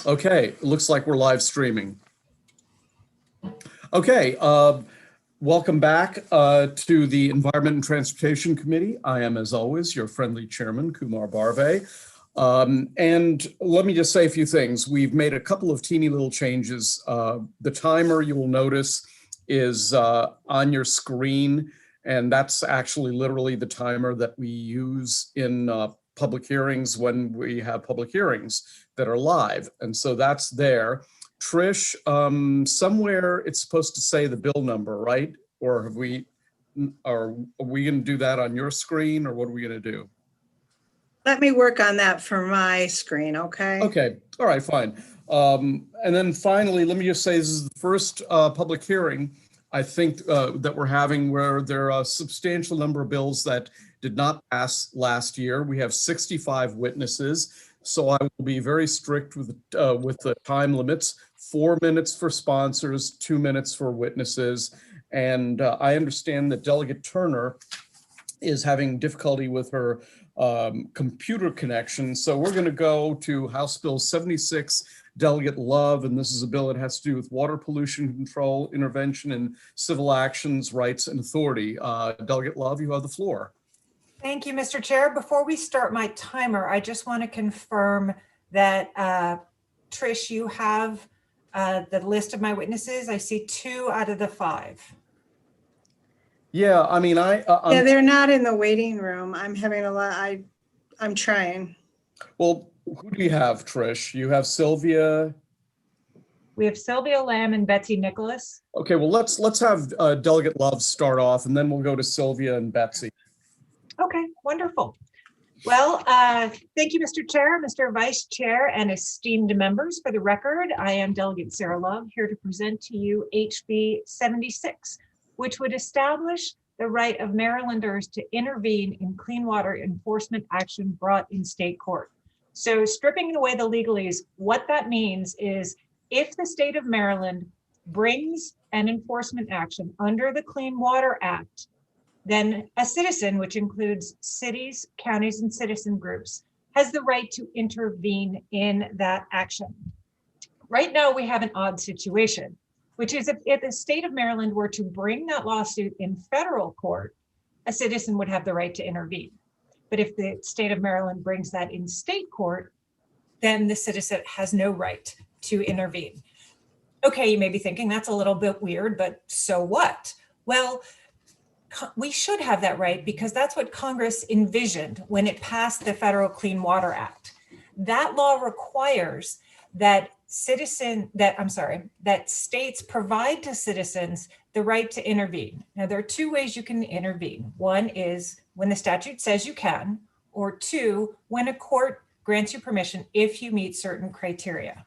Okay, it looks like we're live streaming. Okay, welcome back to the Environment and Transportation Committee. I am, as always, your friendly chairman, Kumar Barve. And let me just say a few things. We've made a couple of teeny little changes. The timer, you will notice, is on your screen, and that's actually literally the timer that we use in public hearings when we have public hearings that are live. And so that's there. Trish, somewhere it's supposed to say the bill number, right? Or are we going to do that on your screen, or what are we going to do? Let me work on that for my screen, okay? Okay, all right, fine. And then finally, let me just say this is the first public hearing, I think, that we're having where there are a substantial number of bills that did not pass last year. We have 65 witnesses. So I will be very strict with the time limits, 4 minutes for sponsors, 2 minutes for witnesses. And I understand that Delegate Turner is having difficulty with her computer connection. So we're going to go to House Bill 76, Delegate Love, and this is a bill that has to do with water pollution control, intervention, and civil actions, rights, and authority. Delegate Love, you have the floor. Thank you, Mr. Chair. Before we start my timer, I just want to confirm that, Trish, you have the list of my witnesses. I see 2 out of the 5. Yeah, I mean, yeah, they're not in the waiting room. I'm having a lot, I'm trying. Well, who do you have, Trish? You have Sylvia? We have Sylvia Lamb and Betsy Nicholas. Okay, well, let's have Delegate Love start off, and then we'll go to Sylvia and Betsy. Okay, wonderful. Well, thank you, Mr. Chair, Mr. Vice Chair, and esteemed members. For the record, I am Delegate Sarah Love, here to present to you HB 76, which would establish the right of Marylanders to intervene in clean water enforcement action brought in state court. So stripping away the legalese, what that means is if the state of Maryland brings an enforcement action under the Clean Water Act, then a citizen, which includes cities, counties, and citizen groups, has the right to intervene in that action. Right now, we have an odd situation, which is if the state of Maryland were to bring that lawsuit in federal court, a citizen would have the right to intervene. But if the state of Maryland brings that in state court, then the citizen has no right to intervene. Okay, you may be thinking that's a little bit weird, but so what? Well, we should have that right because that's what Congress envisioned when it passed the Federal Clean Water Act. That law requires that states provide to citizens the right to intervene. Now, there are 2 ways you can intervene. One is when the statute says you can, or 2, when a court grants you permission if you meet certain criteria.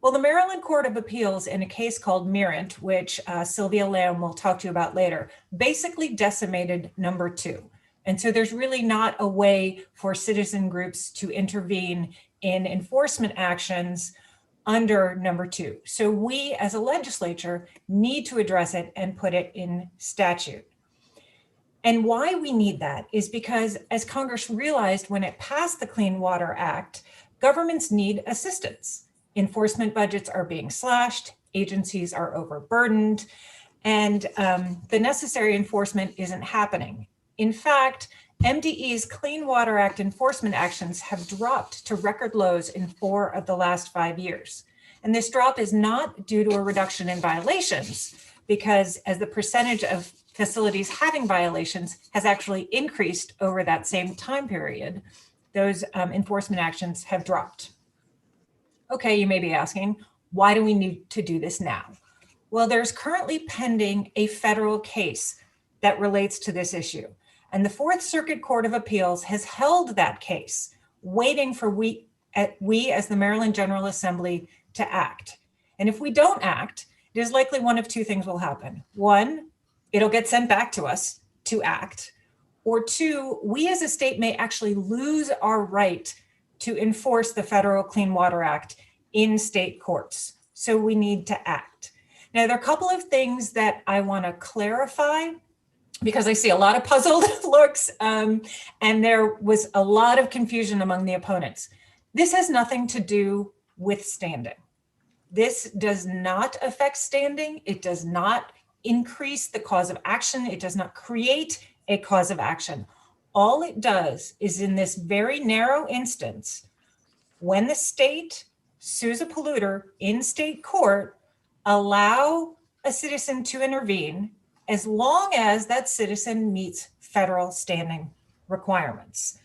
Well, the Maryland Court of Appeals in a case called Merent, which Sylvia Lamb will talk to you about later, basically decimated number 2. And so there's really not a way for citizen groups to intervene in enforcement actions under number 2. So we as a legislature need to address it and put it in statute. And why we need that is because as Congress realized when it passed the Clean Water Act, governments need assistance. Enforcement budgets are being slashed, agencies are overburdened, and the necessary enforcement isn't happening. In fact, MDE's Clean Water Act enforcement actions have dropped to record lows in 4 of the last 5 years. And this drop is not due to a reduction in violations, because as the percentage of facilities having violations has actually increased over that same time period, those enforcement actions have dropped. Okay, you may be asking, why do we need to do this now? Well, there's currently pending a federal case that relates to this issue. And the Fourth Circuit Court of Appeals has held that case, waiting for we as the Maryland General Assembly to act. And if we don't act, it is likely one of 2 things will happen. 1, it'll get sent back to us to act. Or 2, we as a state may actually lose our right to enforce the Federal Clean Water Act in state courts. So we need to act. Now, there are a couple of things that I want to clarify because I see a lot of puzzled looks and there was a lot of confusion among the opponents. This has nothing to do with standing. This does not affect standing. It does not increase the cause of action. It does not create a cause of action. All it does is, in this very narrow instance, when the state sues a polluter in state court, allow a citizen to intervene as long as that citizen meets federal standing requirements.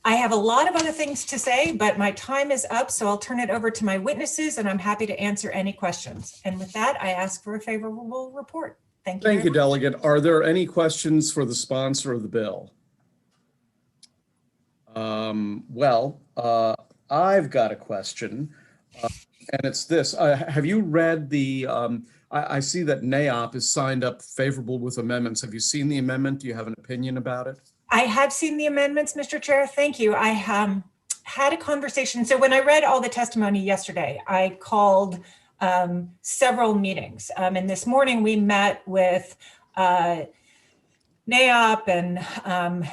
I have a lot of other things to say, but my time is up, so I'll turn it over to my witnesses, and I'm happy to answer any questions. And with that, I ask for a favorable report. Thank you. Thank you, very much. Delegate. Are there any questions for the sponsor of the bill? I've got a question, and it's this. Have you read the, I see that NAOP is signed up favorable with amendments. Have you seen the amendment? Do you have an opinion about it? I have seen the amendments, Mr. Chair. Thank you. I had a conversation. So when I read all the testimony yesterday, I called several meetings. And this morning we met with NAOP and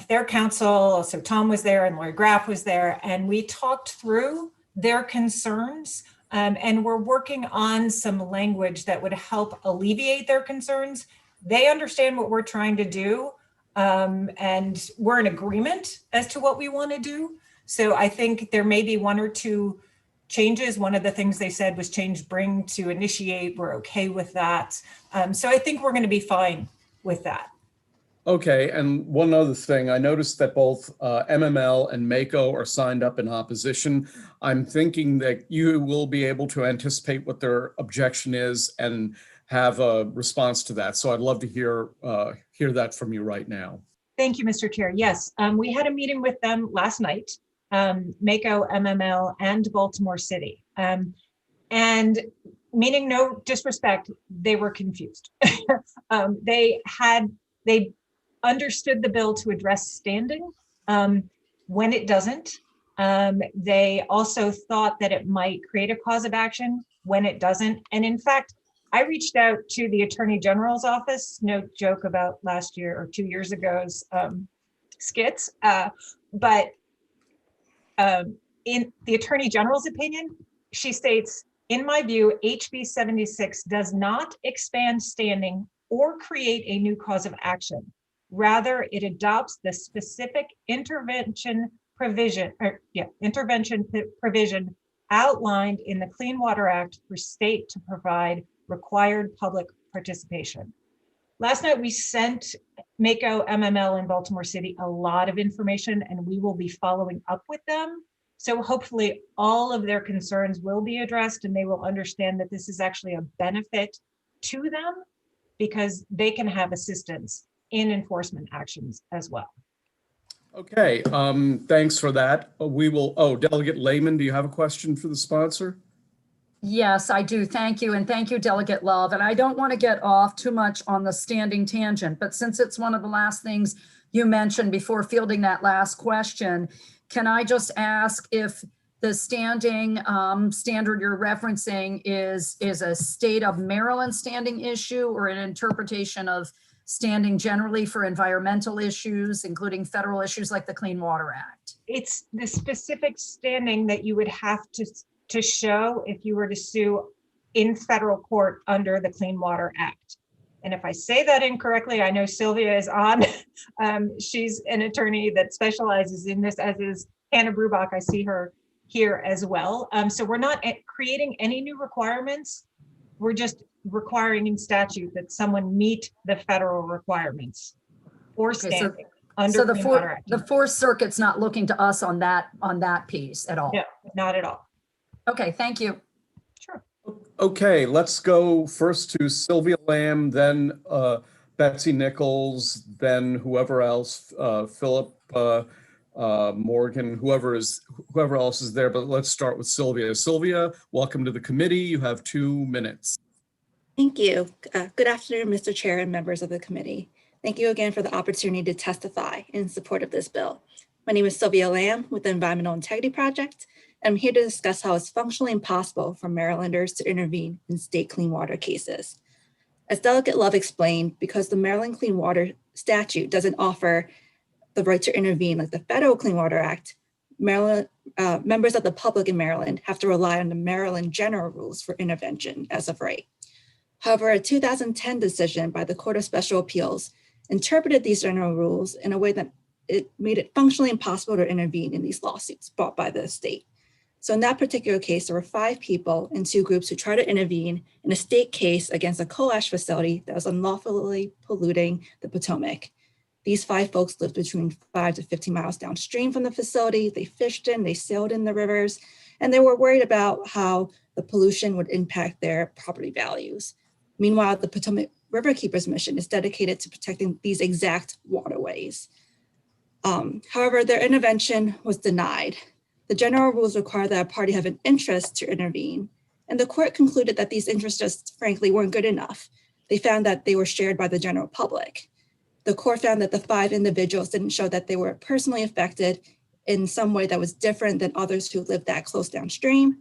their counsel. So Tom was there and Lori Graff was there. And we talked through their concerns. And we're working on some language that would help alleviate their concerns. They understand what we're trying to do. And we're in agreement as to what we want to do. So I think there may be one or two changes. One of the things they said was change bring to initiate. We're okay with that. So I think we're going to be fine with that. Okay, and one other thing, I noticed that both MML and MACO are signed up in opposition. I'm thinking that you will be able to anticipate what their objection is and have a response to that. So I'd love to hear that from you right now. Thank you, Mr. Chair. Yes, we had a meeting with them last night, MACO, MML, and Baltimore City. And meaning no disrespect, they were confused. They understood the bill to address standing when it doesn't. They also thought that it might create a cause of action when it doesn't. And in fact, I reached out to the Attorney General's office, no joke about last year or 2 years ago's skits, but in the Attorney General's opinion, she states, in my view, HB 76 does not expand standing or create a new cause of action. Rather, it adopts the specific intervention provision outlined in the Clean Water Act for state to provide required public participation. Last night, we sent MACO, MML, and Baltimore City a lot of information, and we will be following up with them. So hopefully all of their concerns will be addressed, and they will understand that this is actually a benefit to them because they can have assistance in enforcement actions as well. Okay, thanks for that. Delegate Lehman, do you have a question for the sponsor? Yes, I do. Thank you. And thank you, Delegate Love. And I don't want to get off too much on the standing tangent, but since it's one of the last things you mentioned before fielding that last question, can I just ask if the standing standard you're referencing is a state of Maryland standing issue or an interpretation of standing generally for environmental issues, including federal issues like the Clean Water Act? It's the specific standing that you would have to show if you were to sue in federal court under the Clean Water Act. And if I say that incorrectly, I know Sylvia is on. She's an attorney that specializes in this, as is Hannah Brubach. I see her here as well. So we're not creating any new requirements. We're just requiring in statute that someone meet the federal requirements for standing under Clean Water Act. The Fourth Circuit's not looking to us on that piece at all. No, not at all. Okay, thank you. Sure. Okay, let's go first to Sylvia Lamb, then Betsy Nichols, then whoever else, Philip Morgan, whoever else is there, but let's start with Sylvia. Sylvia, welcome to the committee. You have 2 minutes. Thank you. Good afternoon, Mr. Chair and members of the committee. Thank you again for the opportunity to testify in support of this bill. My name is Sylvia Lamb with the Environmental Integrity Project. I'm here to discuss how it's functionally impossible for Marylanders to intervene in state clean water cases. As Delegate Love explained, because the Maryland Clean Water Statute doesn't offer the right to intervene like the Federal Clean Water Act, Maryland, members of the public in Maryland have to rely on the Maryland general rules for intervention as of right. However, a 2010 decision by the Court of Special Appeals interpreted these general rules in a way that it made it functionally impossible to intervene in these lawsuits brought by the state. So in that particular case, there were 5 people in 2 groups who tried to intervene in a state case against a coal ash facility that was unlawfully polluting the Potomac. These 5 folks lived between 5 to 15 miles downstream from the facility. They fished in, they sailed in the rivers, and they were worried about how the pollution would impact their property values. Meanwhile, the Potomac Riverkeepers mission is dedicated to protecting these exact waterways. However, their intervention was denied. The general rules require that a party have an interest to intervene, and the court concluded that these interests just frankly weren't good enough. They found that they were shared by the general public. The court found that the 5 individuals didn't show that they were personally affected in some way that was different than others who lived that close downstream.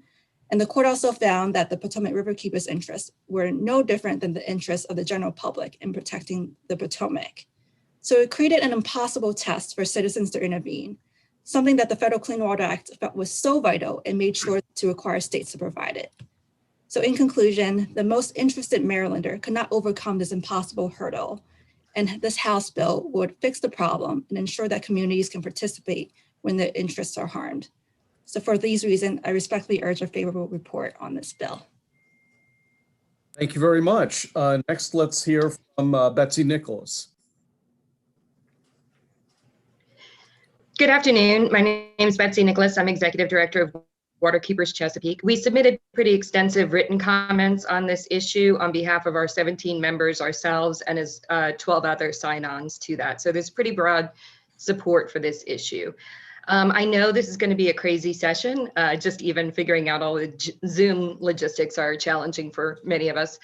And the court also found that the Potomac Riverkeepers' interests were no different than the interests of the general public in protecting the Potomac. So it created an impossible test for citizens to intervene, something that the Federal Clean Water Act felt was so vital and made sure to require states to provide it. So in conclusion, the most interested Marylander could not overcome this impossible hurdle, and this House bill would fix the problem and ensure that communities can participate when their interests are harmed. So for these reasons, I respectfully urge a favorable report on this bill. Thank you very much. Next, let's hear from Betsy Nicholas. Good afternoon. My name is Betsy Nicholas. I'm Executive Director of Waterkeepers Chesapeake. We submitted pretty extensive written comments on this issue on behalf of our 17 members, ourselves, and as 12 other sign-ons to that. So there's pretty broad support for this issue. I know this is going to be a crazy session. Just even figuring out all the Zoom logistics are challenging for many of us.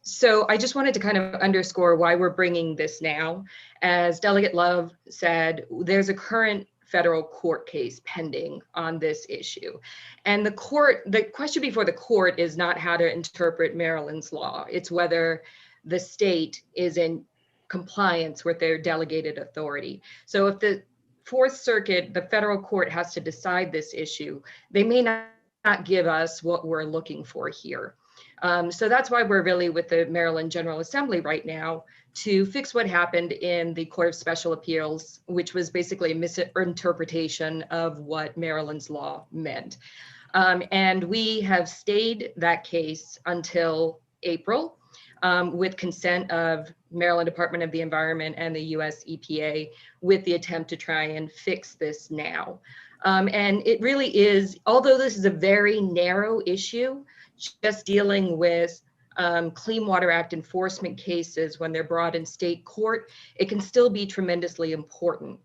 So I just wanted to kind of underscore why we're bringing this now. As Delegate Love said, there's a current federal court case pending on this issue. And the question before the court is not how to interpret Maryland's law. It's whether the state is in compliance with their delegated authority. So if the Fourth Circuit, the federal court, has to decide this issue, they may not give us what we're looking for here. So that's why we're really with the Maryland General Assembly right now to fix what happened in the Court of Special Appeals, which was basically a misinterpretation of what Maryland's law meant. And we have stayed that case until April with consent of Maryland Department of the Environment and the US EPA, with the attempt to try and fix this now. And it really is, although this is a very narrow issue, just dealing with Clean Water Act enforcement cases when they're brought in state court, it can still be tremendously important.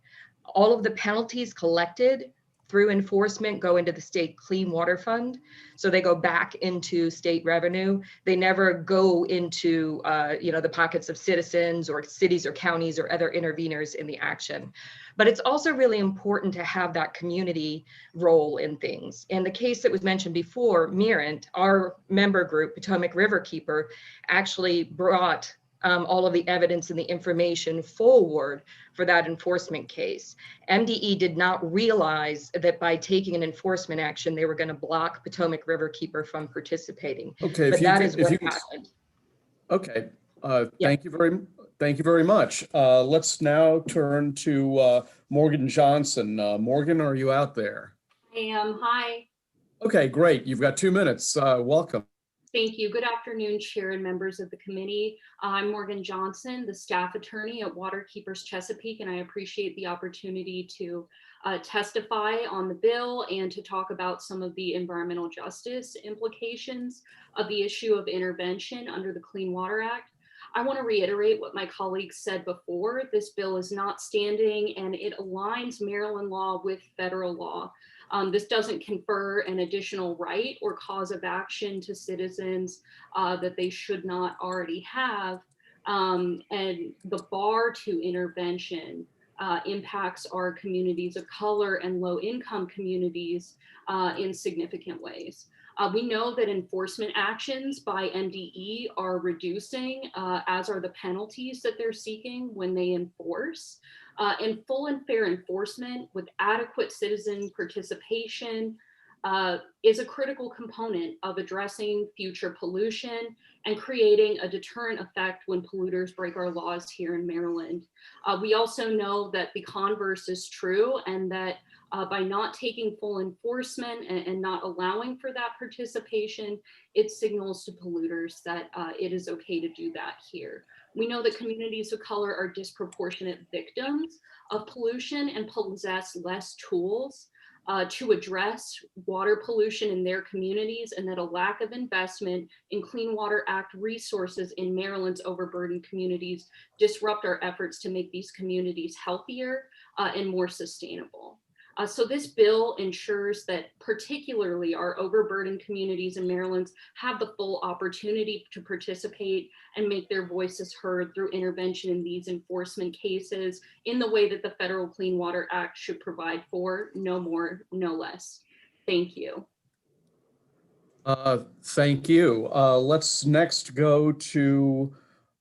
All of the penalties collected through enforcement go into the state Clean Water Fund. So they go back into state revenue. They never go into the pockets of citizens or cities or counties or other interveners in the action. But it's also really important to have that community role in things. In the case that was mentioned before, Mirant, our member group, Potomac Riverkeeper, actually brought all of the evidence and the information forward for that enforcement case. MDE did not realize that by taking an enforcement action, they were going to block Potomac Riverkeeper from participating. Okay, but that is what happened. Okay, Yeah. Thank you very much. Let's now turn to Morgan Johnson. Morgan, are you out there? I am. Hi. Okay, great. You've got 2 minutes. Welcome. Thank you. Good afternoon, Chair and members of the committee. I'm Morgan Johnson, the staff attorney at Waterkeepers Chesapeake, and I appreciate the opportunity to testify on the bill and to talk about some of the environmental justice implications of the issue of intervention under the Clean Water Act. I want to reiterate what my colleagues said before. This bill is not standing, and it aligns Maryland law with federal law. This doesn't confer an additional right or cause of action to citizens that they should not already have. And the bar to intervention impacts our communities of color and low-income communities in significant ways. We know that enforcement actions by MDE are reducing, as are the penalties that they're seeking when they enforce. And full and fair enforcement with adequate citizen participation is a critical component of addressing future pollution and creating a deterrent effect when polluters break our laws here in Maryland. We also know that the converse is true, and that by not taking full enforcement and not allowing for that participation, it signals to polluters that it is okay to do that here. We know that communities of color are disproportionate victims of pollution and possess less tools to address water pollution in their communities, and that a lack of investment in Clean Water Act resources in Maryland's overburdened communities disrupt our efforts to make these communities healthier and more sustainable. So this bill ensures that particularly our overburdened communities in Maryland have the full opportunity to participate and make their voices heard through intervention in these enforcement cases in the way that the Federal Clean Water Act should provide for, no more, no less. Thank you. Thank you. Let's next go to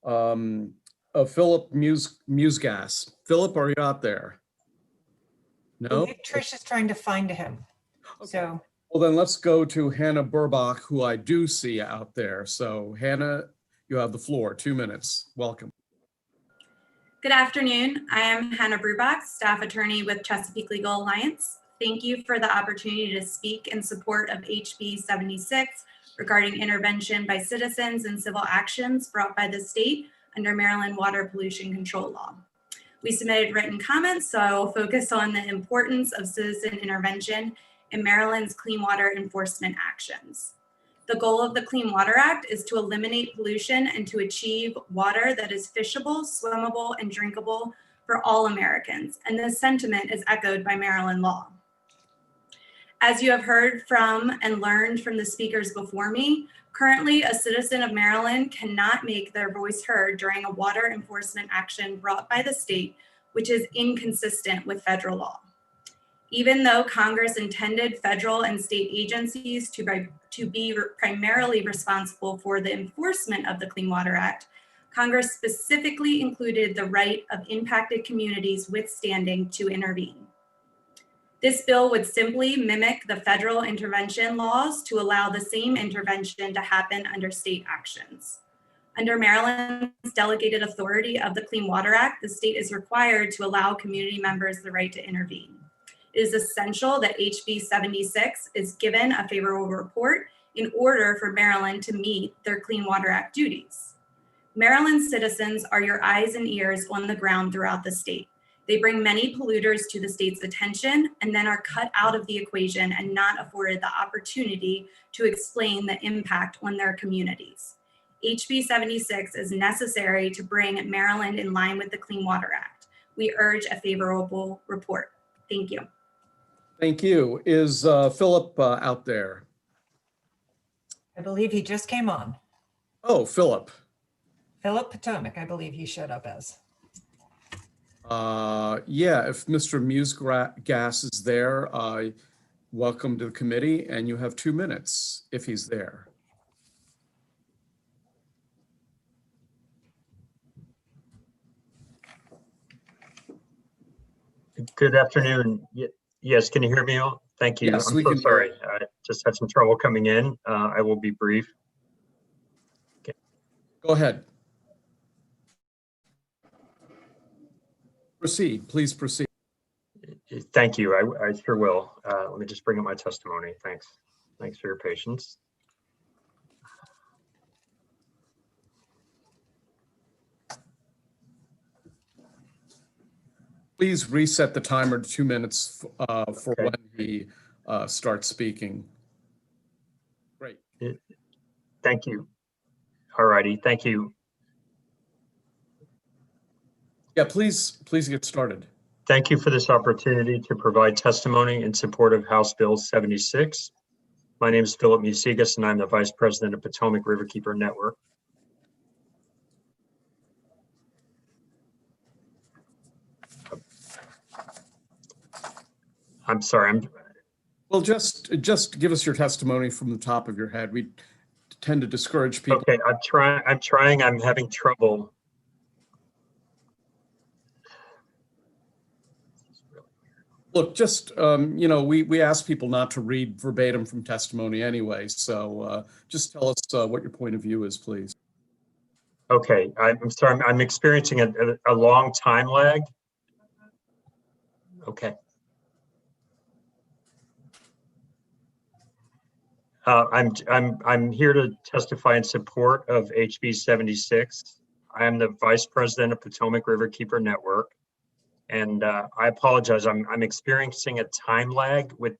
Philip Musgas. Philip, are you out there? I No? believe Trish is trying to find him. Okay. So Well, then let's go to Hannah Burbach, who I do see out there. So Hannah, you have the floor, 2 minutes. Welcome. Good afternoon. I am Hannah Brubach, staff attorney with Chesapeake Legal Alliance. Thank you for the opportunity to speak in support of HB 76 regarding intervention by citizens in civil actions brought by the state under Maryland Water Pollution Control Law. We submitted written comments, so I will focus on the importance of citizen intervention in Maryland's clean water enforcement actions. The goal of the Clean Water Act is to eliminate pollution and to achieve water that is fishable, swimmable, and drinkable for all Americans. And this sentiment is echoed by Maryland law. As you have heard from and learned from the speakers before me, currently a citizen of Maryland cannot make their voice heard during a water enforcement action brought by the state, which is inconsistent with federal law. Even though Congress intended federal and state agencies to be primarily responsible for the enforcement of the Clean Water Act, Congress specifically included the right of impacted communities with standing to intervene. This bill would simply mimic the federal intervention laws to allow the same intervention to happen under state actions. Under Maryland's delegated authority of the Clean Water Act, the state is required to allow community members the right to intervene. It is essential that HB 76 is given a favorable report in order for Maryland to meet their Clean Water Act duties. Maryland citizens are your eyes and ears on the ground throughout the state. They bring many polluters to the state's attention and then are cut out of the equation and not afforded the opportunity to explain the impact on their communities. HB 76 is necessary to bring Maryland in line with the Clean Water Act. We urge a favorable report. Thank you. Thank you. Is Philip out there? I believe he just came on. Oh, Philip. Philip Potomac, I believe he showed up as. Yeah, if Mr. Musgas is there, welcome to the committee, and you have 2 minutes if he's there. Good afternoon. Yes, can you hear me all? Thank you. Yes, I'm we so can hear sorry. I just had some trouble coming in. I will be brief. Go ahead. Proceed, please proceed. Thank you. I sure will. Let me just bring up my testimony. Thanks. Thanks for your patience. Please reset the timer to 2 minutes for Okay. when he starts speaking. Great. Thank you. All righty. Thank you. Yeah, please get started. Thank you for this opportunity to provide testimony in support of House Bill 76. My name is Philip Musigas, and I'm the Vice President of Potomac Riverkeeper Network. I'm sorry, Well, just give us your testimony from the top of your head. We tend to discourage people. Okay, I'm trying, I'm having trouble. Look, just, you know, we ask people not to read verbatim from testimony anyway. So just tell us what your point of view is, please. Okay, I'm sorry, I'm experiencing a long time lag. Okay. I'm here to testify in support of HB 76. I am the Vice President of Potomac Riverkeeper Network. And I apologize, I'm experiencing a time lag with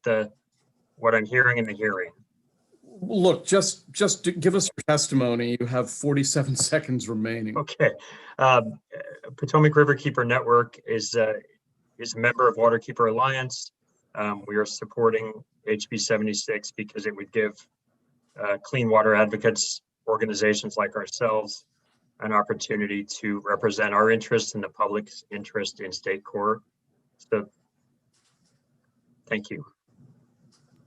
what I'm hearing in the hearing. Look, just give us your testimony. You have 47 seconds remaining. Okay. Potomac Riverkeeper Network is a member of Waterkeeper Alliance. We are supporting HB 76 because it would give clean water advocates, organizations like ourselves, an opportunity to represent our interests and the public's interest in state court. So, thank you.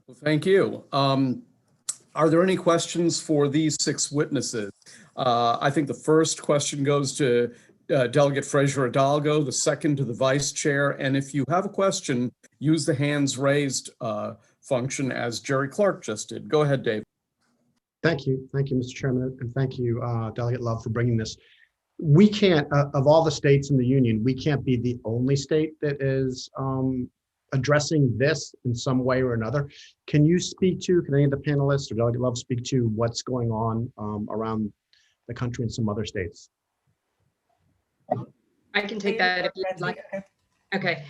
Well, thank you. Are there any questions for these 6 witnesses? I think the first question goes to Delegate Frazier Hidalgo, the second to the Vice Chair. And if you have a question, use the hands raised function as Jerry Clark just did. Go ahead, Dave. Thank you, Mr. Chairman, and thank you, Delegate Love, for bringing this. We can't, of all the states in the union, we can't be the only state that is addressing this in some way or another. Can you speak to, can any of the panelists or Delegate Love speak to what's going on around the country in some other states? I can take that if you'd like. Okay,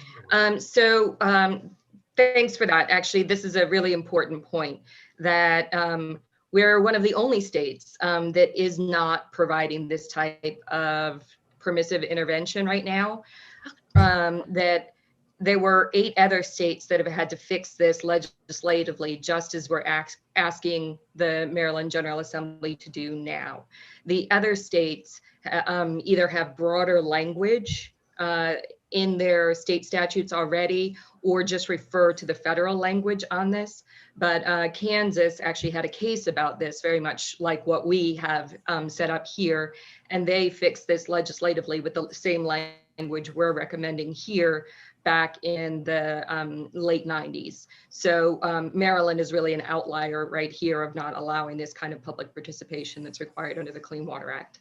thanks for that. Actually, this is a really important point that we're one of the only states that is not providing this type of permissive intervention right now. That there were 8 other states that have had to fix this legislatively, just as we're asking the Maryland General Assembly to do now. The other states either have broader language in their state statutes already, or just refer to the federal language on this. But Kansas actually had a case about this, very much like what we have set up here, and they fixed this legislatively with the same language we're recommending here back in the late 90s. So Maryland is really an outlier right here of not allowing this kind of public participation that's required under the Clean Water Act.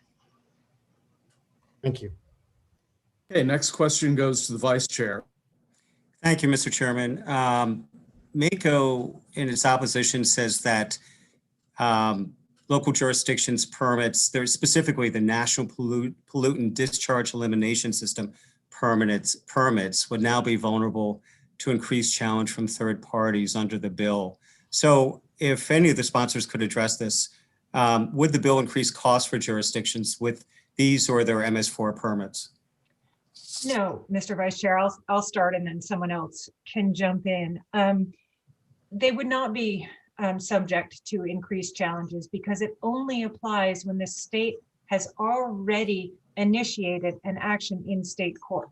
Thank you. Okay, next question goes to the Vice Chair. Thank you, Mr. Chairman. MACO, in its opposition, says that local jurisdictions permits, there's specifically the National Pollutant Discharge Elimination System permits would now be vulnerable to increased challenge from third parties under the bill. So if any of the sponsors could address this, would the bill increase costs for jurisdictions with these or their MS4 permits? No, Mr. Vice Chair, I'll start and then someone else can jump in. They would not be subject to increased challenges because it only applies when the state has already initiated an action in state court.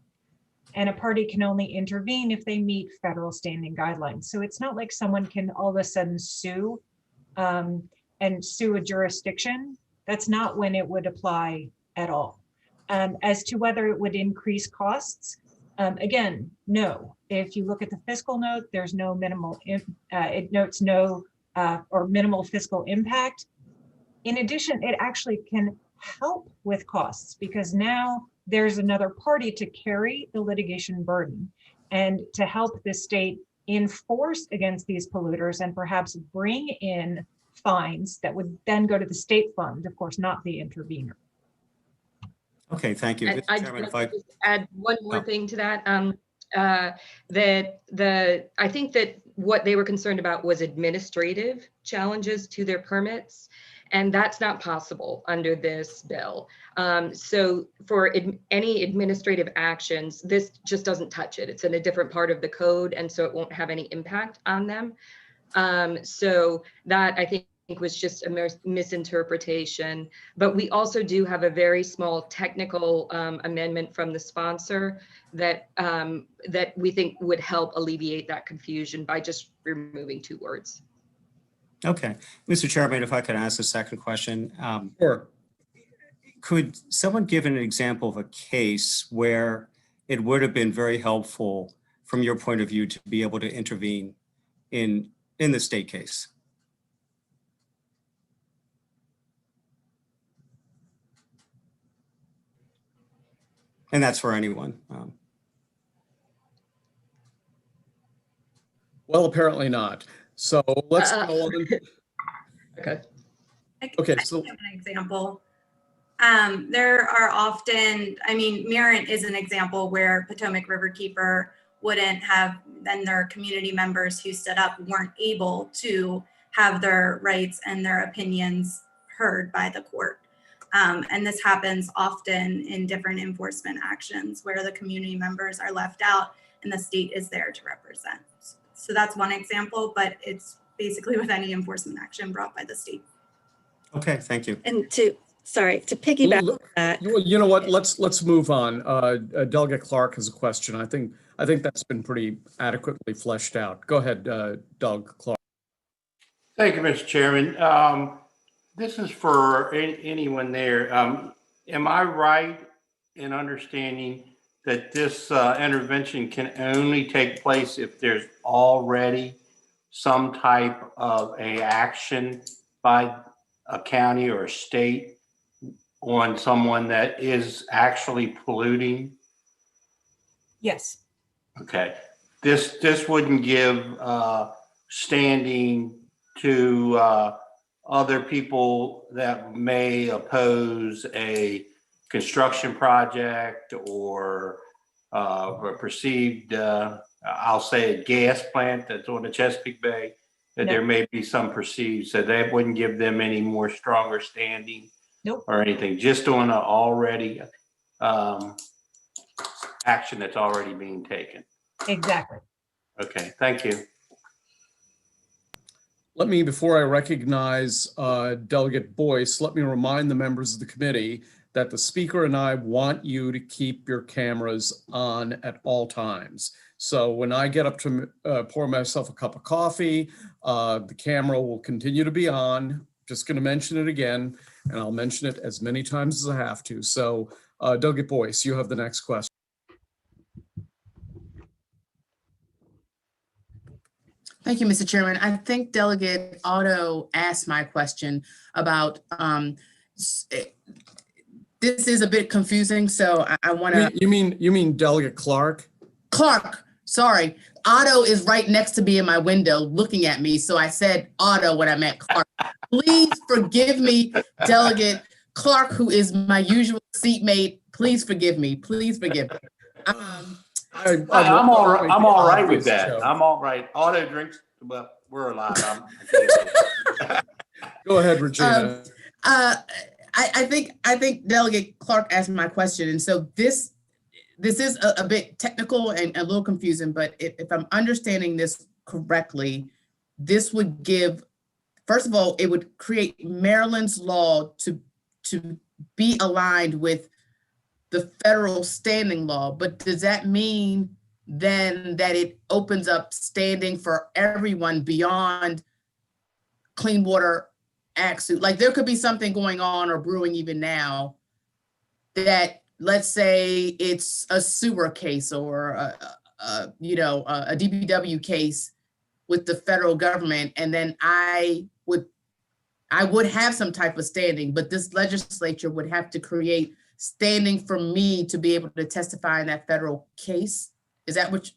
And a party can only intervene if they meet federal standing guidelines. So it's not like someone can all of a sudden sue and sue a jurisdiction. That's not when it would apply at all. As to whether it would increase costs, again, no. If you look at the fiscal note, there's no minimal, it notes no or minimal fiscal impact. In addition, it actually can help with costs because now there's another party to carry the litigation burden and to help the state enforce against these polluters and perhaps bring in fines that would then go to the state fund, of course, not the intervener. Okay, thank you. I'd like to just add one more thing to that. I think that what they were concerned about was administrative challenges to their permits, and that's not possible under this bill. So for any administrative actions, this just doesn't touch it. It's in a different part of the code, and so it won't have any impact on them. So that I think was just a misinterpretation. But we also do have a very small technical amendment from the sponsor that that we think would help alleviate that confusion by just removing 2 words. Okay, Mr. Chairman, if I could ask a second question. Sure. Could someone give an example of a case where it would have been very helpful from your point of view to be able to intervene in the state case? And that's for anyone. Well, apparently not. So let's go on. Okay. Okay, I so can give an example. There are often, I mean, Mirant is an example where Potomac Riverkeeper wouldn't have, then their community members who stood up weren't able to have their rights and their opinions heard by the court. And this happens often in different enforcement actions where the community members are left out and the state is there to represent. So that's one example, but it's basically with any enforcement action brought by the state. Okay, thank you. And to piggyback on that. you know what? Let's move on. Delegate Clark has a question. I think that's been pretty adequately fleshed out. Go ahead, Doug Clark. Thank you, Mr. Chairman. This is for anyone there. Am I right in understanding that this intervention can only take place if there's already some type of a action by a county or a state on someone that is actually polluting? Yes. Okay. This wouldn't give standing to other people that may oppose a construction project or a perceived, I'll say, a gas plant that's on the Chesapeake Bay, that No. there may be some perceived, so that wouldn't give them any more stronger standing. Nope. Or anything, just on an already action that's already being taken. Exactly. Okay, thank you. Let me, before I recognize Delegate Boyce, let me remind the members of the committee that the speaker and I want you to keep your cameras on at all times. So when I get up to pour myself a cup of coffee, the camera will continue to be on. Just going to mention it again, and I'll mention it as many times as I have to. So Delegate Boyce, you have the next question. Thank you, Mr. Chairman. I think Delegate Otto asked my question about, this is a bit confusing, so I want to. You mean Delegate Clark? Clark, sorry. Otto is right next to me in my window looking at me, so I said Otto when I meant Clark. Please forgive me, Delegate Clark, who is my usual seatmate. Please forgive me. Please forgive me. I'm all right with that. I'm all right. Auto drinks, well, we're alive. Go ahead, Regina. I think Delegate Clark asked my question, and so this is a bit technical and a little confusing, but if I'm understanding this correctly, this would give, first of all, it would create Maryland's law to be aligned with the federal standing law, but does that mean then that it opens up standing for everyone beyond Clean Water Act suit? Like there could be something going on or brewing even now that, let's say it's a sewer case or a DPW case with the federal government, and then I would have some type of standing, but this legislature would have to create standing for me to be able to testify in that federal case. Is that what?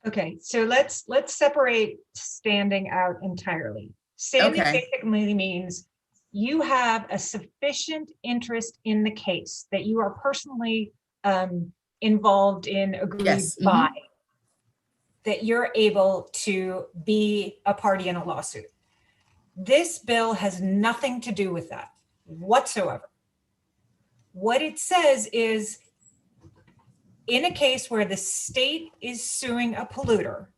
Okay, so let's separate standing out entirely. Standing basically means you have a sufficient interest in the case that you are personally involved in, agreed by, that you're able to be a party in a lawsuit. This bill has nothing to do with that whatsoever. What it says is, in a case where the state is suing a polluter,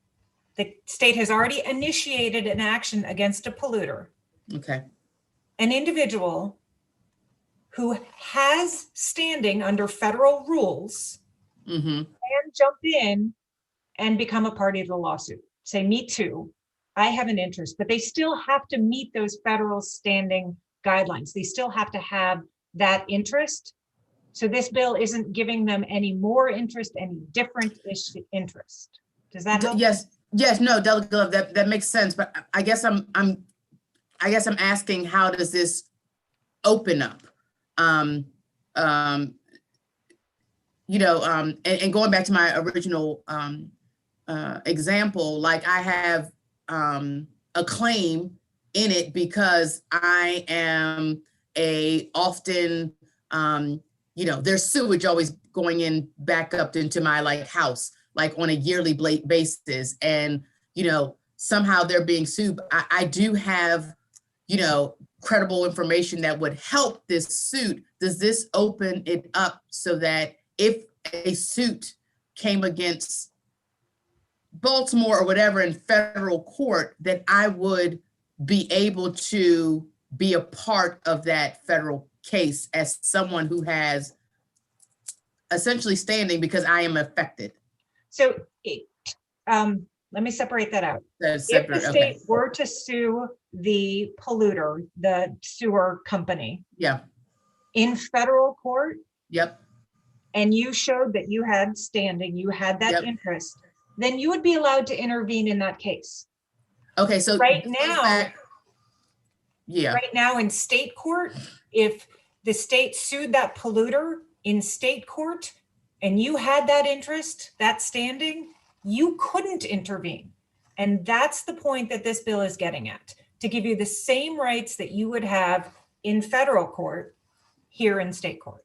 the state has already initiated an action against a polluter, Okay. An individual who has standing under federal rules Mm-hmm. can jump in and become a party to the lawsuit. Say, me too, I have an interest, but they still have to meet those federal standing guidelines. They still have to have that interest. So this bill isn't giving them any more interest, any different interest. Does that help? Yes, no, Delegate Love, that makes sense, but I guess I'm asking, how does this open up? And going back to my original example, like I have a claim in it because I am there's sewage always going in back up into my house, on a yearly basis. And, somehow they're being sued. I do have, credible information that would help this suit. Does this open it up so that if a suit came against Baltimore or whatever in federal court, that I would be able to be a part of that federal case as someone who has essentially standing because I am affected? So let me separate that out. That's If separate, the okay. state were to sue the polluter, the sewer company, Yeah, in federal court, yep, and you showed that you had standing, you had that Yep. interest, then you would be allowed to intervene in that case. okay, so Right this goes now, back- Yeah, right now in state court, if the state sued that polluter in state court and you had that interest, that standing, you couldn't intervene. And that's the point that this bill is getting at, to give you the same rights that you would have in federal court here in state court.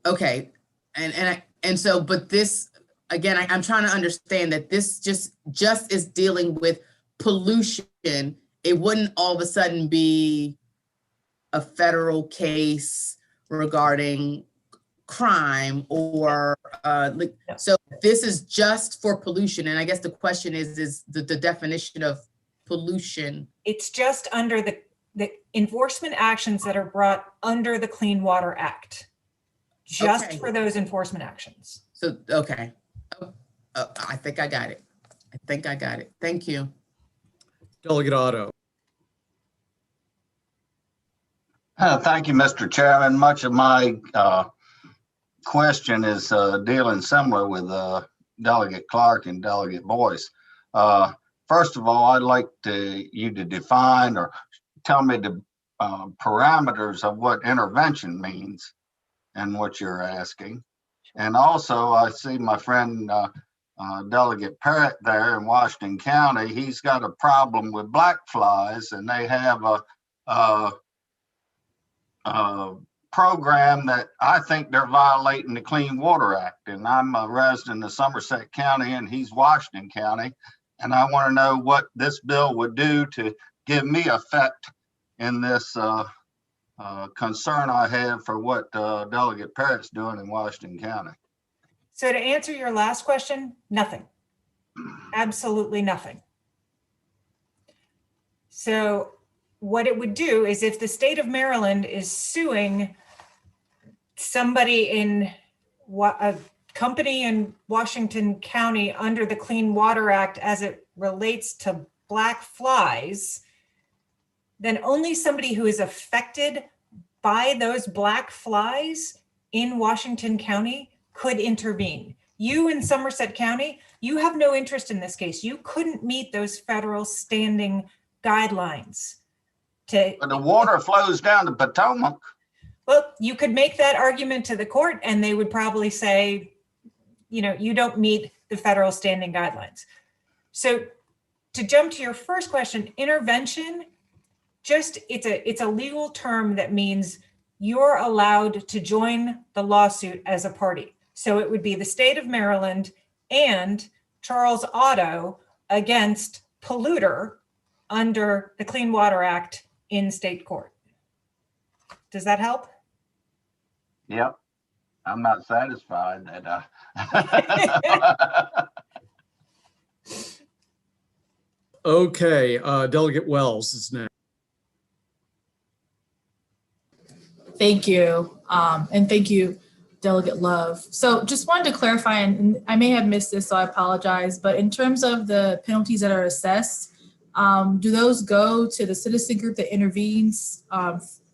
okay. And so, but this, again, I'm trying to understand that this just is dealing with pollution. It wouldn't all of a sudden be a federal case regarding crime or so this is just for pollution. And I guess the question is the definition of pollution. It's just under the enforcement actions that are brought under the Clean Water Act. Just Okay. for those enforcement actions. So, okay. I think I got it. Thank you. Delegate Otto. Thank you, Mr. Chairman. Much of my question is dealing similar with Delegate Clark and Delegate Boyce. First of all, I'd like you to define or tell me the parameters of what intervention means and what you're asking. And also, I see my friend Delegate Parrott there in Washington County. He's got a problem with black flies, and they have a program that I think they're violating the Clean Water Act. And I'm a resident of Somerset County and he's Washington County. And I want to know what this bill would do to give me effect in this concern I have for what Delegate Parrott's doing in Washington County. So to answer your last question, nothing. Absolutely nothing. So what it would do is if the state of Maryland is suing somebody in a company in Washington County under the Clean Water Act as it relates to black flies, then only somebody who is affected by those black flies in Washington County could intervene. You in Somerset County, you have no interest in this case. You couldn't meet those federal standing guidelines. But the water flows down the Potomac. Well, you could make that argument to the court and they would probably say, you don't meet the federal standing guidelines. So to jump to your first question, intervention, it's a legal term that means you're allowed to join the lawsuit as a party. So it would be the state of Maryland and Charles Otto against polluter under the Clean Water Act in state court. Does that help? Yep. I'm not satisfied that Okay, Delegate Wells is next. Thank you. And thank you, Delegate Love. So just wanted to clarify, and I may have missed this, so I apologize, but in terms of the penalties that are assessed, do those go to the citizen group that intervenes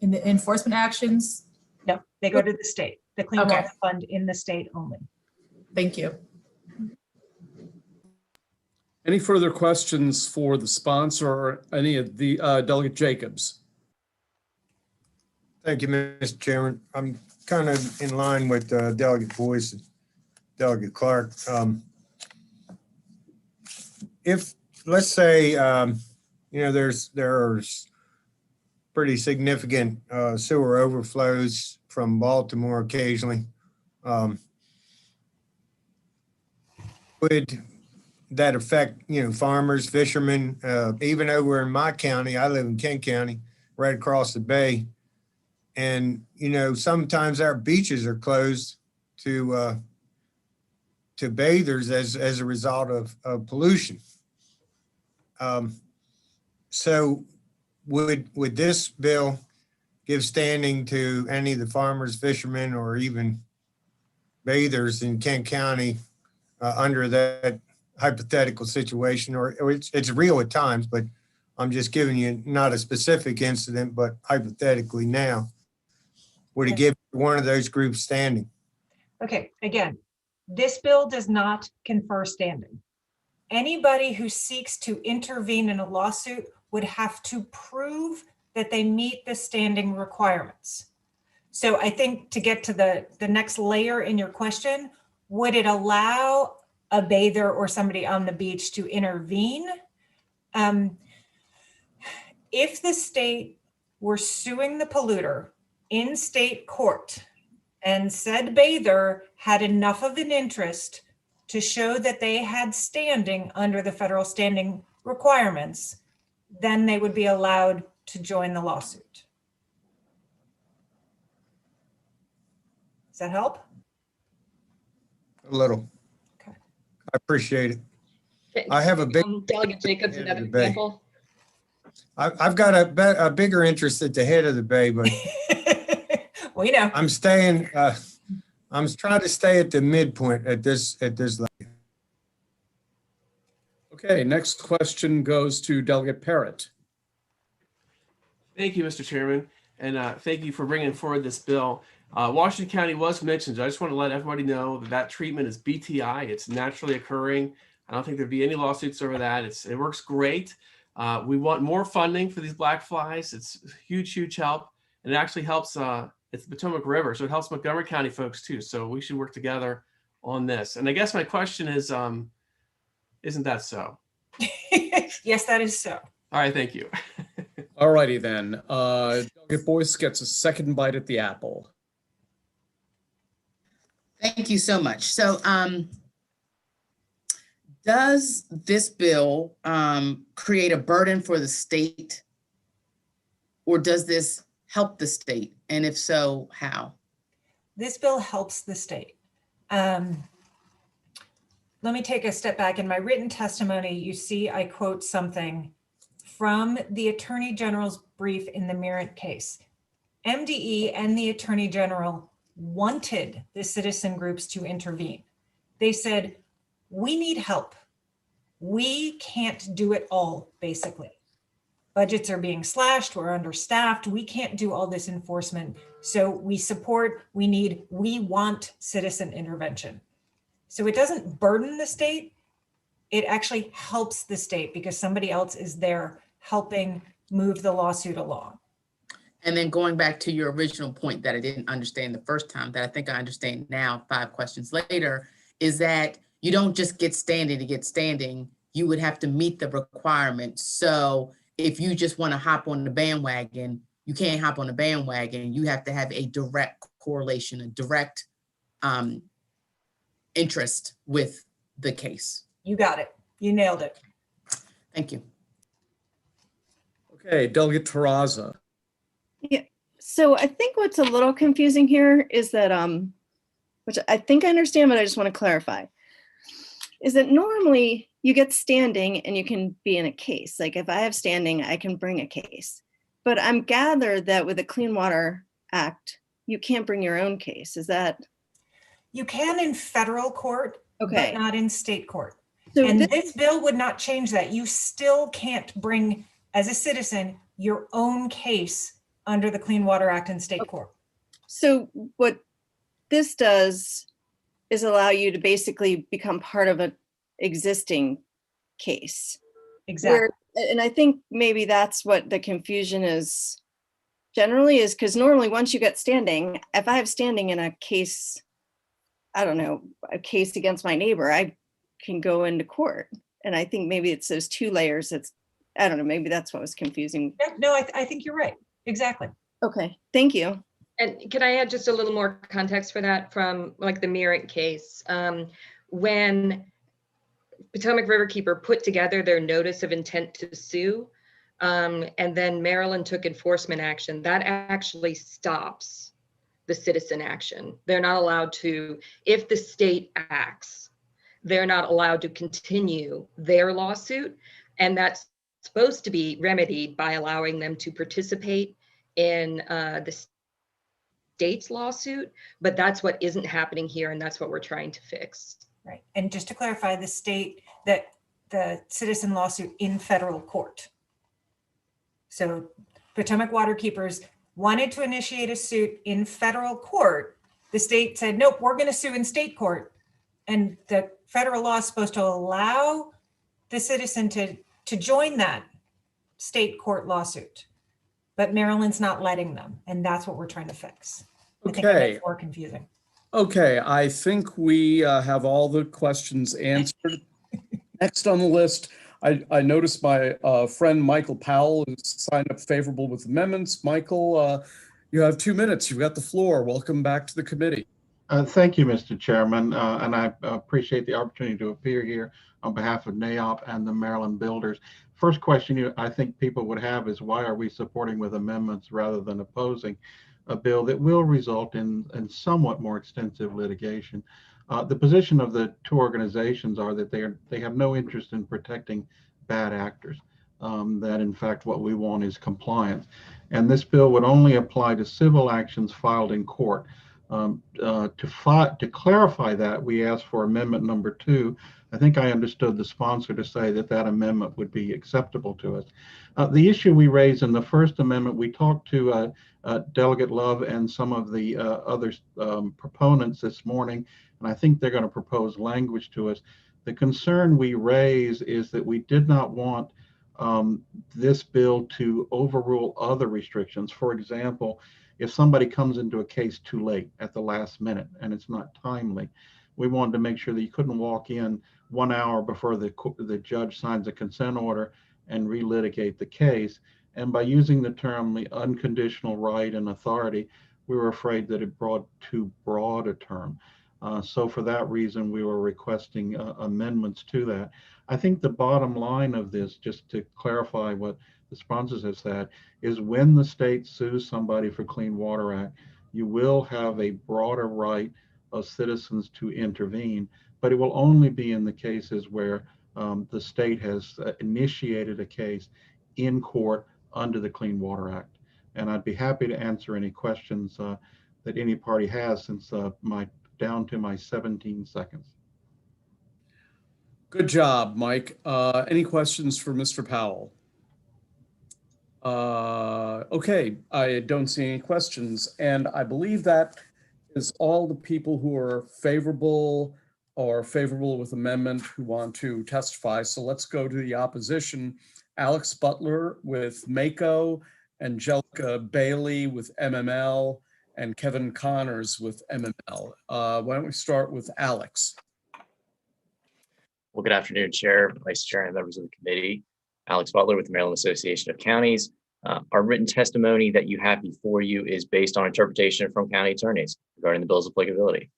in the enforcement actions? No, they go to the state, the Clean Okay. Water Fund in the state only. Thank you. Any further questions for the sponsor or any of the Delegate Jacobs? Thank you, Mr. Chairman. I'm kind of in line with Delegate Boyce and Delegate Clark. If, let's say, there's pretty significant sewer overflows from Baltimore occasionally, would that affect, farmers, fishermen, even over in my county? I live in Kent County, right across the bay. And, sometimes our beaches are closed to bathers as a result of pollution. So would this bill give standing to any of the farmers, fishermen, or even bathers in Kent County under that hypothetical situation? Or it's real at times, but I'm just giving you not a specific incident, but hypothetically now. Would it give one of those groups standing? Okay, again, this bill does not confer standing. Anybody who seeks to intervene in a lawsuit would have to prove that they meet the standing requirements. So I think to get to the next layer in your question, would it allow a bather or somebody on the beach to intervene? If the state were suing the polluter in state court and said bather had enough of an interest to show that they had standing under the federal standing requirements, then they would be allowed to join the lawsuit. Does that help? A little. Okay. I appreciate it. I have a big Delegate Jacobs, head of another the bay. example. I've got a bigger interest at the head of the bay, but we know. I'm trying to stay at the midpoint at this level. Okay, next question goes to Delegate Parrott. Thank you, Mr. Chairman, and thank you for bringing forward this bill. Washington County was mentioned. I just want to let everybody know that treatment is BTI. It's naturally occurring. I don't think there'd be any lawsuits over that. It works great. We want more funding for these black flies. It's huge, huge help. And it actually helps, it's the Potomac River, so it helps Montgomery County folks too. So we should work together on this. And I guess my question is, isn't that so? Yes, that is so. All right, thank you. All righty then. Delegate Boyce gets a second bite at the apple. Thank you so much. So does this bill create a burden for the state, or does this help the state? And if so, how? This bill helps the state. Let me take a step back. In my written testimony, you see I quote something from the Attorney General's brief in the Merritt case. MDE and the Attorney General wanted the citizen groups to intervene. They said, we need help. We can't do it all, basically. Budgets are being slashed, we're understaffed, we can't do all this enforcement. So we support, we want citizen intervention. So it doesn't burden the state, it actually helps the state because somebody else is there helping move the lawsuit along. And then going back to your original point that I didn't understand the first time, that I think I understand now, 5 questions later, is that you don't just get standing to get standing, you would have to meet the requirements. So if you just want to hop on the bandwagon, you can't hop on the bandwagon. You have to have a direct correlation, a direct interest with the case. You got it. You nailed it. Thank you. Okay, Delegate Terraza. Yeah, so I think what's a little confusing here is that, which I think I understand, but I just want to clarify. is that normally you get standing and you can be in a case. Like if I have standing, I can bring a case. But I'm gathered that with the Clean Water Act, you can't bring your own case. Is that? You can in federal court, Okay. but not in state court. So And this bill would not change that. You still can't bring, as a citizen, your own case under the Clean Water Act in state court. So what this does is allow you to basically become part of an existing case. Exactly. And I think maybe that's what the confusion is generally, is because normally once you get standing, if I have standing in a case, I don't know, a case against my neighbor, I can go into court. And I think maybe it's those two layers. I don't know, maybe that's what was confusing. No, I think you're right. Exactly. Okay, thank you. And can I add just a little more context for that from like the Merritt case? When Potomac Riverkeeper put together their notice of intent to sue, and then Maryland took enforcement action, that actually stops the citizen action. They're not allowed to, if the state acts, they're not allowed to continue their lawsuit. And that's supposed to be remedied by allowing them to participate in the state's lawsuit, but that's what isn't happening here, and that's what we're trying to fix. Right. And just to clarify, the state, that the citizen lawsuit in federal court. So Potomac Waterkeepers wanted to initiate a suit in federal court. The state said, nope, we're going to sue in state court. And the federal law is supposed to allow the citizen to join that state court lawsuit. But Maryland's not letting them. And that's what we're trying to fix. I think Okay. that's more confusing. Okay, I think we have all the questions answered. Next on the list, I noticed my friend Michael Powell has signed up favorable with amendments. Michael, you have 2 minutes. You've got the floor. Welcome back to the committee. Thank you, Mr. Chairman, and I appreciate the opportunity to appear here on behalf of NAIOP and the Maryland Builders. First question I think people would have is, why are we supporting with amendments rather than opposing a bill that will result in somewhat more extensive litigation? The position of the two organizations are that they have no interest in protecting bad actors, that in fact what we want is compliance. And this bill would only apply to civil actions filed in court. To clarify that, we asked for amendment number 2. I think I understood the sponsor to say that that amendment would be acceptable to us. The issue we raised in the first amendment, we talked to Delegate Love and some of the other proponents this morning, and I think they're going to propose language to us. The concern we raise is that we did not want this bill to overrule other restrictions. For example, if somebody comes into a case too late at the last minute and it's not timely, we wanted to make sure that you couldn't walk in 1 hour before the judge signs a consent order and relitigate the case. And by using the term the unconditional right and authority, we were afraid that it brought too broad a term. So for that reason, we were requesting amendments to that. I think the bottom line of this, just to clarify what the sponsors have said, is when the state sues somebody for Clean Water Act, you will have a broader right of citizens to intervene, but it will only be in the cases where the state has initiated a case in court under the Clean Water Act. And I'd be happy to answer any questions that any party has, since down to my 17 seconds. Good job, Mike. Any questions for Mr. Powell? Okay, I don't see any questions, and I believe that is all the people who are favorable or favorable with amendment who want to testify. So let's go to the opposition. Alex Butler with MACO, Angelica Bailey with MML, and Kevin Connors with MML. Why don't we start with Alex? Well, good afternoon, Chair, Vice Chair, and members of the committee. Alex Butler with the Maryland Association of Counties. Our written testimony that you have before you is based on interpretation from county attorneys regarding the bill's applicability.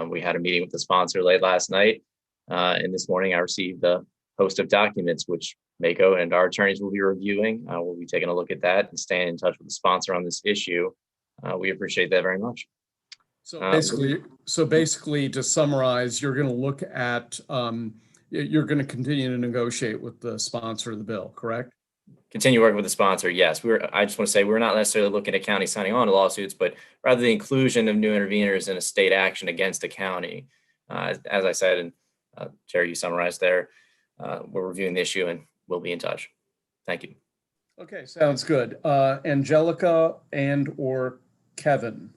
We had a meeting with the sponsor late last night, and this morning I received a host of documents which MACO and our attorneys will be reviewing. We'll be taking a look at that and staying in touch with the sponsor on this issue. We appreciate that very much. So basically, to summarize, you're going to look at you're going to continue to negotiate with the sponsor of the bill, correct? Continue working with the sponsor. Yes, I just want to say we're not necessarily looking at county signing on to lawsuits, but rather the inclusion of new interveners in a state action against a county. As I said, and Chair, you summarized there, we're reviewing the issue and we'll be in touch. Thank you. Okay, sounds good. Angelica and/or Kevin.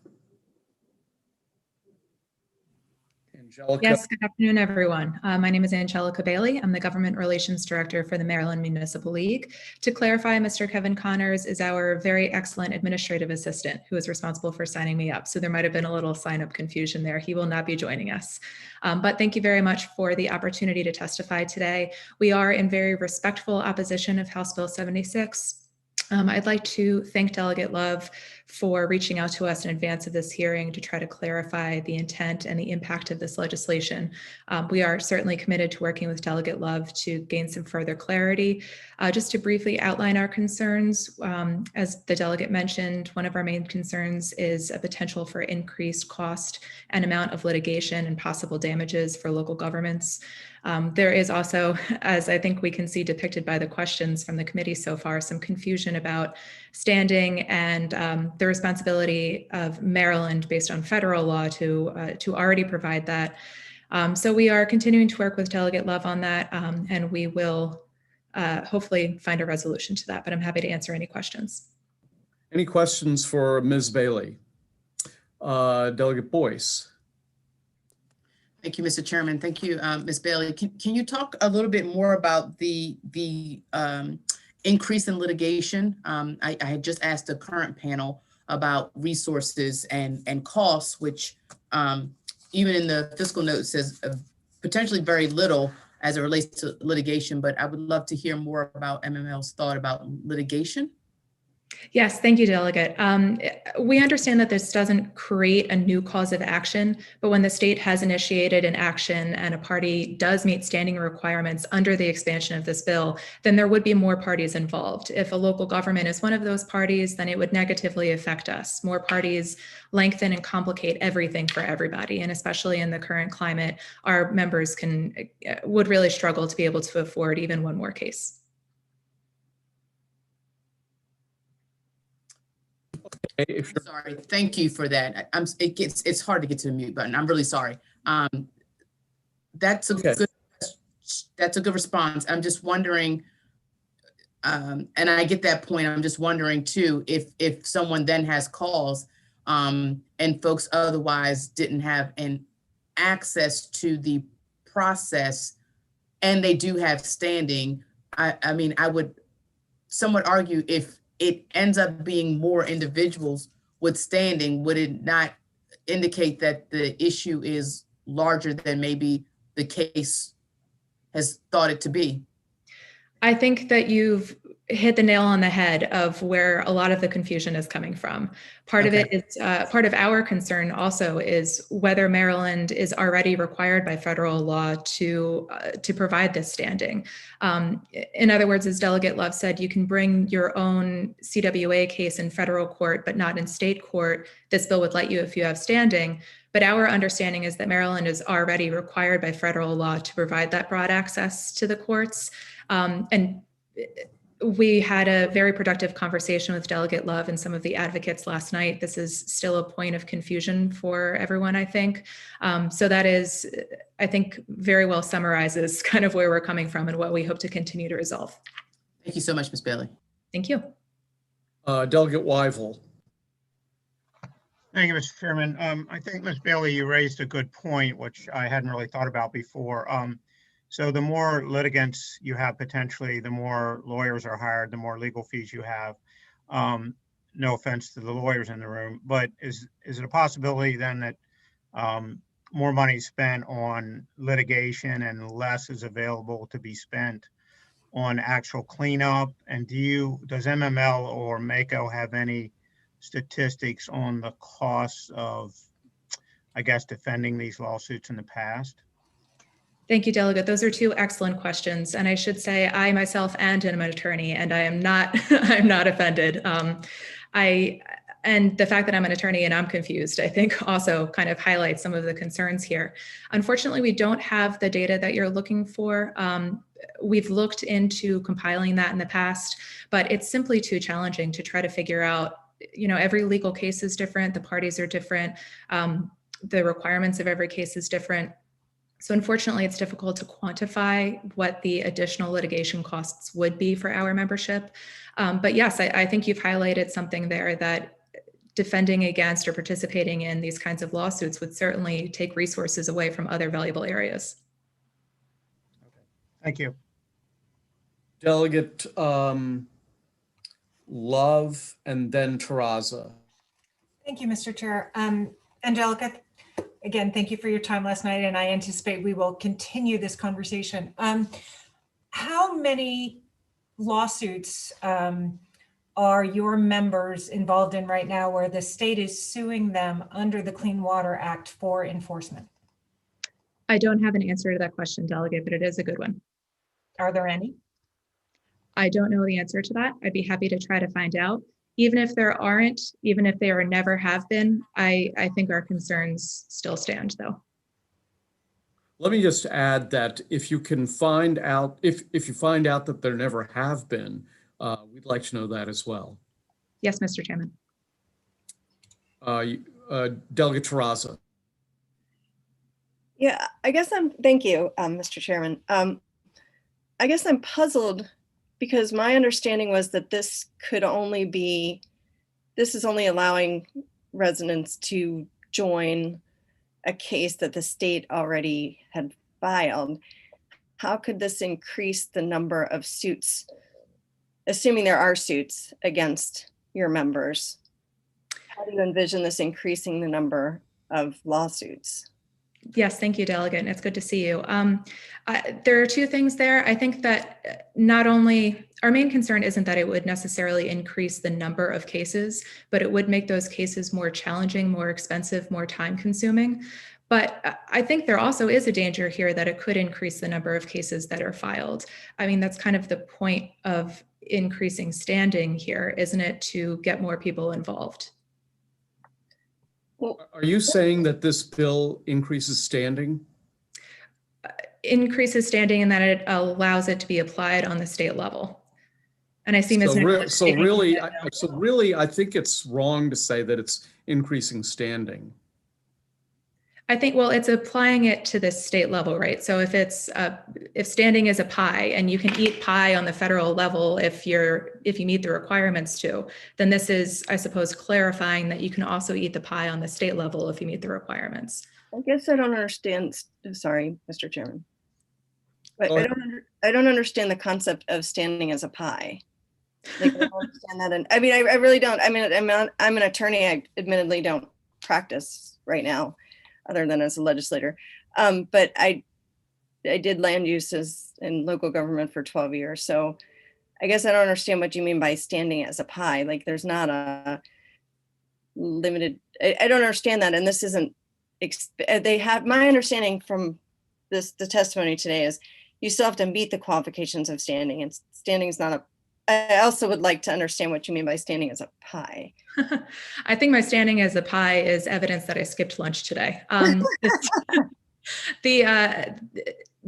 Angelica. Yes, good afternoon, everyone. My name is Angelica Bailey. I'm the Government Relations Director for the Maryland Municipal League. To clarify, Mr. Kevin Connors is our very excellent administrative assistant who is responsible for signing me up. So there might have been a little sign-up confusion there. He will not be joining us. But thank you very much for the opportunity to testify today. We are in very respectful opposition of House Bill 76. I'd like to thank Delegate Love for reaching out to us in advance of this hearing to try to clarify the intent and the impact of this legislation. We are certainly committed to working with Delegate Love to gain some further clarity. Just to briefly outline our concerns, as the delegate mentioned, one of our main concerns is a potential for increased cost and amount of litigation and possible damages for local governments. There is also, as I think we can see depicted by the questions from the committee so far, some confusion about standing and the responsibility of Maryland based on federal law to already provide that. So we are continuing to work with Delegate Love on that, and we will hopefully find a resolution to that, but I'm happy to answer any questions. Any questions for Ms. Bailey? Delegate Boyce. Thank you, Mr. Chairman. Thank you, Ms. Bailey. Can you talk a little bit more about the increase in litigation? I had just asked the current panel about resources and costs, which even in the fiscal note says potentially very little as it relates to litigation, but I would love to hear more about MML's thought about litigation. Yes, thank you, Delegate. We understand that this doesn't create a new cause of action, but when the state has initiated an action and a party does meet standing requirements under the expansion of this bill, then there would be more parties involved. If a local government is one of those parties, then it would negatively affect us. More parties lengthen and complicate everything for everybody, and especially in the current climate, our members would really struggle to be able to afford even one more case. Sorry, thank you for that. It's hard to get to the mute button. I'm really sorry. That's a good response. I'm just wondering, and I get that point. I'm just wondering too, if someone then has calls and folks otherwise didn't have an access to the process and they do have standing, I mean, I would somewhat argue if it ends up being more individuals with standing, would it not indicate that the issue is larger than maybe the case has thought it to be? I think that you've hit the nail on the head of where a lot of the confusion is coming from. Part of it is, part of our concern also is whether Maryland is already required by federal law to provide this standing. In other words, as Delegate Love said, you can bring your own CWA case in federal court, but not in state court. This bill would let you if you have standing. But our understanding is that Maryland is already required by federal law to provide that broad access to the courts. And we had a very productive conversation with Delegate Love and some of the advocates last night. This is still a point of confusion for everyone, I think. So that is, I think, very well summarizes kind of where we're coming from and what we hope to continue to resolve. Thank you so much, Ms. Bailey. Thank you. Delegate Weigel. Thank you, Mr. Chairman. I think, Ms. Bailey, you raised a good point, which I hadn't really thought about before. So the more litigants you have potentially, the more lawyers are hired, the more legal fees you have. No offense to the lawyers in the room, but is it a possibility then that more money is spent on litigation and less is available to be spent on actual cleanup? And does MML or MACO have any statistics on the costs of, I guess, defending these lawsuits in the past? Thank you, Delegate. Those are two excellent questions. And I should say I myself am an attorney and I am not, I'm not offended. and the fact that I'm an attorney and I'm confused, I think also kind of highlights some of the concerns here. Unfortunately, we don't have the data that you're looking for. We've looked into compiling that in the past, but it's simply too challenging to try to figure out, every legal case is different, the parties are different, the requirements of every case is different. So unfortunately, it's difficult to quantify what the additional litigation costs would be for our membership. But yes, I think you've highlighted something there that defending against or participating in these kinds of lawsuits would certainly take resources away from other valuable areas. Thank you. Delegate Love and then Terraza. Thank you, Mr. Chair. Angelica, again, thank you for your time last night, and I anticipate we will continue this conversation. How many lawsuits are your members involved in right now where the state is suing them under the Clean Water Act for enforcement? I don't have an answer to that question, Delegate, but it is a good one. Are there any? I don't know the answer to that. I'd be happy to try to find out. Even if there aren't, even if there never have been, I think our concerns still stand, though. Let me just add that if you can find out, if you find out that there never have been, we'd like to know that as well. Yes, Mr. Chairman. Delegate Terraza. Yeah, thank you, Mr. Chairman. I guess I'm puzzled because my understanding was that this is only allowing residents to join a case that the state already had filed. How could this increase the number of suits, assuming there are suits against your members? How do you envision this increasing the number of lawsuits? Yes, thank you, Delegate. It's good to see you. There are two things there. I think that not only our main concern isn't that it would necessarily increase the number of cases, but it would make those cases more challenging, more expensive, more time consuming. But I think there also is a danger here that it could increase the number of cases that are filed. I mean, that's kind of the point of increasing standing here, isn't it, to get more people involved? Are you saying that this bill increases standing? Increases standing in that it allows it to be applied on the state level. And I see Ms. So really, I think it's wrong to say that it's increasing standing. I think, well, it's applying it to the state level, right? So if it's if standing is a pie and you can eat pie on the federal level if you meet the requirements to, then this is, I suppose, clarifying that you can also eat the pie on the state level if you meet the requirements. I guess I don't understand. Sorry, Mr. Chairman. But I don't understand the concept of standing as a pie. Like, I don't understand that. And I mean, I really don't. I mean, I'm an attorney. I admittedly don't practice right now, other than as a legislator. But I did land uses in local government for 12 years. So I guess I don't understand what you mean by standing as a pie. Like, there's not a limited, I don't understand that. And this isn't, they have, my understanding from the testimony today is you still have to meet the qualifications of standing, and standing is not a, I also would like to understand what you mean by standing as a pie. I think my standing as a pie is evidence that I skipped lunch today.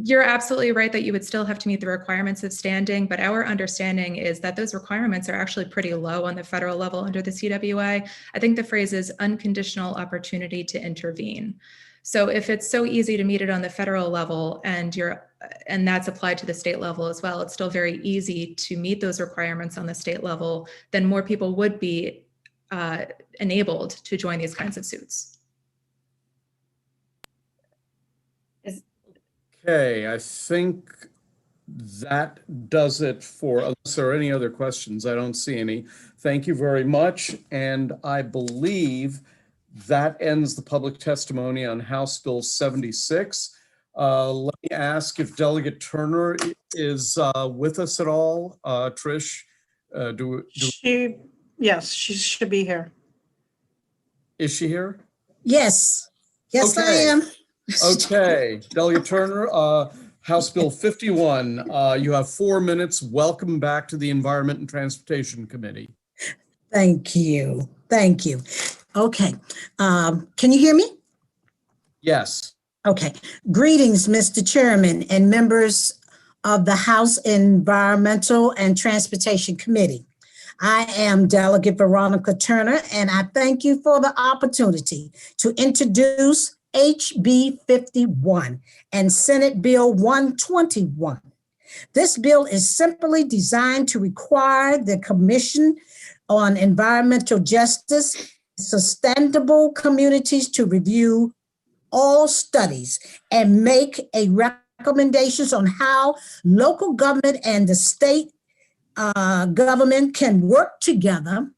You're absolutely right that you would still have to meet the requirements of standing, but our understanding is that those requirements are actually pretty low on the federal level under the CWA. I think the phrase is unconditional opportunity to intervene. So if it's so easy to meet it on the federal level and that's applied to the state level as well, it's still very easy to meet those requirements on the state level, then more people would be enabled to join these kinds of suits. Okay, I think that does it for, unless there are any other questions, I don't see any. Thank you very much. And I believe that ends the public testimony on House Bill 76. Let me ask if Delegate Turner is with us at all. Trish, Yes, she should be here. Is she here? Yes. Yes, Okay. I am. Okay, Delegate Turner, House Bill 51, you have 4 minutes. Welcome back to the Environment and Transportation Committee. Thank you. Thank you. Okay. Can you hear me? Yes. Okay. Greetings, Mr. Chairman and members of the House Environmental and Transportation Committee. I am Delegate Veronica Turner, and I thank you for the opportunity to introduce HB 51 and Senate Bill 121. This bill is simply designed to require the Commission on Environmental Justice, Sustainable Communities to review all studies and make a recommendations on how local government and the state government can work together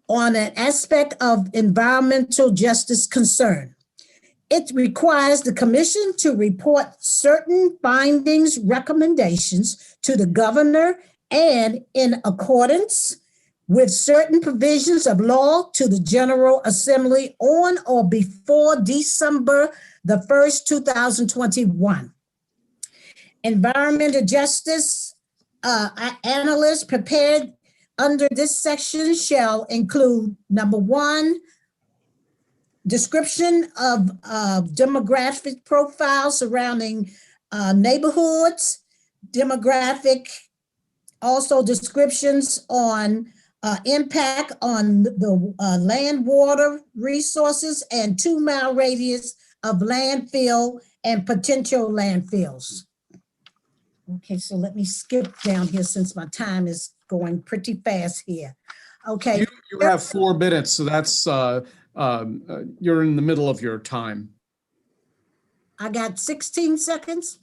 on an aspect of environmental justice concern. It requires the commission to report certain findings, recommendations to the governor and in accordance with certain provisions of law to the General Assembly on or before December the 1st, 2021. Environmental justice analysts prepared under this section shall include, number one, description of demographic profiles surrounding neighborhoods, also descriptions on impact on the land, water resources, and 2-mile radius of landfill and potential landfills. Okay, so let me skip down here since my time is going pretty fast here. Okay. You have 4 minutes, so that's you're in the middle of your time. I got 16 seconds.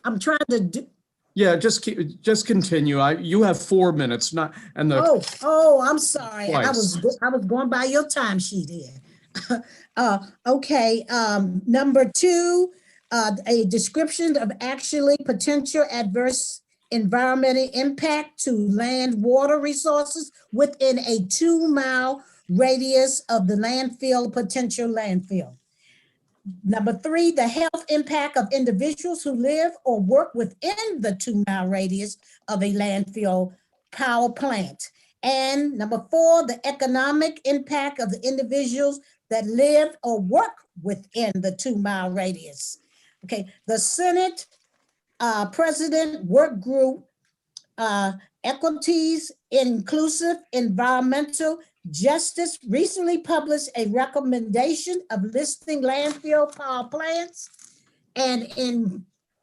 I'm trying to do. Yeah, just continue. You have 4 minutes, not and the. Oh, I'm sorry. Twice. I was going by your time sheet here. Okay. Number 2, a description of actually potential adverse environmental impact to land water resources within a 2-mile radius of the landfill, potential landfill. Number 3, the health impact of individuals who live or work within the 2-mile radius of a landfill power plant. And number 4, the economic impact of the individuals that live or work within the 2-mile radius. Okay, the Senate President Work Group, Equities, Inclusive Environmental Justice recently published a recommendation of listing landfill power plants and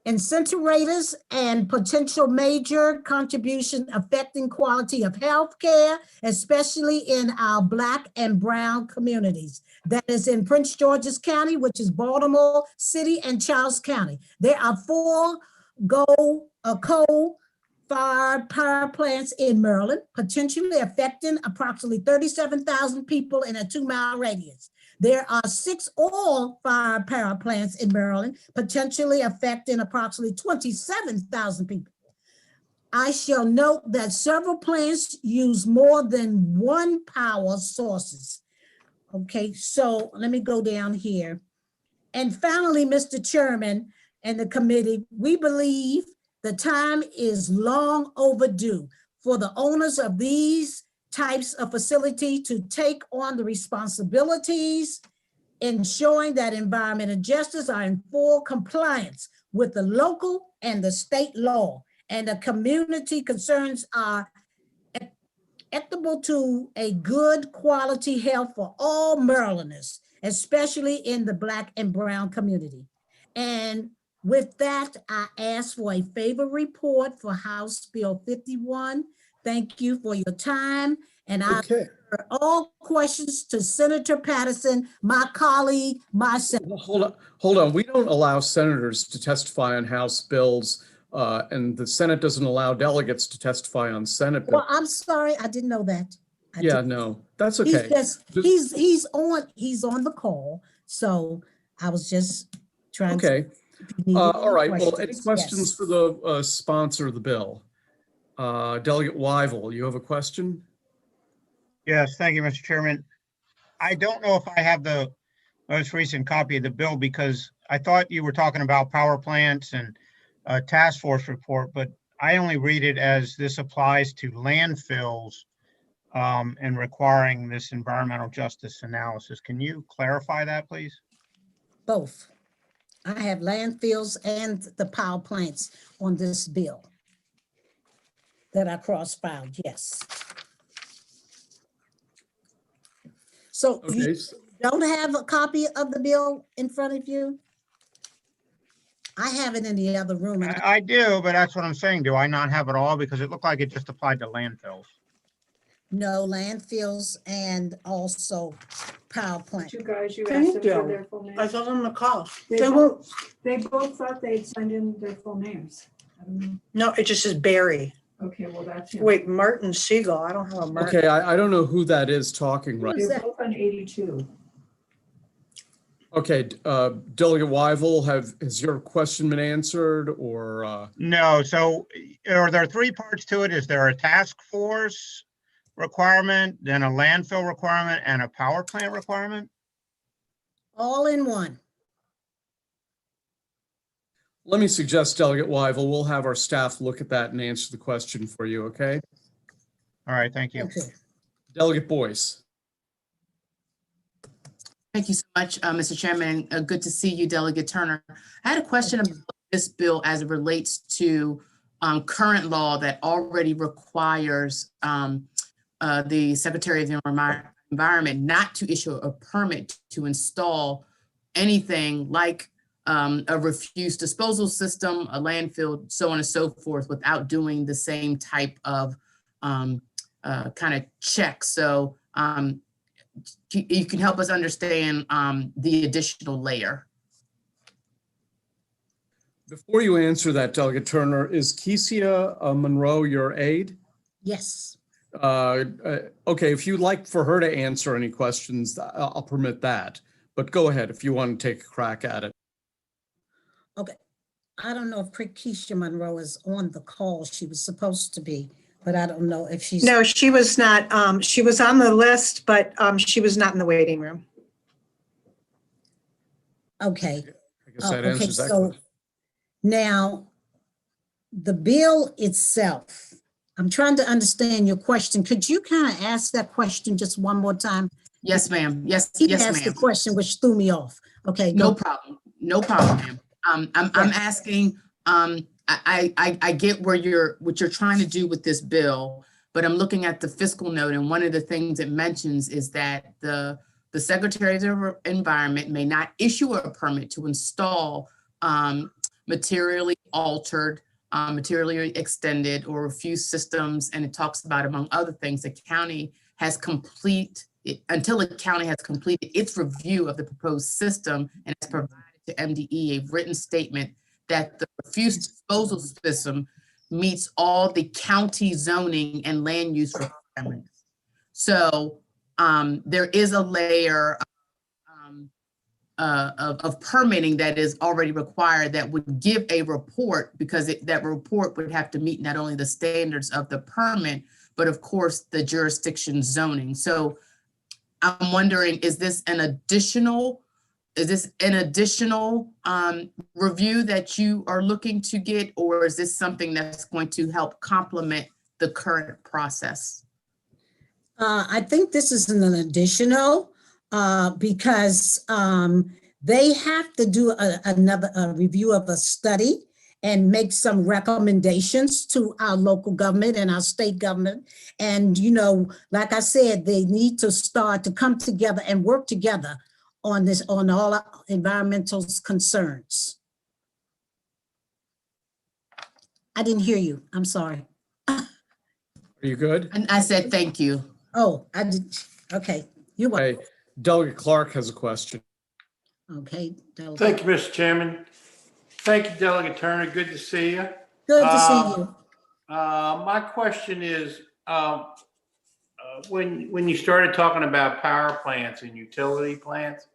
incinerators and potential major contribution affecting quality of health care, especially in our Black and Brown communities. That is in Prince George's County, which is Baltimore City and Charles County. There are 4 coal-fired power plants in Maryland, potentially affecting approximately 37,000 people in a 2-mile radius. There are 6 oil-fired power plants in Maryland, potentially affecting approximately 27,000 people. I shall note that several plants use more than one power sources. Okay, so let me go down here. And finally, Mr. Chairman and the committee, we believe the time is long overdue for the owners of these types of facility to take on the responsibilities, ensuring that environmental justice are in full compliance with the local and the state law, and the community concerns are equitable to a good quality health for all Marylanders, especially in the Black and Brown community. And with that, I ask for a favor report for House Bill 51. Thank you for your time. And I Okay. refer all questions to Senator Patterson, my colleague, my senator. Hold on. We don't allow senators to testify on House bills, and the Senate doesn't allow delegates to testify on Senate bills. Well, I'm sorry, I didn't know that. Yeah, no, that's okay. He's on the call, so I was just trying to. Okay. All right. Well, any questions for the sponsor of the bill? Delegate Wyville, you have a question? Yes, thank you, Mr. Chairman. I don't know if I have the most recent copy of the bill because I thought you were talking about power plants and a task force report, but I only read it as this applies to landfills and requiring this environmental justice analysis. Can you clarify that, please? Both. I have landfills and the power plants on this bill that I cross-filed, yes. So you Okay, don't have a copy of the bill in front of you? I have it in the other room. And I do, but that's what I'm saying. Do I not have it all? Because it looked like it just applied to landfills. no, landfills and also power plant. You guys, you They asked them for do. their full names. I told them to call. They They both- won't. They both thought they'd send in their full names. I don't know. No, it just says Barry. Okay, well, that's. him. Wait, Martin Siegel. I don't have a Martin. okay, I don't know who that is talking right. They're both on 82. Okay, Delegate Wyval, has your question been answered or? No, so are there three parts to it? Is there a task force requirement, then a landfill requirement, and a power plant requirement? All in one. Let me suggest, Delegate Wyval, we'll have our staff look at that and answer the question for you, okay? All right, thank you. Okay. Delegate Boyce. Thank you so much, Mr. Chairman. Good to see you, Delegate Turner. I had a question about this bill as it relates to current law that already requires the Secretary of the Environment not to issue a permit to install anything like a refuse disposal system, a landfill, so on and so forth, without doing the same type of kind of check. So you can help us understand the additional layer. Before you answer that, Delegate Turner, is Kesia Monroe your aide? Yes. Okay, if you'd like for her to answer any questions, I'll permit that. But go ahead if you want to take a crack at it. Okay. I don't know if Keisha Monroe is on the call. She was supposed to be, but I don't know if she's. No, she was not. She was on the list, but she was not in the waiting room. Okay. I guess that answers that so question. now the bill itself, I'm trying to understand your question. Could you kind of ask that question just one more time? Yes, ma'am. Yes, He yes, asked the ma'am. question which threw me off. Okay. No go. problem. No problem, ma'am. I'm asking, I get what you're trying to do with this bill, but I'm looking at the fiscal note, and one of the things it mentions is that the Secretary of the Environment may not issue a permit to install materially altered, materially extended or refuse systems, and it talks about, among other things, the county has until the county has completed its review of the proposed system and has provided to MDE a written statement that the refuse disposal system meets all the county zoning and land use requirements. So there is a layer of permitting that is already required that would give a report, because that report would have to meet not only the standards of the permit, but of course the jurisdiction zoning. So I'm wondering, is this an additional review that you are looking to get, or is this something that's going to help complement the current process? I think this is an additional because they have to do another review of a study and make some recommendations to our local government and our state government. And, like I said, they need to start to come together and work together on this, on all our environmental concerns. I didn't hear you. I'm sorry. Are you good? And I said, thank you. Oh, I did. Okay. You're welcome. Okay, Delegate Clark has a question. Okay. Thank you, Mr. Chairman. Thank you, Delegate Turner. Good to see you. Good to see you. My question is, when you started talking about power plants and utility plants,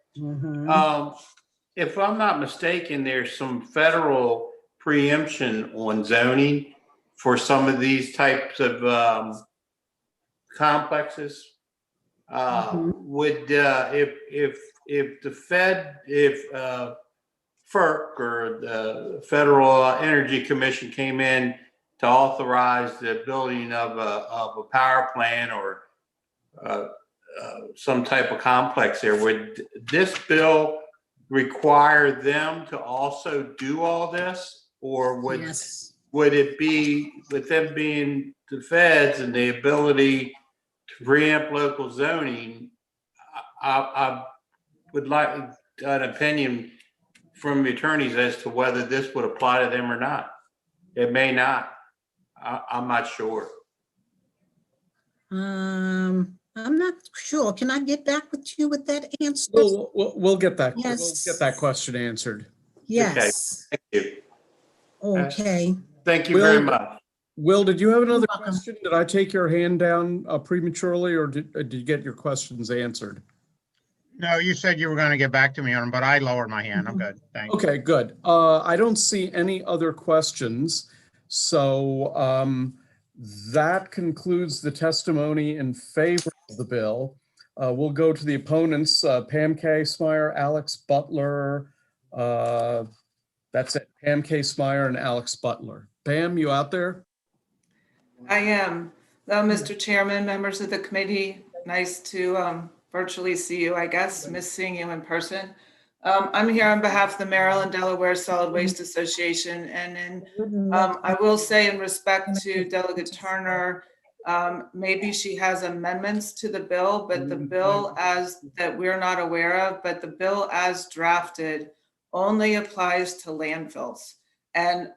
if I'm not mistaken, there's some federal preemption on zoning for some of these types of complexes. Would if FERC or the Federal Energy Commission came in to authorize the building of a power plant or some type of complex there. Would this bill require them to also do all this? Or would it be, with them being the feds and the ability to preempt local zoning, I would like an opinion from the attorneys as to whether this would apply to them or not. It may not. I'm not sure. I'm not sure. Can I get back with you with that answer? We'll get that. Yes. We'll get that question answered. Yes. Okay. Thank you. Okay. Thank you very much. Will, did you have another welcome. question? Did I take your hand down prematurely, or did you get your questions answered? No, you said you were going to get back to me on them, but I lowered my hand. I'm good. Thanks. Okay, good. I don't see any other questions. So that concludes the testimony in favor of the bill. We'll go to the opponents, Pam K-Smyer, Alex Butler. That's it, Pam K-Smyer and Alex Butler. Pam, you out there? I am. Hello, Mr. Chairman, members of the committee. Nice to virtually see you, I guess. Miss seeing you in person. I'm here on behalf of the Maryland Delaware Solid Waste Association. And I will say, in respect to Delegate Turner, maybe she has amendments to the bill, but the bill that we're not aware of, but the bill as drafted only applies to landfills. And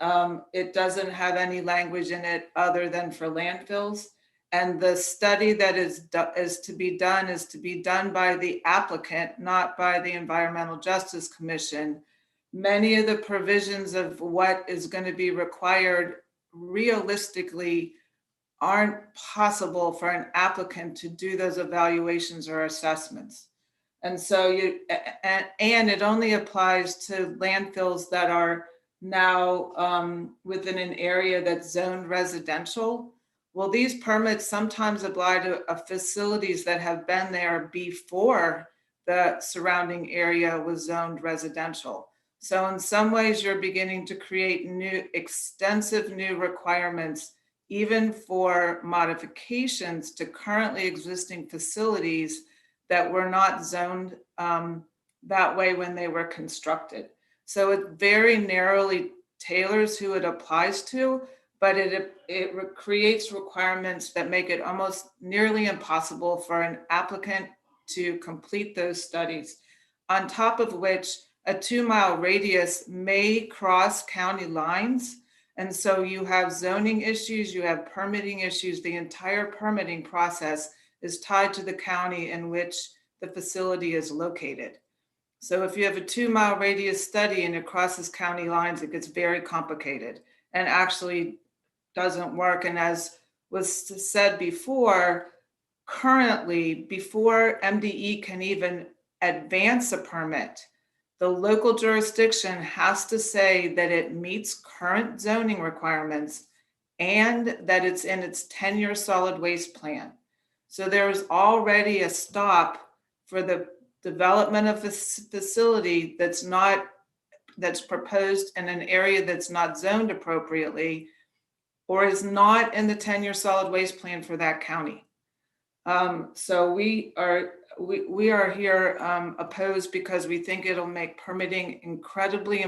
it doesn't have any language in it other than for landfills. And the study that is to be done by the applicant, not by the Environmental Justice Commission. Many of the provisions of what is going to be required realistically aren't possible for an applicant to do those evaluations or assessments. And so and it only applies to landfills that are now within an area that's zoned residential. Well, these permits sometimes apply to facilities that have been there before the surrounding area was zoned residential. So in some ways, you're beginning to create extensive new requirements, even for modifications to currently existing facilities that were not zoned that way when they were constructed. So it very narrowly tailors who it applies to, but it creates requirements that make it almost nearly impossible for an applicant to complete those studies. On top of which, a 2-mile radius may cross county lines. And so you have zoning issues, you have permitting issues. The entire permitting process is tied to the county in which the facility is located. So if you have a 2-mile radius study and it crosses county lines, it gets very complicated and actually doesn't work. And as was said before, currently, before MDE can even advance a permit, the local jurisdiction has to say that it meets current zoning requirements and that it's in its 10-year solid waste plan. So there's already a stop for the development of this facility that's proposed in an area that's not zoned appropriately or is not in the 10-year solid waste plan for that county. So we are here opposed because we think it'll make permitting incredibly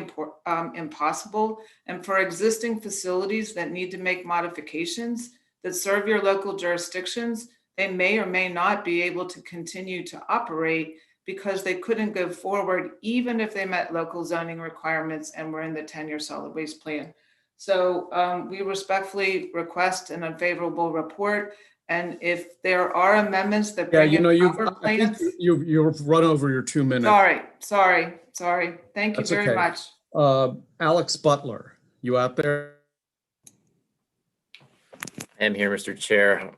impossible. And for existing facilities that need to make modifications that serve your local jurisdictions, they may or may not be able to continue to operate because they couldn't go forward even if they met local zoning requirements and were in the 10-year solid waste plan. So we respectfully request an unfavorable report. And if there are amendments that bring you've run over your 2 minutes. Sorry. Thank you very much. Alex Butler, you out there? I am here, Mr. Chair.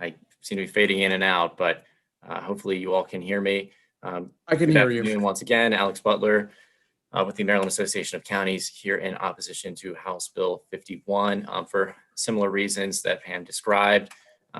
I seem to be fading in and out, but hopefully you all can hear me. I can hear you. Once again, Alex Butler with the Maryland Association of Counties here in opposition to House Bill 51 for similar reasons that Pam described.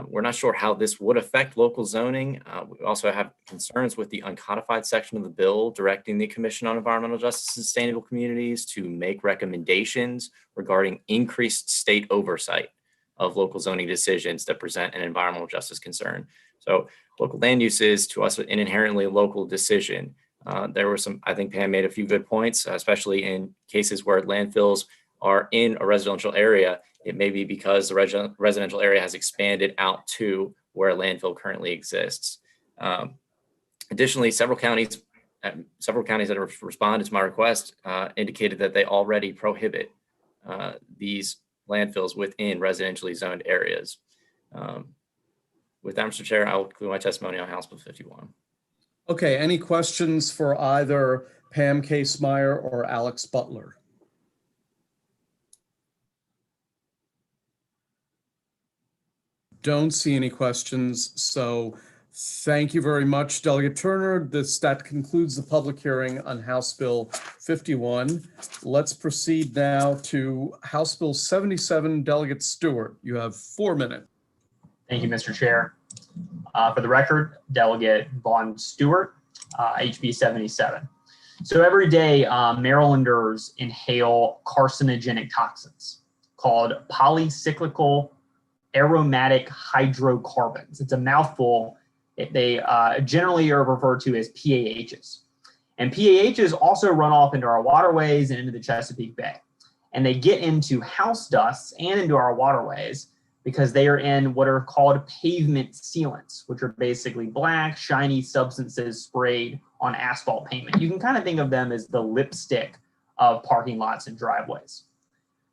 We're not sure how this would affect local zoning. We also have concerns with the uncodified section of the bill directing the Commission on Environmental Justice and Sustainable Communities to make recommendations regarding increased state oversight of local zoning decisions that present an environmental justice concern. So local land use is to us an inherently local decision. There were some, I think Pam made a few good points, especially in cases where landfills are in a residential area. It may be because the residential area has expanded out to where a landfill currently exists. Additionally, several counties that have responded to my request indicated that they already prohibit these landfills within residentially zoned areas. With that, Mr. Chair, I will conclude my testimony on House Bill 51. Okay, any questions for either Pam Case-Meyer or Alex Butler? Don't see any questions, so thank you very much, Delegate Turner. That concludes the public hearing on House Bill 51. Let's proceed now to House Bill 77. Delegate Stewart, you have 4 minutes. Thank you, Mr. Chair. For the record, Delegate Vaughn Stewart, HB 77. So every day, Marylanders inhale carcinogenic toxins called polycyclical aromatic hydrocarbons. It's a mouthful. They generally are referred to as PAHs. And PAHs also run off into our waterways and into the Chesapeake Bay. And they get into house dusts and into our waterways because they are in what are called pavement sealants, which are basically black, shiny substances sprayed on asphalt pavement. You can kind of think of them as the lipstick of parking lots and driveways.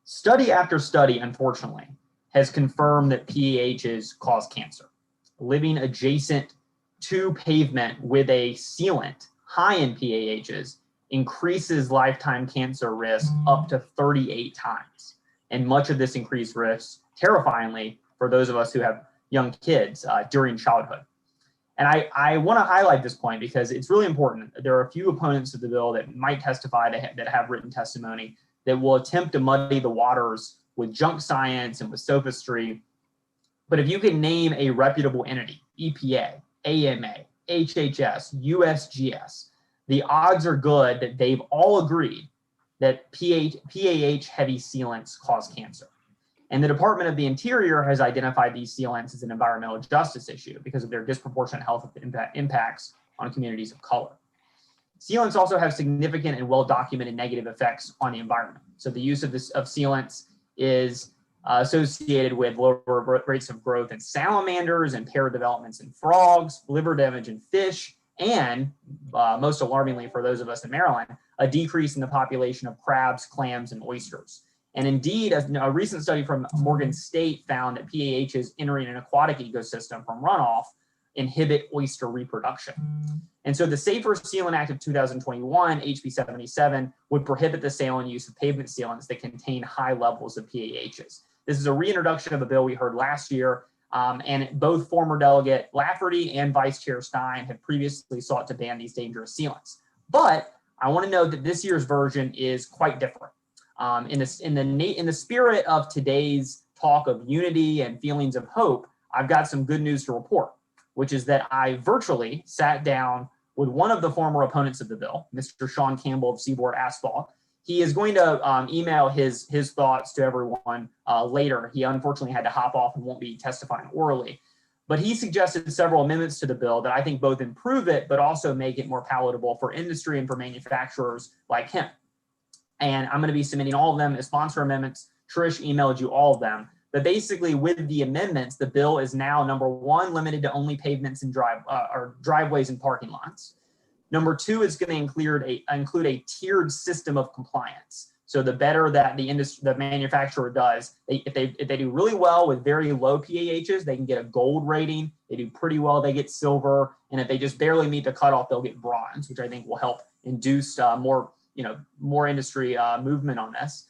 Study after study, unfortunately, has confirmed that PAHs cause cancer. Living adjacent to pavement with a sealant high in PAHs increases lifetime cancer risk up to 38 times. And much of this increased risk, terrifyingly, for those of us who have young kids during childhood. And I want to highlight this point because it's really important. There are a few opponents of the bill that might testify that have written testimony that will attempt to muddy the waters with junk science and with sophistry. But if you can name a reputable entity, EPA, AMA, HHS, USGS, the odds are good that they've all agreed that PAH heavy sealants cause cancer. And the Department of the Interior has identified these sealants as an environmental justice issue because of their disproportionate health impacts on communities of color. Sealants also have significant and well-documented negative effects on the environment. So the use of sealants is associated with lower rates of growth in salamanders and paradevelopments in frogs, liver damage in fish, and most alarmingly for those of us in Maryland, a decrease in the population of crabs, clams, and oysters. And indeed, a recent study from Morgan State found that PAHs entering an aquatic ecosystem from runoff inhibit oyster reproduction. And so the Safer Sealant Act of 2021, HB 77, would prohibit the sale and use of pavement sealants that contain high levels of PAHs. This is a reintroduction of a bill we heard last year, and both former Delegate Lafferty and Vice Chair Stein have previously sought to ban these dangerous sealants. But I want to note that this year's version is quite different. In the spirit of today's talk of unity and feelings of hope, I've got some good news to report, which is that I virtually sat down with one of the former opponents of the bill, Mr. Sean Campbell of Seaboard Asphalt. He is going to email his thoughts to everyone later. He unfortunately had to hop off and won't be testifying orally. But he suggested several amendments to the bill that I think both improve it, but also make it more palatable for industry and for manufacturers like him. And I'm going to be submitting all of them as sponsor amendments. Trish emailed you all of them. But basically, with the amendments, the bill is now, number one, limited to only pavements and driveways and parking lots. Number two is going to include a tiered system of compliance. So the better that the manufacturer does, if they do really well with very low PAHs, they can get a gold rating. They do pretty well, they get silver. And if they just barely meet the cutoff, they'll get bronze, which I think will help induce more industry movement on this.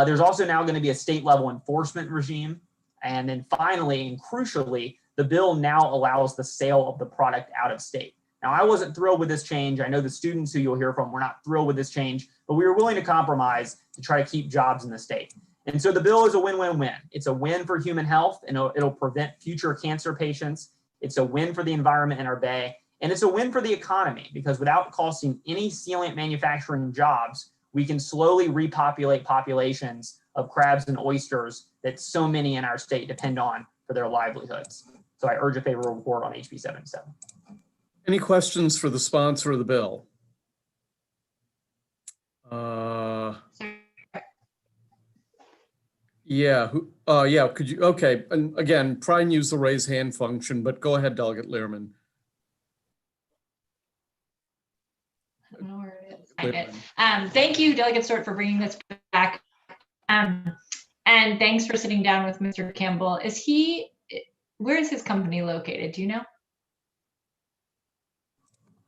There's also now going to be a state level enforcement regime. And then finally, and crucially, the bill now allows the sale of the product out of state. Now, I wasn't thrilled with this change. I know the students who you'll hear from were not thrilled with this change, but we were willing to compromise to try to keep jobs in the state. And so the bill is a win-win-win. It's a win for human health, and it'll prevent future cancer patients. It's a win for the environment in our bay, and it's a win for the economy, because without costing any sealant manufacturing jobs, we can slowly repopulate populations of crabs and oysters that so many in our state depend on for their livelihoods. So I urge a favorable report on HB 77. Any questions for the sponsor of the bill? Yeah, yeah, could you, okay, and again, try and use the raise hand function, but go ahead, Delegate Learman. I don't know where it is. Find it. Thank you, Delegate Stewart, for bringing this back. And thanks for sitting down with Mr. Campbell. Where is his company located? Do you know?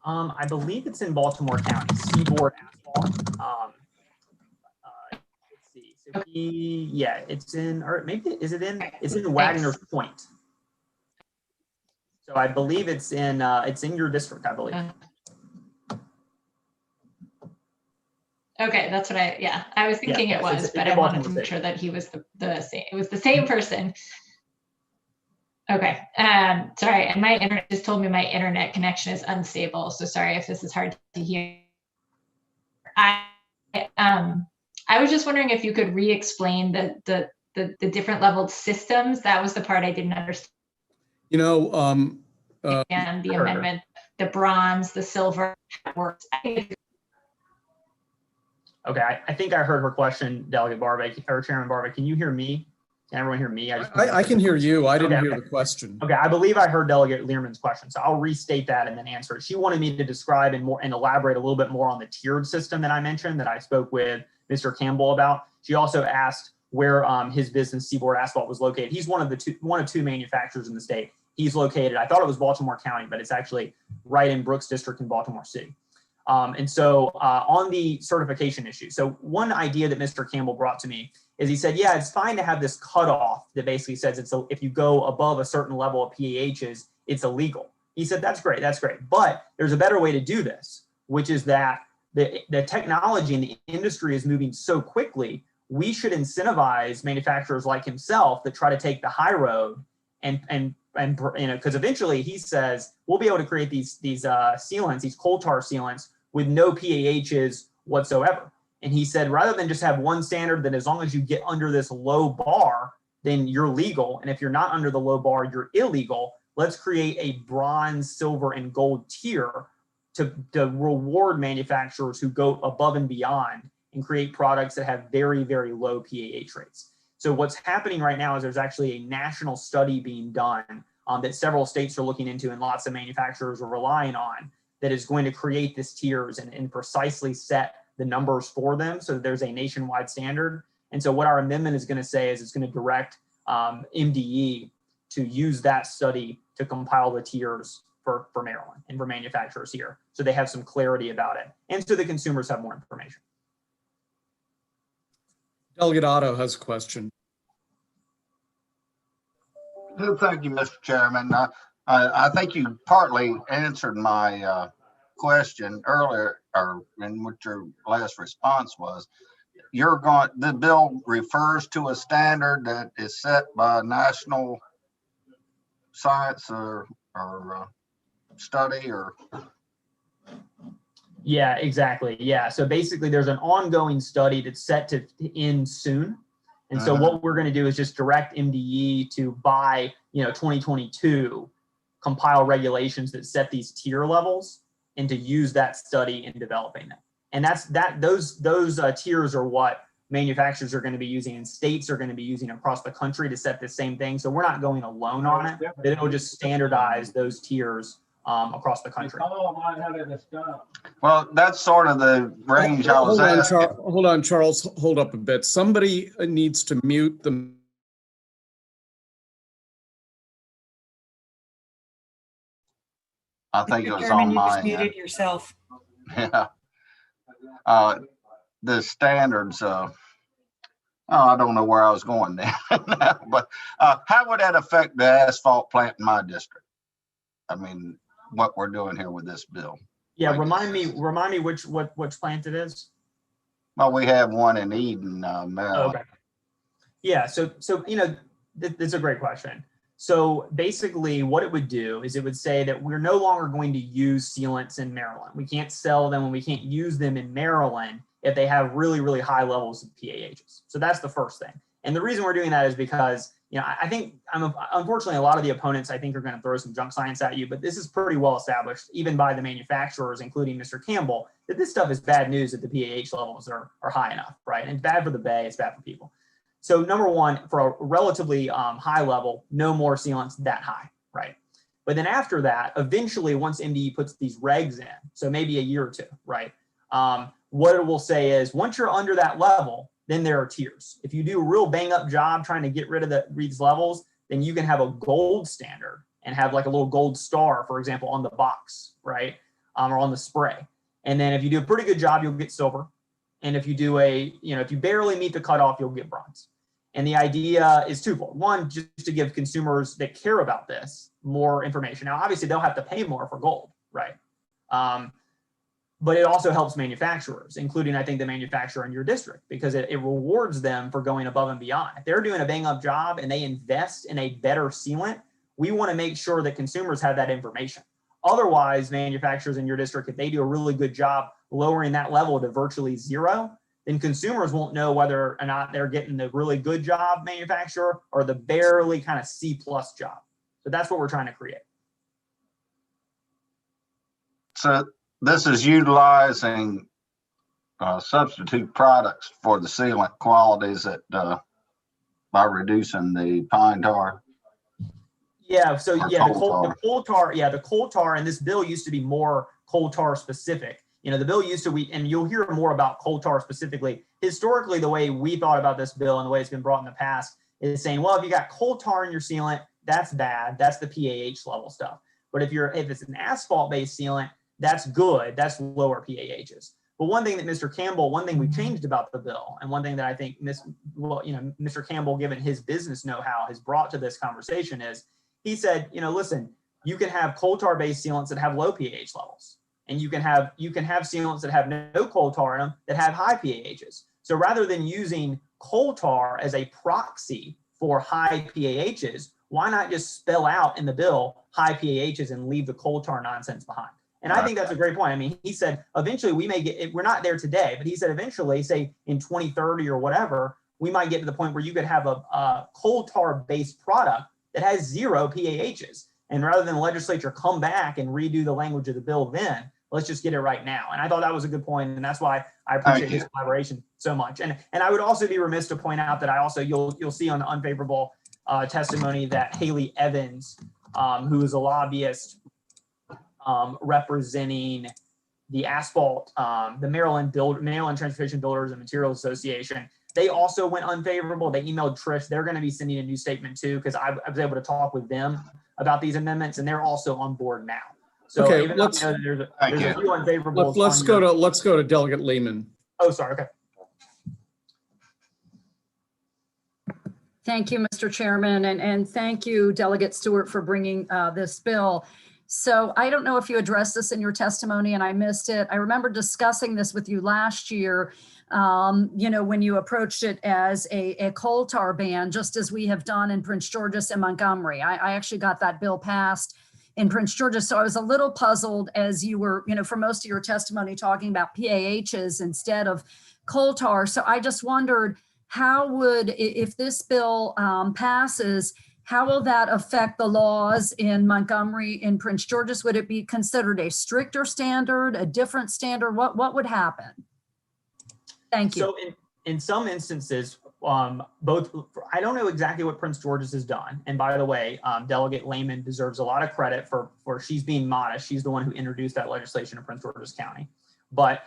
I believe it's in Baltimore County, Seaboard Asphalt. Let's see. So yeah, it's in, or maybe it's in Wagner's Point. So I believe it's in your district, I believe. Okay, that's what I was thinking it was, but I wanted to make sure that he was the same. It was the same person. Okay, sorry, and my internet just told me my internet connection is unstable, so sorry if this is hard to hear. I was just wondering if you could re-explain the different leveled systems. That was the part I didn't understand. You know, and the amendment, the bronze, the silver, how it works. Okay, I think I heard her question, Delegate Barbeck, or Chairman Barbeck. Can you hear me? Can everyone hear me? I can hear you. I didn't hear the question. Okay, I believe I heard Delegate Learman's question, so I'll restate that and then answer it. She wanted me to describe and elaborate a little bit more on the tiered system that I mentioned, that I spoke with Mr. Campbell about. She also asked where his business, Seaboard Asphalt, was located. He's one of two manufacturers in the state. He's located, I thought it was Baltimore County, but it's actually right in Brooks District in Baltimore City. And so on the certification issue, so one idea that Mr. Campbell brought to me is he said, yeah, it's fine to have this cutoff that basically says if you go above a certain level of PAHs, it's illegal. He said, that's great, but there's a better way to do this, which is that the technology and the industry is moving so quickly, we should incentivize manufacturers like himself that try to take the high road and you know, because eventually he says we'll be able to create these sealants, these coal tar sealants with no PAHs whatsoever. And he said, rather than just have one standard that as long as you get under this low bar, then you're legal. And if you're not under the low bar, you're illegal. Let's create a bronze, silver, and gold tier to reward manufacturers who go above and beyond and create products that have very, very low PAH rates. So what's happening right now is there's actually a national study being done that several states are looking into and lots of manufacturers are relying on, that is going to create these tiers and precisely set the numbers for them so that there's a nationwide standard. And so what our amendment is going to say is it's going to direct MDE to use that study to compile the tiers for Maryland and for manufacturers here, so they have some clarity about it and so the consumers have more information. Delegate Otto has a question. Thank you, Mr. Chairman. I think you partly answered my question earlier, or in what your last response was. The bill refers to a standard that is set by national science or study or. Yeah, exactly. Yeah. So basically there's an ongoing study that's set to end soon. And so what we're going to do is just direct MDE to by 2022 compile regulations that set these tier levels and to use that study in developing them. And those tiers are what manufacturers are going to be using and states are going to be using across the country to set the same thing. So we're not going alone on it, but it'll just standardize those tiers across the country. Well, that's sort of the range I was asking. Hold on, Charles, hold up a bit. Somebody needs to mute the. I think it was Chairman, on you my just end. muted yourself. Yeah. The standards, I don't know where I was going there, but how would that affect the asphalt plant in my district? I mean, what we're doing here with this bill. Yeah, remind me which plant it is. Well, we have one in Eden, Maryland. Okay. Yeah, so that's a great question. So basically what it would do is it would say that we're no longer going to use sealants in Maryland. We can't sell them and we can't use them in Maryland if they have really, really high levels of PAHs. So that's the first thing. And the reason we're doing that is because, I think unfortunately, a lot of the opponents, I think, are going to throw some junk science at you, but this is pretty well established, even by the manufacturers, including Mr. Campbell, that this stuff is bad news if the PAH levels are high enough, right? And it's bad for the bay, it's bad for people. So number one, for a relatively high level, no more sealants that high, right? But then after that, eventually, once MDE puts these regs in, so maybe a year or two, right? What it will say is, once you're under that level, then there are tiers. If you do a real bang up job trying to get rid of these levels, then you can have a gold standard and have like a little gold star, for example, on the box, right? Or on the spray. And then if you do a pretty good job, you'll get silver. And if you do if you barely meet the cutoff, you'll get bronze. And the idea is twofold. One, just to give consumers that care about this more information. Now, obviously, they'll have to pay more for gold, right? But it also helps manufacturers, including, I think, the manufacturer in your district, because it rewards them for going above and beyond. If they're doing a bang-up job and they invest in a better sealant, we want to make sure that consumers have that information. Otherwise, manufacturers in your district, if they do a really good job lowering that level to virtually zero, then consumers won't know whether or not they're getting the really good job manufacturer or the barely kind of C+ job. So that's what we're trying to create. So this is utilizing substitute products for the sealant qualities that by reducing the pine tar. Yeah, so yeah, the coal tar, and this bill used to be more coal tar specific. The bill used to, and you'll hear more about coal tar specifically. Historically, the way we thought about this bill and the way it's been brought in the past is saying, well, if you got coal tar in your sealant, that's bad. That's the PAH level stuff. But if it's an asphalt-based sealant, that's good. That's lower PAHs. But one thing we changed about the bill, and one thing that I think Mr. Campbell, given his business know-how, has brought to this conversation is he said, listen, you can have coal tar-based sealants that have low pH levels. And you can have sealants that have no coal tar in them that have high PAHs. So rather than using coal tar as a proxy for high PAHs, why not just spell out in the bill high PAHs and leave the coal tar nonsense behind? And I think that's a great point. I mean, he said eventually we may get, we're not there today, but he said eventually, say in 2030 or whatever, we might get to the point where you could have a coal tar based product that has 0 PAHs. And rather than the legislature come back and redo the language of the bill then, let's just get it right now. And I thought that was a good point, and that's why I appreciate this collaboration so much. And I would also be remiss to point out that you'll see on the unfavorable testimony that Haley Evans, who is a lobbyist representing the asphalt, the Maryland Transportation Builders and Materials Association, they also went unfavorable. They emailed Trish. They're going to be sending a new statement too, because I was able to talk with them about these amendments, and they're also on board now. So okay, even though there's a few unfavorables. Let's go to Delegate Lehman. Oh, sorry. Okay. Thank you, Mr. Chairman, and thank you, Delegate Stewart, for bringing this bill. So I don't know if you addressed this in your testimony and I missed it. I remember discussing this with you last year, when you approached it as a coal tar ban, just as we have done in Prince George's and Montgomery. I actually got that bill passed in Prince George's. So I was a little puzzled as you were, for most of your testimony talking about PAHs instead of coal tar. So I just wondered, if this bill passes, how will that affect the laws in Montgomery and Prince George's? Would it be considered a stricter standard, a different standard? What would happen? Thank you. So in some instances, I don't know exactly what Prince George's has done. And by the way, Delegate Lehman deserves a lot of credit for she's being modest. She's the one who introduced that legislation in Prince George's County. But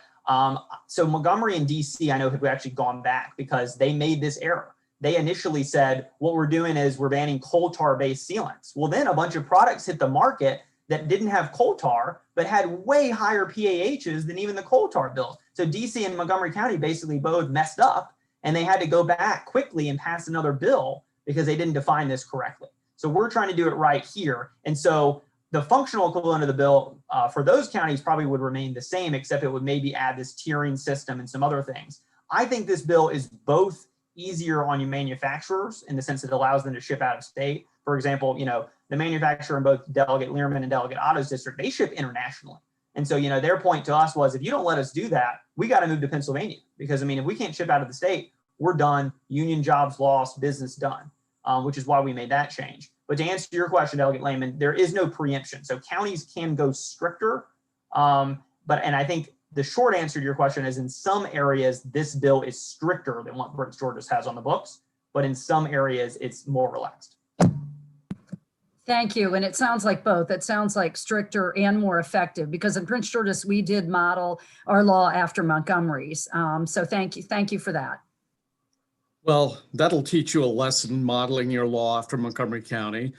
so Montgomery and DC, I know, have actually gone back because they made this error. They initially said, what we're doing is we're banning coal tar based sealants. Well, then a bunch of products hit the market that didn't have coal tar, but had way higher PAHs than even the coal tar bills. So DC and Montgomery County basically both messed up, and they had to go back quickly and pass another bill because they didn't define this correctly. So we're trying to do it right here. And so the functional equivalent of the bill for those counties probably would remain the same, except it would maybe add this tiering system and some other things. I think this bill is both easier on you manufacturers in the sense that it allows them to ship out of state. For example, the manufacturer in both Delegate Learman and Delegate Otto's district, they ship internationally. And so, their point to us was, if you don't let us do that, we got to move to Pennsylvania, because if we can't ship out of the state, we're done. Union jobs lost, business done, which is why we made that change. But to answer your question, Delegate Lehman, there is no preemption. So counties can go stricter. And I think the short answer to your question is, in some areas, this bill is stricter than what Prince George's has on the books, but in some areas, it's more relaxed. Thank you. And it sounds like both. It sounds like stricter and more effective, because in Prince George's, we did model our law after Montgomery's. So thank you. Thank you for that. Well, that'll teach you a lesson, modeling your law after Montgomery County.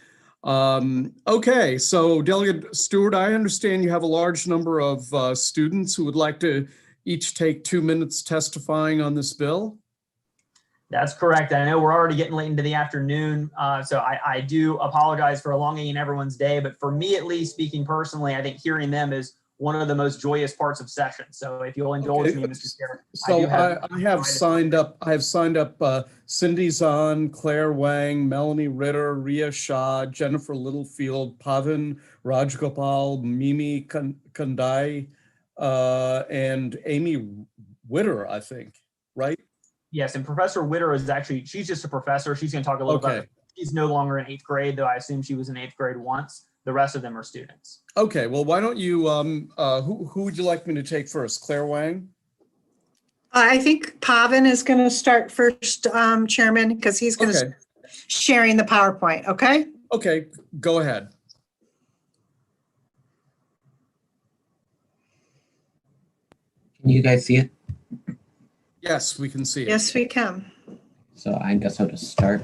Okay, so Delegate Stewart, I understand you have a large number of students who would like to each take 2 minutes testifying on this bill. That's correct. I know we're already getting late into the afternoon, so I do apologize for elongating everyone's day, but for me, at least, speaking personally, I think hearing them is one of the most joyous parts of session. So if you'll indulge me, Mr. Chair. So I have signed up Cindy Zahn, Claire Wang, Melanie Ritter, Ria Shah, Jennifer Littlefield, Pavin Rajgopal, Mimi Kandai, and Amy Witter, I think, right? Yes, and Professor Witter is she's just a professor. She's going to talk a little about it. She's no longer in 8th grade, though I assume she was in 8th grade once. The rest of them are students. Okay, well, why don't you, who would you like me to take first? Claire Wang? I think Pavin is going to start first, Chairman, because he's going to start sharing the PowerPoint, okay? Okay, go ahead. Can you guys see it? Yes, we can see it. Yes, we can. So I guess I'll just start.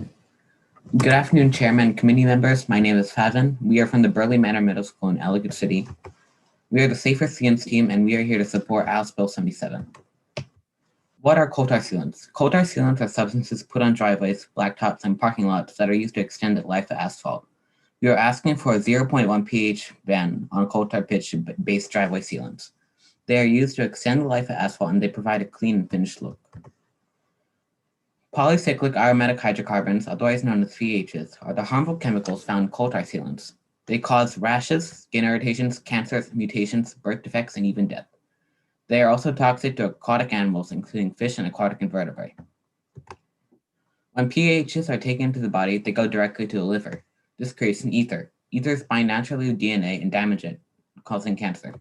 Good afternoon, Chairman, committee members. My name is Pavin. We are from the Burley Manor Middle School in Ellicott City. We are the Safer Sealants team, and we are here to support House Bill 77. What are coal tar sealants? Coal tar sealants are substances put on driveways, blacktops, and parking lots that are used to extend the life of asphalt. We are asking for a 0.1 pH ban on coal tar pitch-based driveway sealants. They are used to extend the life of asphalt, and they provide a clean and finished look. Polycyclic aromatic hydrocarbons, otherwise known as PHs, are the harmful chemicals found in coal tar sealants. They cause rashes, skin irritations, cancers, mutations, birth defects, and even death. They are also toxic to aquatic animals, including fish and aquatic invertebrates. When PHs are taken into the body, they go directly to the liver. This creates an ether. Ethers bind naturally with DNA and damage it, causing cancer.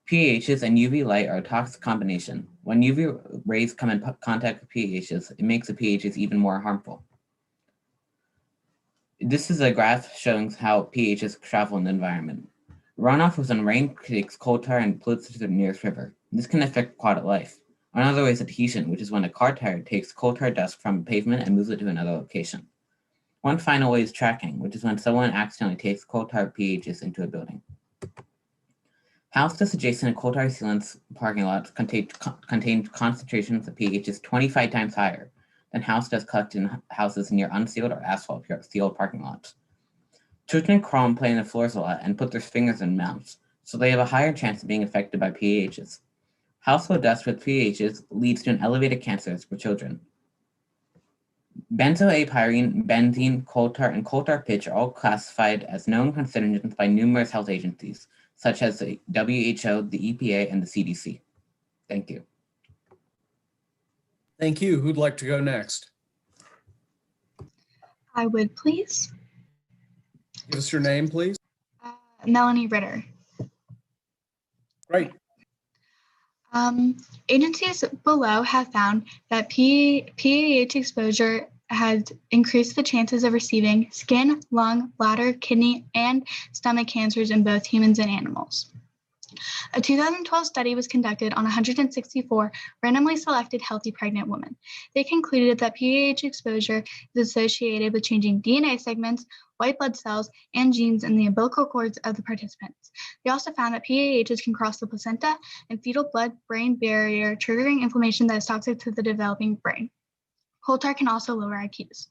PHs and UV light are a toxic combination. When UV rays come in contact with PHs, it makes the PHs even more harmful. This is a graph showing how PHs travel in the environment. Runoff from rain takes coal tar and pollutes to the nearest river. This can affect aquatic life. Another way is adhesion, which is when a car tire takes coal tar dust from a pavement and moves it to another location. One final way is tracking, which is when someone accidentally takes coal tar PHs into a building. Houses adjacent to coal tar sealants parking lots contain concentrations of PHs 25 times higher than houses collected in houses near unsealed or asphalt sealed parking lots. Children crawl and play on the floors a lot and put their fingers in mouths, so they have a higher chance of being affected by PHs. Household dust with PHs leads to an elevated cancers for children. Benzoapyrene, benzene, coal tar, and coal tar pitch are all classified as known carcinogens by numerous health agencies, such as the WHO, the EPA, and the CDC. Thank you. Thank you. Who'd like to go next? I would, please. Give us your name, please. Melanie Ritter. Great. Agencies below have found that PAH exposure has increased the chances of receiving skin, lung, bladder, kidney, and stomach cancers in both humans and animals. A 2012 study was conducted on 164 randomly selected healthy pregnant women. They concluded that PAH exposure is associated with changing DNA segments, white blood cells, and genes in the umbilical cords of the participants. They also found that PAHs can cross the placenta and fetal blood-brain barrier, triggering inflammation that is toxic to the developing brain. Coal tar can also lower IQs.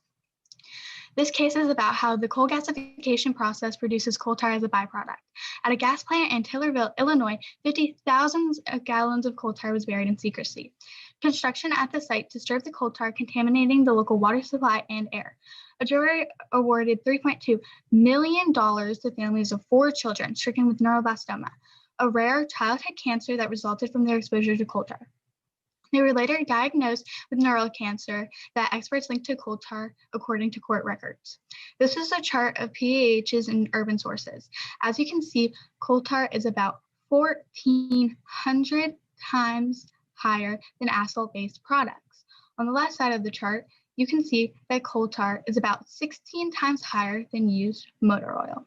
This case is about how the coal gasification process produces coal tar as a byproduct. At a gas plant in Taylorville, Illinois, 50,000 gallons of coal tar was buried in secrecy. Construction at the site disturbed the coal tar, contaminating the local water supply and air. A jury awarded $3.2 million to families of 4 children stricken with neuroblastoma, a rare childhood cancer that resulted from their exposure to coal tar. They were later diagnosed with neural cancer that experts linked to coal tar, according to court records. This is a chart of PAHs in urban sources. As you can see, coal tar is about 1,400 times higher than asphalt-based products. On the left side of the chart, you can see that coal tar is about 16 times higher than used motor oil.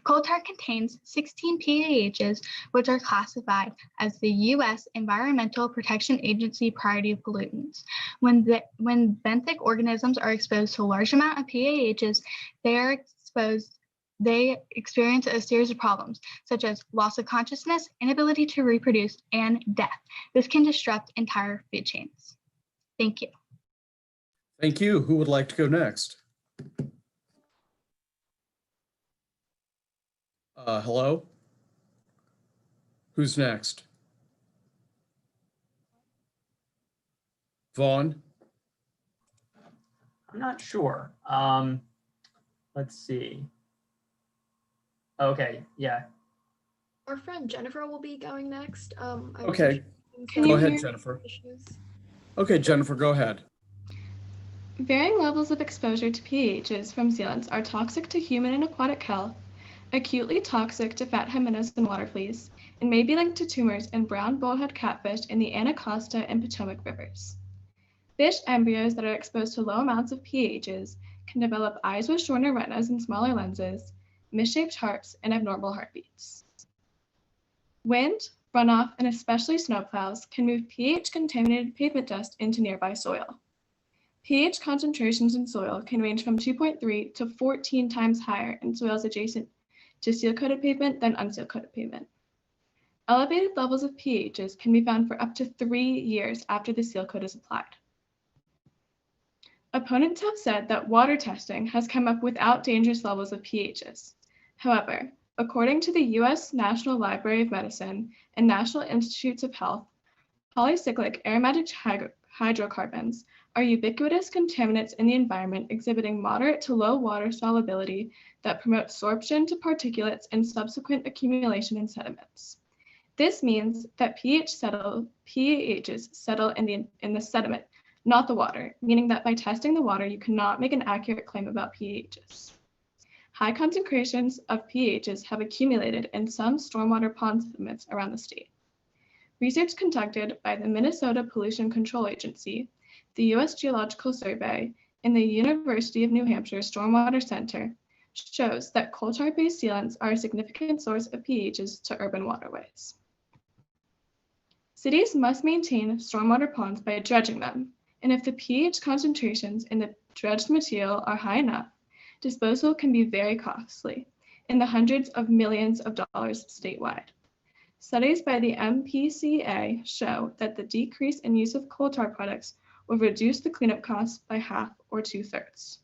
Coal tar contains 16 PAHs, which are classified as the U.S. Environmental Protection Agency priority pollutants. When benthic organisms are exposed to a large amount of PAHs, they experience a series of problems, such as loss of consciousness, inability to reproduce, and death. This can disrupt entire food chains. Thank you. Thank you. Who would like to go next? Hello? Who's next? Vaughn? I'm not sure. Let's see. Okay, yeah. Our friend Jennifer will be going next. Okay, go ahead, Jennifer. Okay, Jennifer, go ahead. Varying levels of exposure to PAHs from sealants are toxic to human and aquatic health, acutely toxic to fat head minnows and water fleas, and may be linked to tumors in brown bullhead catfish in the Anacostia and Potomac rivers. Fish embryos that are exposed to low amounts of PAHs can develop eyes with shorter retinas and smaller lenses, misshaped hearts, and abnormal heartbeats. Wind, runoff, and especially snowplows can move pH-contaminated pavement dust into nearby soil. pH concentrations in soil can range from 2.3 to 14 times higher in soils adjacent to seal-coated pavement than unseal-coated pavement. Elevated levels of pHs can be found for up to 3 years after the seal coat is applied. Opponents have said that water testing has come up without dangerous levels of pHs. However, according to the U.S. National Library of Medicine and National Institutes of Health, polycyclic aromatic hydrocarbons are ubiquitous contaminants in the environment exhibiting moderate to low water solubility that promote sorption to particulates and subsequent accumulation in sediments. This means that PAHs settle in the sediment, not the water, meaning that by testing the water, you cannot make an accurate claim about PAHs. High concentrations of PAHs have accumulated in some stormwater pond sediments around the state. Research conducted by the Minnesota Pollution Control Agency, the U.S. Geological Survey, and the University of New Hampshire Stormwater Center shows that coal tar-based sealants are a significant source of PAHs to urban waterways. Cities must maintain stormwater ponds by dredging them, and if the pH concentrations in the dredged material are high enough, disposal can be very costly, in the hundreds of millions of dollars statewide. Studies by the MPCA show that the decrease in use of coal tar products will reduce the cleanup costs by half or 2/3.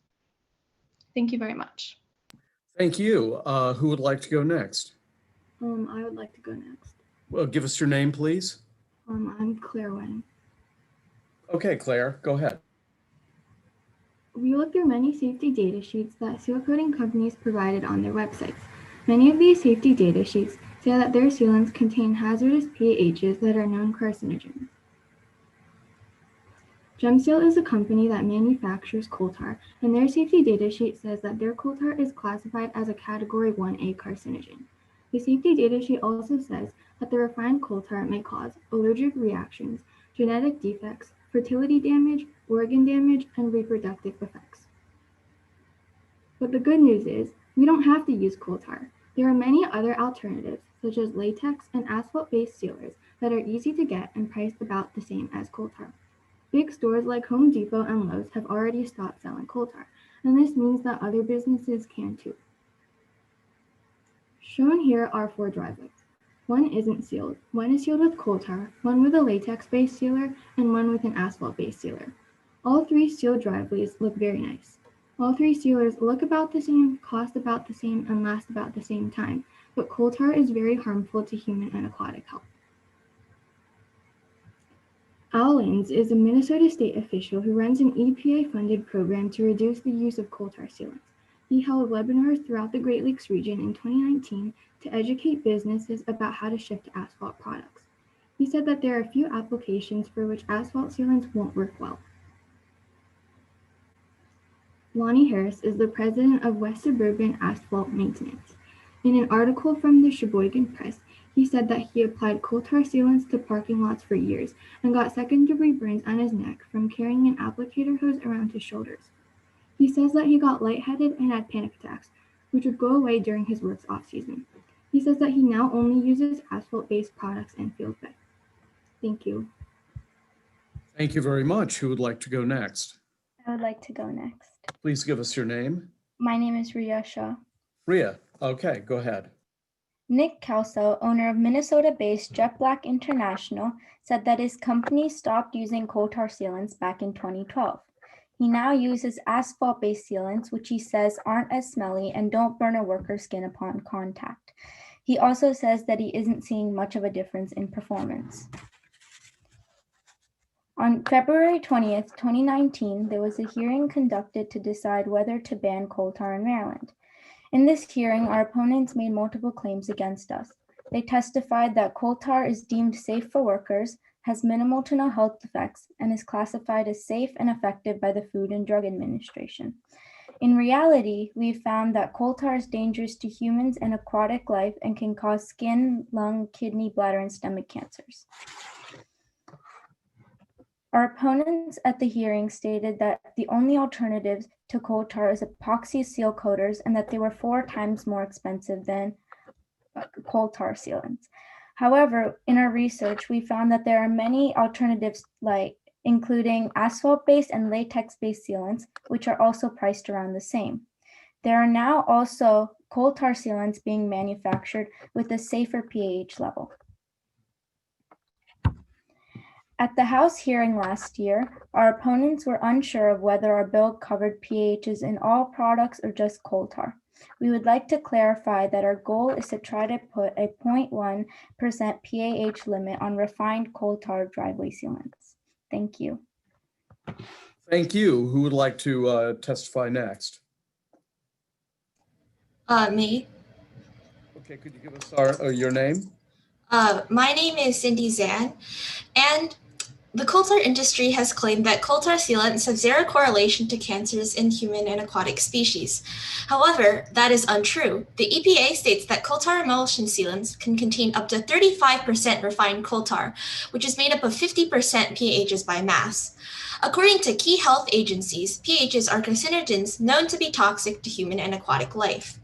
Thank you very much. Thank you. Who would like to go next? I would like to go next. Well, give us your name, please. I'm Claire Wang. Okay, Claire, go ahead. We looked through many safety data sheets that seal coating companies provided on their websites. Many of these safety data sheets say that their sealants contain hazardous PAHs that are known carcinogens. GemSeal is a company that manufactures coal tar, and their safety data sheet says that their coal tar is classified as a Category 1A carcinogen. The safety data sheet also says that the refined coal tar may cause allergic reactions, genetic defects, fertility damage, organ damage, and reproductive effects. But the good news is, we don't have to use coal tar. There are many other alternatives, such as latex and asphalt-based sealers that are easy to get and priced about the same as coal tar. Big stores like Home Depot and Lowe's have already stopped selling coal tar, and this means that other businesses can too. Shown here are 4 driveways. One isn't sealed, one is sealed with coal tar, one with a latex-based sealer, and one with an asphalt-based sealer. All 3 sealed driveways look very nice. All 3 sealers look about the same, cost about the same, and last about the same time, but coal tar is very harmful to human and aquatic health. Al Lins is a Minnesota state official who runs an EPA-funded program to reduce the use of coal tar sealants. He held webinars throughout the Great Lakes region in 2019 to educate businesses about how to shift to asphalt products. He said that there are a few applications for which asphalt sealants won't work well. Lonnie Harris is the president of West Suburban Asphalt Maintenance. In an article from the Sheboygan Press, he said that he applied coal tar sealants to parking lots for years and got second-degree burns on his neck from carrying an applicator hose around his shoulders. He says that he got lightheaded and had panic attacks, which would go away during his work's off-season. He says that he now only uses asphalt-based products and feels better. Thank you. Thank you very much. Who would like to go next? I would like to go next. Please give us your name. My name is Ria Shah. Ria, okay, go ahead. Nick Kelso, owner of Minnesota-based Jet Black International, said that his company stopped using coal tar sealants back in 2012. He now uses asphalt-based sealants, which he says aren't as smelly and don't burn a worker's skin upon contact. He also says that he isn't seeing much of a difference in performance. On February 20th, 2019, there was a hearing conducted to decide whether to ban coal tar in Maryland. In this hearing, our opponents made multiple claims against us. They testified that coal tar is deemed safe for workers, has minimal to no health effects, and is classified as safe and effective by the Food and Drug Administration. In reality, we found that coal tar is dangerous to humans and aquatic life and can cause skin, lung, kidney, bladder, and stomach cancers. Our opponents at the hearing stated that the only alternatives to coal tar is epoxy seal coaters and that they were 4 times more expensive than coal tar sealants. However, in our research, we found that there are many alternatives including asphalt-based and latex-based sealants, which are also priced around the same. There are now also coal tar sealants being manufactured with a safer pH level. At the House hearing last year, our opponents were unsure of whether our bill covered PAHs in all products or just coal tar. We would like to clarify that our goal is to try to put a 0.1% PAH limit on refined coal tar driveway sealants. Thank you. Thank you. Who would like to testify next? Me. Okay, could you give us your name? My name is Cindy Zan, and the coal tar industry has claimed that coal tar sealants have zero correlation to cancers in human and aquatic species. However, that is untrue. The EPA states that coal tar emulsion sealants can contain up to 35% refined coal tar, which is made up of 50% PAHs by mass. According to key health agencies, PAHs are carcinogens known to be toxic to human and aquatic life.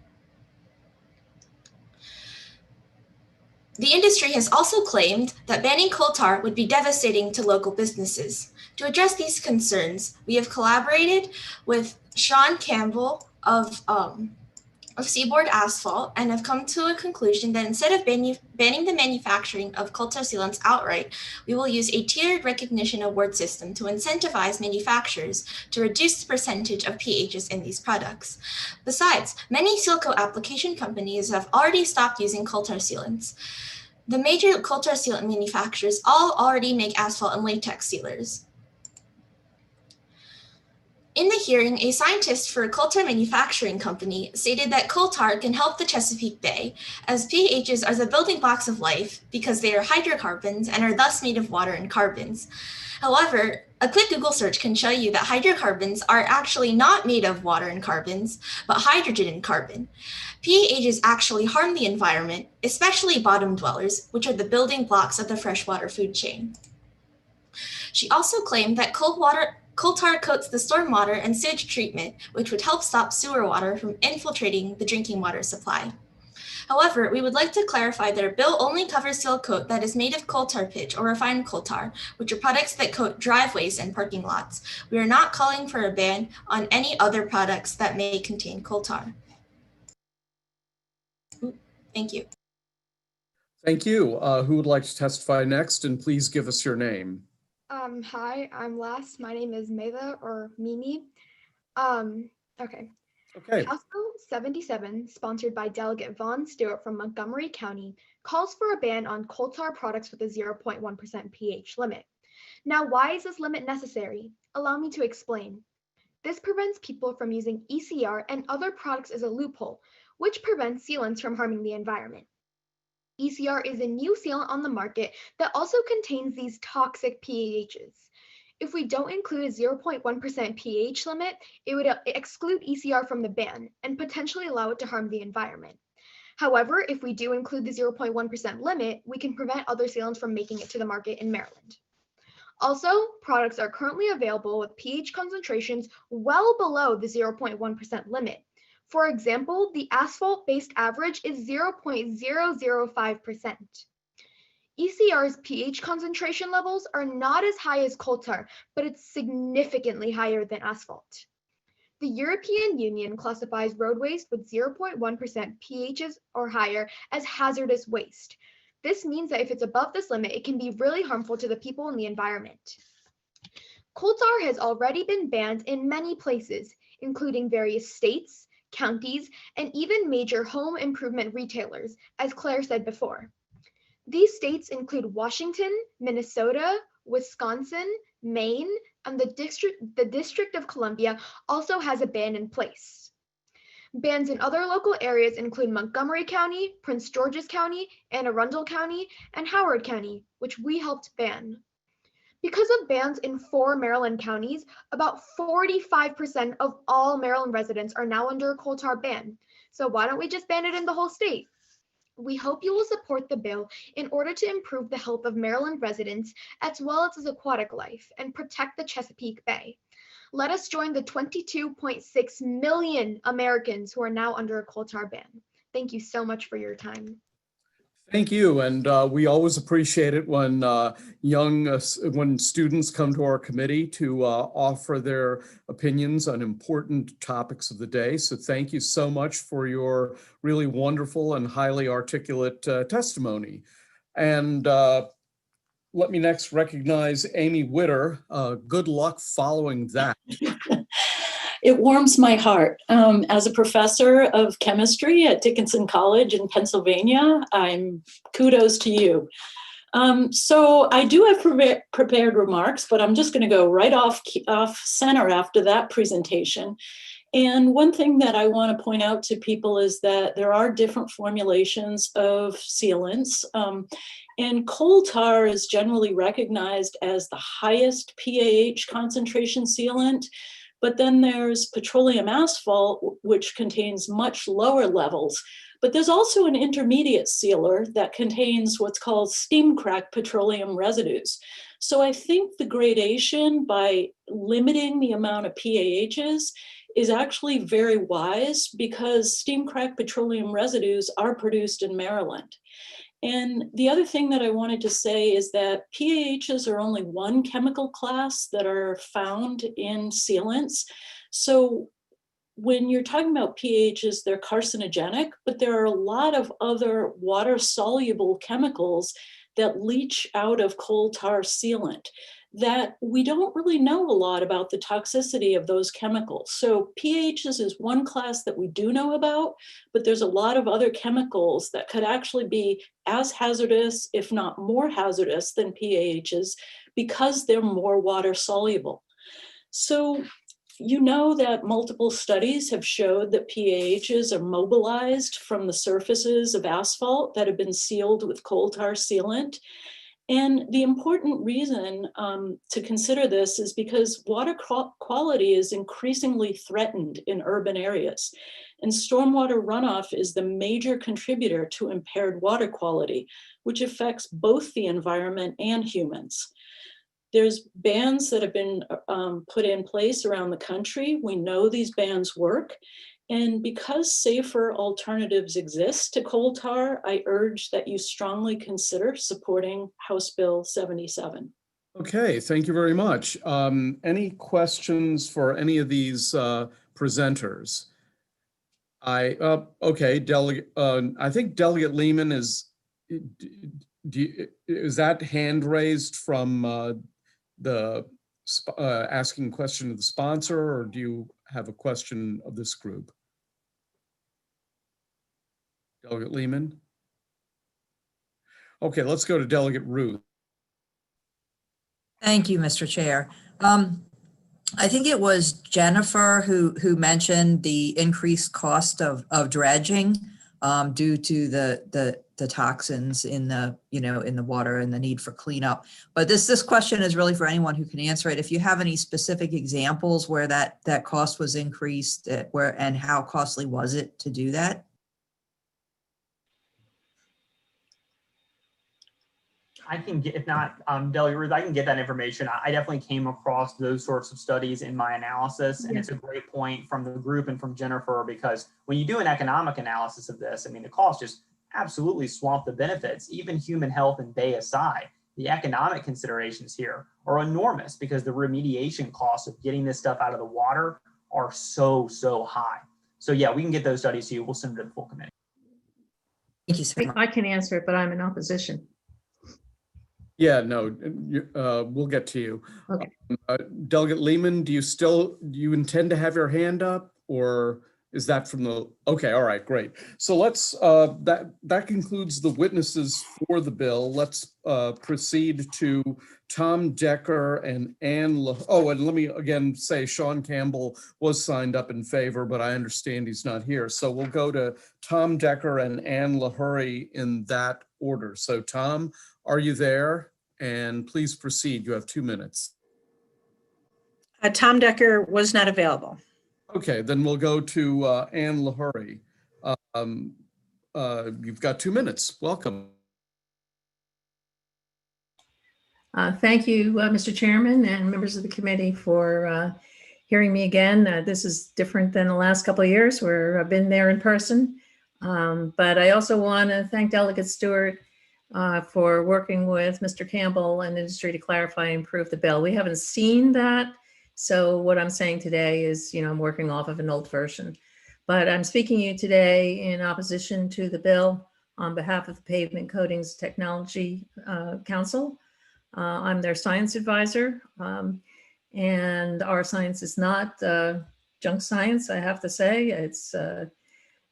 The industry has also claimed that banning coal tar would be devastating to local businesses. To address these concerns, we have collaborated with Sean Campbell of Seaboard Asphalt and have come to a conclusion that instead of banning the manufacturing of coal tar sealants outright, we will use a tiered recognition award system to incentivize manufacturers to reduce the percentage of PAHs in these products. Besides, many seal coat application companies have already stopped using coal tar sealants. The major coal tar sealant manufacturers all already make asphalt and latex sealers. In the hearing, a scientist for a coal tar manufacturing company stated that coal tar can help the Chesapeake Bay, as PAHs are the building blocks of life because they are hydrocarbons and are thus made of water and carbons. However, a quick Google search can show you that hydrocarbons are actually not made of water and carbons, but hydrogen and carbon. PAHs actually harm the environment, especially bottom dwellers, which are the building blocks of the freshwater food chain. She also claimed that coal tar coats the stormwater and sewage treatment, which would help stop sewer water from infiltrating the drinking water supply. However, we would like to clarify that our bill only covers seal coat that is made of coal tar pitch or refined coal tar, which are products that coat driveways and parking lots. We are not calling for a ban on any other products that may contain coal tar. Thank you. Thank you. Who would like to testify next? And please give us your name. Hi, I'm last. My name is Meva or Mimi. Okay. House Bill 77, sponsored by Delegate Vaughn Stewart from Montgomery County, calls for a ban on coal tar products with a 0.1% pH limit. Now, why is this limit necessary? Allow me to explain. This prevents people from using ECR and other products as a loophole, which prevents sealants from harming the environment. ECR is a new sealant on the market that also contains these toxic PAHs. If we don't include a 0.1% pH limit, it would exclude ECR from the ban and potentially allow it to harm the environment. However, if we do include the 0.1% limit, we can prevent other sealants from making it to the market in Maryland. Also, products are currently available with pH concentrations well below the 0.1% limit. For example, the asphalt-based average is 0.005%. ECR's pH concentration levels are not as high as coal tar, but it's significantly higher than asphalt. The European Union classifies road waste with 0.1% pHs or higher as hazardous waste. This means that if it's above this limit, it can be really harmful to the people and the environment. Coal tar has already been banned in many places, including various states, counties, and even major home improvement retailers, as Claire said before. These states include Washington, Minnesota, Wisconsin, Maine, and the District of Columbia also has a ban in place. Bans in other local areas include Montgomery County, Prince George's County, Anne Arundel County, and Howard County, which we helped ban. Because of bans in 4 Maryland counties, about 45% of all Maryland residents are now under a coal tar ban. So why don't we just ban it in the whole state? We hope you will support the bill in order to improve the health of Maryland residents as well as aquatic life and protect the Chesapeake Bay. Let us join the 22.6 million Americans who are now under a coal tar ban. Thank you so much for your time. Thank you, and we always appreciate it when when students come to our committee to offer their opinions on important topics of the day. So thank you so much for your really wonderful and highly articulate testimony. And let me next recognize Amy Witter. Good luck following that. It warms my heart. As a professor of chemistry at Dickinson College in Pennsylvania, kudos to you. So I do have prepared remarks, but I'm just going to go right off center after that presentation. And one thing that I want to point out to people is that there are different formulations of sealants. And coal tar is generally recognized as the highest PAH concentration sealant. But then there's petroleum asphalt, which contains much lower levels. But there's also an intermediate sealer that contains what's called steam crack petroleum residues. So I think the gradation by limiting the amount of PAHs is actually very wise because steam crack petroleum residues are produced in Maryland. And the other thing that I wanted to say is that PAHs are only one chemical class that are found in sealants. So when you're talking about PAHs, they're carcinogenic, but there are a lot of other water-soluble chemicals that leach out of coal tar sealant that we don't really know a lot about the toxicity of those chemicals. So PAHs is one class that we do know about, but there's a lot of other chemicals that could actually be as hazardous, if not more hazardous than PAHs because they're more water soluble. So you know that multiple studies have showed that PAHs are mobilized from the surfaces of asphalt that have been sealed with coal tar sealant. And the important reason to consider this is because water quality is increasingly threatened in urban areas. And stormwater runoff is the major contributor to impaired water quality, which affects both the environment and humans. There's bans that have been put in place around the country. We know these bans work. And because safer alternatives exist to coal tar, I urge that you strongly consider supporting House Bill 77. Okay, thank you very much. Any questions for any of these presenters? Okay, Delegate, I think Delegate Lehman is that hand raised from the asking question of the sponsor, or do you have a question of this group? Delegate Lehman? Okay, let's go to Delegate Ruth. Thank you, Mr. Chair. I think it was Jennifer who mentioned the increased cost of dredging due to the toxins in the, in the water and the need for cleanup. But this question is really for anyone who can answer it. If you have any specific examples where that cost was increased, and how costly was it to do that? I can get, if not, Delegate Ruth, I can get that information. I definitely came across those sorts of studies in my analysis, and it's a great point from the group and from Jennifer, because when you do an economic analysis of this, I mean, the cost just absolutely swamp the benefits. Even human health and bay aside, the economic considerations here are enormous because the remediation costs of getting this stuff out of the water are so high. So yeah, we can get those studies to you. We'll send them to the full committee. Thank you so much. I can answer it, but I'm in opposition. Yeah, no, we'll get to you. Okay. Delegate Lehman, do you intend to have your hand up, or is that from the, okay, all right, great. So let's, that concludes the witnesses for the bill. Let's proceed to Tom Decker and and let me again say Sean Campbell was signed up in favor, but I understand he's not here. So we'll go to Tom Decker and Ann LaHurry in that order. So Tom, are you there? And please proceed. You have 2 minutes. Tom Decker was not available. Okay, then we'll go to Ann LaHurry. You've got 2 minutes. Welcome. Thank you, Mr. Chairman and members of the committee for hearing me again. This is different than the last couple of years where I've been there in person. But I also want to thank Delegate Stewart for working with Mr. Campbell and industry to clarify and improve the bill. We haven't seen that. So what I'm saying today is, I'm working off of an old version. But I'm speaking to you today in opposition to the bill on behalf of the Pavement Coatings Technology Council. I'm their science advisor. And our science is not junk science, I have to say. It's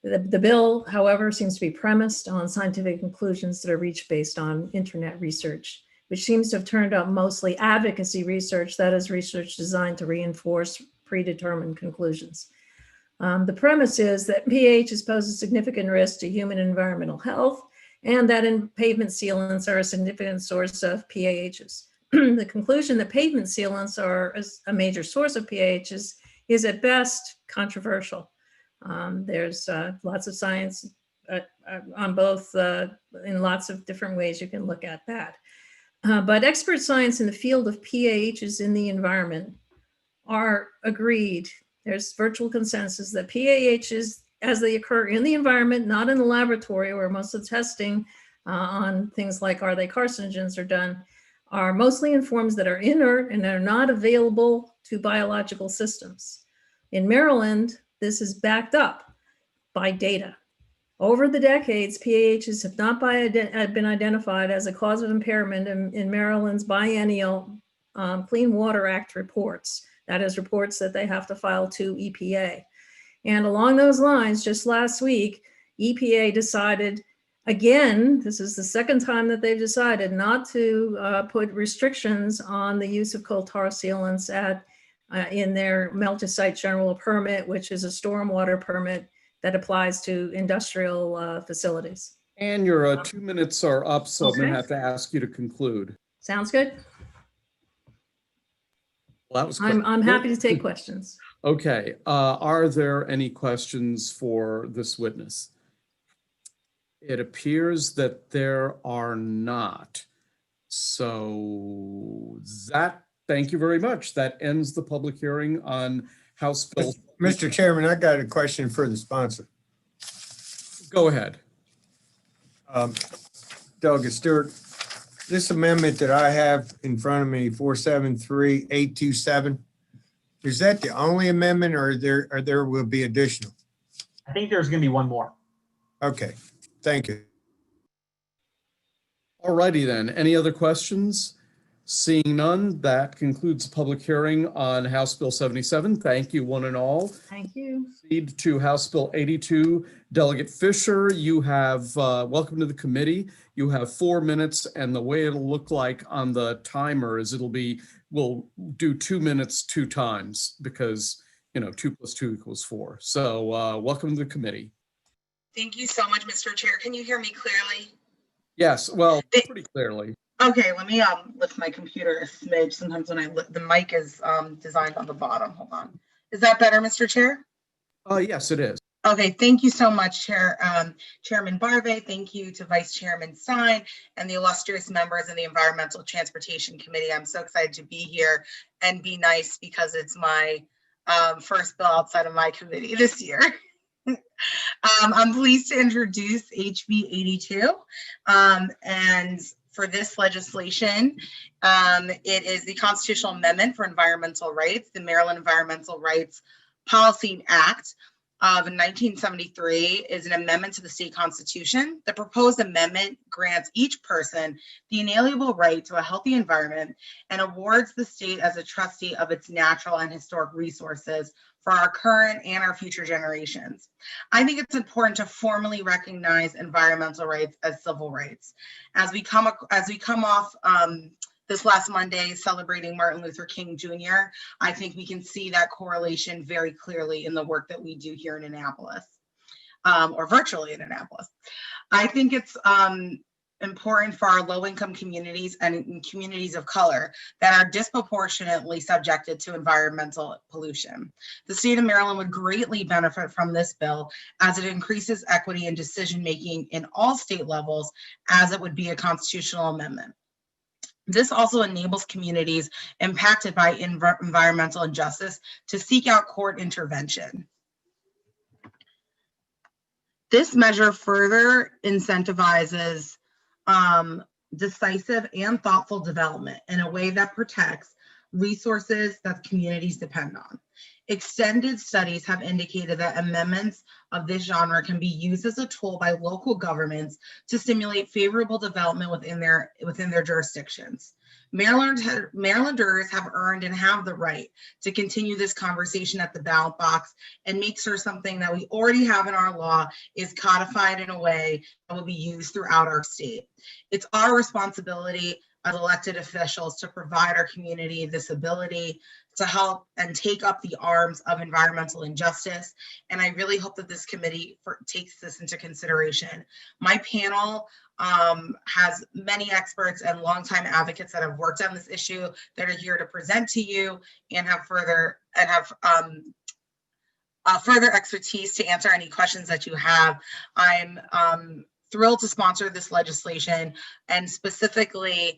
the bill, however, seems to be premised on scientific conclusions that are reached based on internet research, which seems to have turned out mostly advocacy research, that is research designed to reinforce predetermined conclusions. The premise is that PAHs pose a significant risk to human and environmental health, and that pavement sealants are a significant source of PAHs. The conclusion that pavement sealants are a major source of PAHs is at best controversial. There's lots of science on both, in lots of different ways you can look at that. But expert science in the field of PAHs in the environment are agreed. There's virtual consensus that PAHs, as they occur in the environment, not in the laboratory where most of the testing on things like are they carcinogens are done, are mostly in forms that are inert and are not available to biological systems. In Maryland, this is backed up by data. Over the decades, PAHs have not been identified as a cause of impairment in Maryland's biennial Clean Water Act reports. That is reports that they have to file to EPA. And along those lines, just last week, EPA decided, again, this is the second time that they've decided not to put restrictions on the use of coal tar sealants in their multi-site general permit, which is a stormwater permit that applies to industrial facilities. And your 2 minutes are up, so I'm Okay. going to have to ask you to conclude. Sounds good. Well, that was quick. I'm happy to take questions. Okay, are there any questions for this witness? It appears that there are not. So thank you very much. That ends the public hearing on House Bill. Mr. Chairman, I got a question for the sponsor. Go ahead. Delegate Stewart, this amendment that I have in front of me, 473827, is that the only amendment, or there will be additional? I think there's going to be one more. Okay, thank you. All righty then. Any other questions? Seeing none, that concludes the public hearing on House Bill 77. Thank you, one and all. Thank you. Proceed to House Bill 82. Delegate Fisher, you have, welcome to the committee. You have 4 minutes, and the way it'll look like on the timer is we'll do 2 minutes 2 times because, 2 + 2 = 4. So welcome to the committee. Thank you so much, Mr. Chair. Can you hear me clearly? Yes, well, pretty clearly. Okay, let me lift my computer a smidge. Sometimes when the mic is designed on the bottom. Hold on. Is that better, Mr. Chair? Yes, it is. Okay, thank you so much, Chairman Barve. Thank you to Vice Chairman Stein and the illustrious members of the Environmental Transportation Committee. I'm so excited to be here and be nice because it's my first bill outside of my committee this year. I'm pleased to introduce HB 82, and for this legislation, it is the constitutional amendment for environmental rights, the Maryland Environmental Rights Policy Act of 1973 is an amendment to the state constitution. The proposed amendment grants each person the inalienable right to a healthy environment and awards the state as a trustee of its natural and historic resources for our current and our future generations. I think it's important to formally recognize environmental rights as civil rights. As we come off this last Monday celebrating Martin Luther King Jr., I think we can see that correlation very clearly in the work that we do here in Annapolis, or virtually in Annapolis. I think it's important for our low-income communities and communities of color that are disproportionately subjected to environmental pollution. The state of Maryland would greatly benefit from this bill as it increases equity and decision-making in all state levels, as it would be a constitutional amendment. This also enables communities impacted by environmental injustice to seek out court intervention. This measure further incentivizes decisive and thoughtful development in a way that protects resources that communities depend on. Extended studies have indicated that amendments of this genre can be used as a tool by local governments to stimulate favorable development within their jurisdictions. Marylanders have earned and have the right to continue this conversation at the ballot box and make sure something that we already have in our law is codified in a way that will be used throughout our state. It's our responsibility as elected officials to provide our community this ability to help and take up the arms of environmental injustice. And I really hope that this committee takes this into consideration. My panel has many experts and longtime advocates that have worked on this issue that are here to present to you and have further expertise to answer any questions that you have. I'm thrilled to sponsor this legislation, and specifically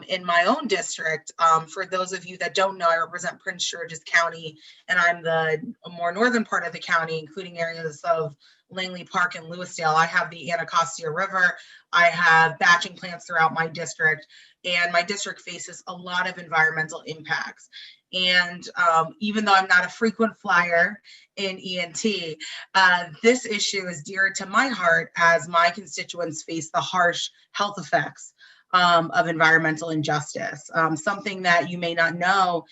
in my own district. For those of you that don't know, I represent Prince George's County, and I'm the more northern part of the county, including areas of Langley Park and Lewisdale. I have the Anacostia River. I have batching plants throughout my district, and my district faces a lot of environmental impacts. And even though I'm not a frequent flyer in ENT, this issue is dear to my heart as my constituents face the harsh health effects of environmental injustice. Something that you may not know,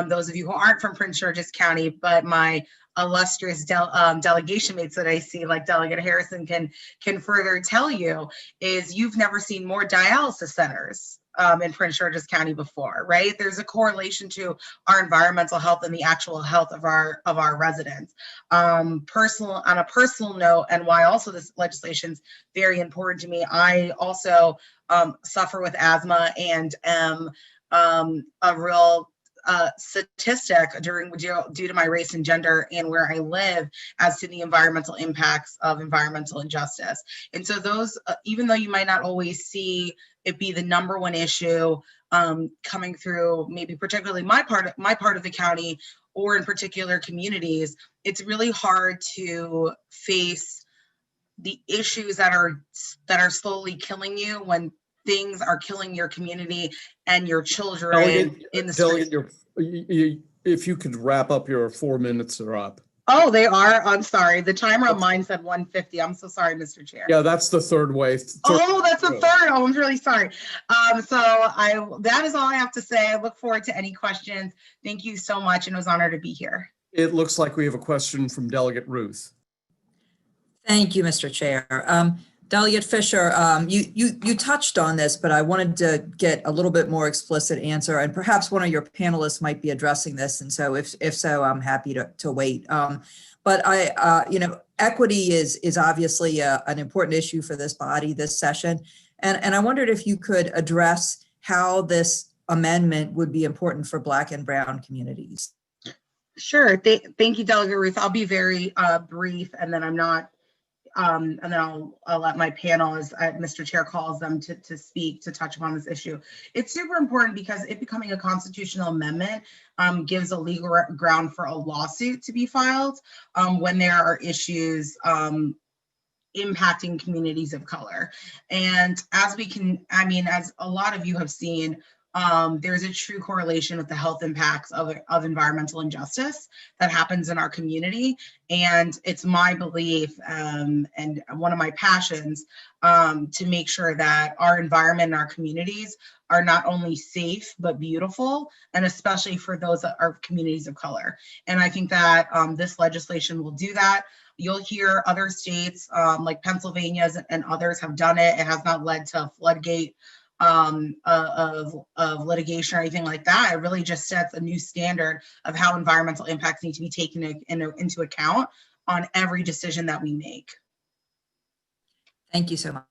those of you who aren't from Prince George's County, but my illustrious delegation mates that I see, like Delegate Harrison, can further tell you, is you've never seen more dialysis centers in Prince George's County before, right? There's a correlation to our environmental health and the actual health of our residents. On a personal note, and why also this legislation's very important to me, I also suffer with asthma and am a real statistic due to my race and gender and where I live as to the environmental impacts of environmental injustice. And so those, even though you might not always see it be the #1 issue coming through, maybe particularly my part of the county or in particular communities, it's really hard to face the issues that are slowly killing you when things are killing your community and your children in the street. If you could wrap up, your 4 minutes are up. Oh, they are? I'm sorry. The timer on mine said 150. I'm so sorry, Mr. Chair. Yeah, that's the third way. Oh, that's the third. Oh, I'm really sorry. That is all I have to say. I look forward to any questions. Thank you so much, and it was an honor to be here. It looks like we have a question from Delegate Ruth. Thank you, Mr. Chair. Delegate Fisher, you touched on this, but I wanted to get a little bit more explicit answer, and perhaps one of your panelists might be addressing this. And so if so, I'm happy to wait. But equity is obviously an important issue for this body, this session. And I wondered if you could address how this amendment would be important for Black and Brown communities. Sure. Thank you, Delegate Ruth. I'll be very brief, and then I'll let my panel, as Mr. Chair calls them, to speak, to touch upon this issue. It's super important because it becoming a constitutional amendment gives a legal ground for a lawsuit to be filed when there are issues impacting communities of color. And as a lot of you have seen, there's a true correlation with the health impacts of environmental injustice that happens in our community. And it's my belief and one of my passions to make sure that our environment and our communities are not only safe, but beautiful, and especially for those that are communities of color. And I think that this legislation will do that. You'll hear other states like Pennsylvania and others have done it. It has not led to a floodgate of litigation or anything like that. It really just sets a new standard of how environmental impacts need to be taken into account on every decision that we make. Thank you so much.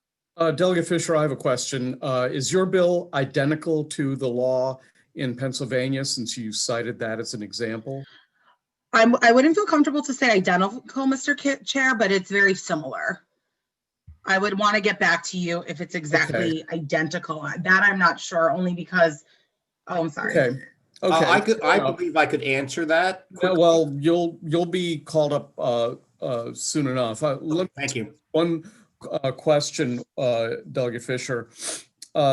Delegate Fisher, I have a question. Is your bill identical to the law in Pennsylvania, since you cited that as an example? I wouldn't feel comfortable to say identical, Mr. Chair, but it's very similar. I would want to get back to you if it's exactly identical. That I'm not sure, only because, I'm sorry. Okay. I believe I could answer that. Yeah, well, you'll be called up soon enough. Thank you. One question, Delegate Fisher.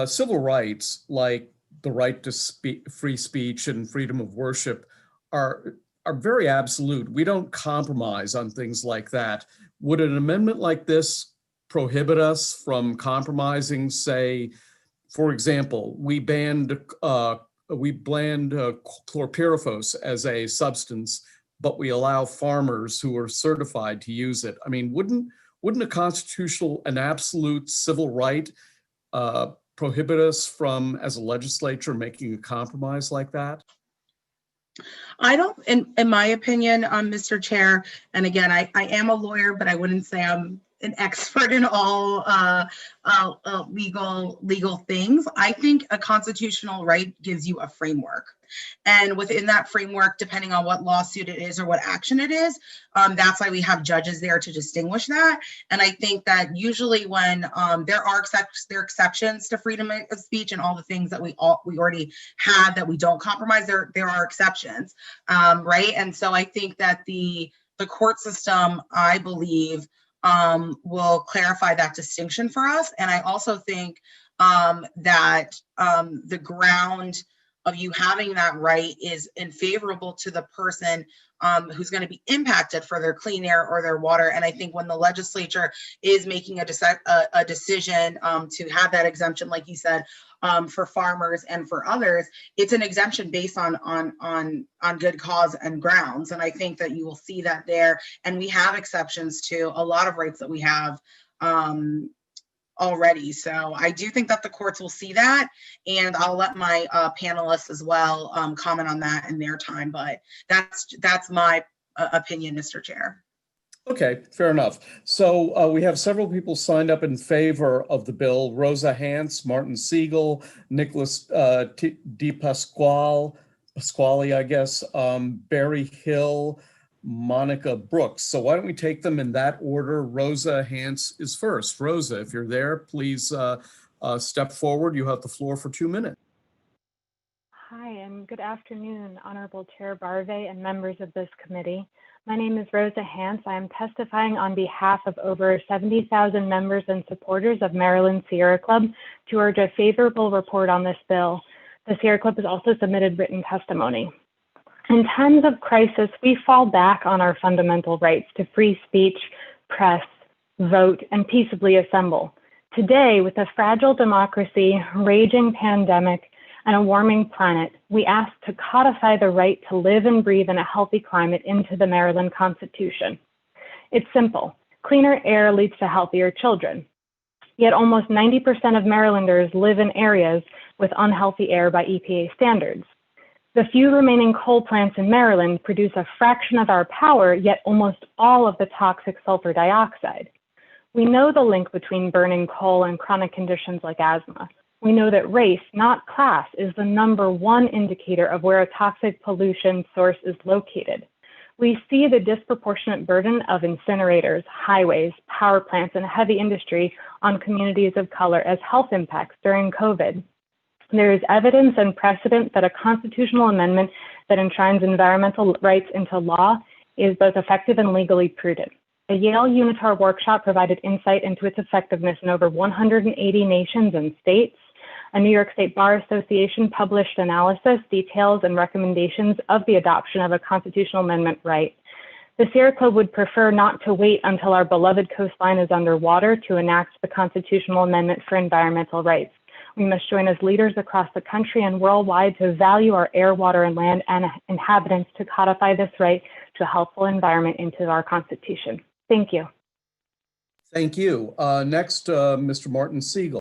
Civil rights, like the right to free speech and freedom of worship, are very absolute. We don't compromise on things like that. Would an amendment like this prohibit us from compromising? Say, for example, we banned chlorpyrifos as a substance, but we allow farmers who are certified to use it. I mean, wouldn't a constitutional, an absolute civil right prohibit us from, as a legislature, making a compromise like that? I don't, in my opinion, Mr. Chair, and again, I am a lawyer, but I wouldn't say I'm an expert in all legal things. I think a constitutional right gives you a framework. And within that framework, depending on what lawsuit it is or what action it is, that's why we have judges there to distinguish that. And I think that usually when there are exceptions to freedom of speech and all the things that we already have that we don't compromise, there are exceptions, right? And so I think that the court system, I believe, will clarify that distinction for us. And I also think that the ground of you having that right is favorable to the person who's going to be impacted for their clean air or their water. And I think when the legislature is making a decision to have that exemption, like you said, for farmers and for others, it's an exemption based on good cause and grounds. And I think that you will see that there. And we have exceptions to a lot of rights that we have already. So I do think that the courts will see that, and I'll let my panelists as well comment on that in their time. But that's my opinion, Mr. Chair. Okay, fair enough. So we have several people signed up in favor of the bill: Rosa Hance, Martin Siegel, Nicholas Pasquale, I guess, Barry Hill, Monica Brooks. So why don't we take them in that order? Rosa Hance is first. Rosa, if you're there, please step forward. You have the floor for 2 minutes. Hi, and good afternoon, Honorable Chair Barve and members of this committee. My name is Rosa Hance. I am testifying on behalf of over 70,000 members and supporters of Maryland Sierra Club to urge a favorable report on this bill. The Sierra Club has also submitted written testimony. In times of crisis, we fall back on our fundamental rights to free speech, press, vote, and peaceably assemble. Today, with a fragile democracy, raging pandemic, and a warming planet, we ask to codify the right to live and breathe in a healthy climate into the Maryland Constitution. It's simple. Cleaner air leads to healthier children. Yet almost 90% of Marylanders live in areas with unhealthy air by EPA standards. The few remaining coal plants in Maryland produce a fraction of our power, yet almost all of the toxic sulfur dioxide. We know the link between burning coal and chronic conditions like asthma. We know that race, not class, is the #1 indicator of where a toxic pollution source is located. We see the disproportionate burden of incinerators, highways, power plants, and heavy industry on communities of color as health impacts during COVID. There is evidence and precedent that a constitutional amendment that enshrines environmental rights into law is both effective and legally prudent. A Yale Unitar workshop provided insight into its effectiveness in over 180 nations and states. A New York State Bar Association published analysis, details, and recommendations of the adoption of a constitutional amendment right. The Sierra Club would prefer not to wait until our beloved coastline is underwater to enact the constitutional amendment for environmental rights. We must join as leaders across the country and worldwide to value our air, water, and land and inhabitants to codify this right to a healthful environment into our Constitution. Thank you. Thank you. Next, Mr. Martin Siegel.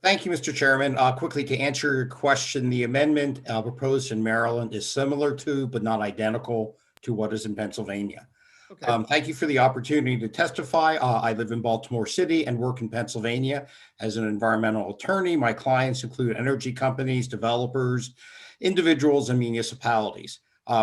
Thank you, Mr. Chairman. Quickly to answer your question, the amendment proposed in Maryland is similar to, but not identical to what is in Pennsylvania. Okay. Thank you for the opportunity to testify. I live in Baltimore City and work in Pennsylvania as an environmental attorney. My clients include energy companies, developers, individuals, and municipalities.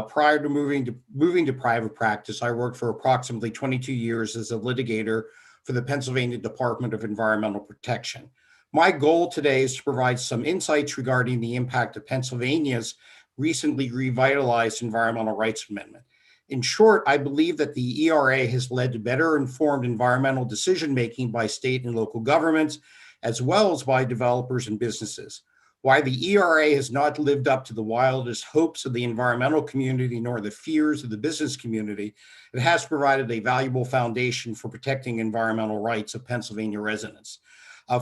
Prior to moving to private practice, I worked for approximately 22 years as a litigator for the Pennsylvania Department of Environmental Protection. My goal today is to provide some insights regarding the impact of Pennsylvania's recently revitalized Environmental Rights Amendment. In short, I believe that the ERA has led to better informed environmental decision-making by state and local governments, as well as by developers and businesses. While the ERA has not lived up to the wildest hopes of the environmental community nor the fears of the business community, it has provided a valuable foundation for protecting environmental rights of Pennsylvania residents.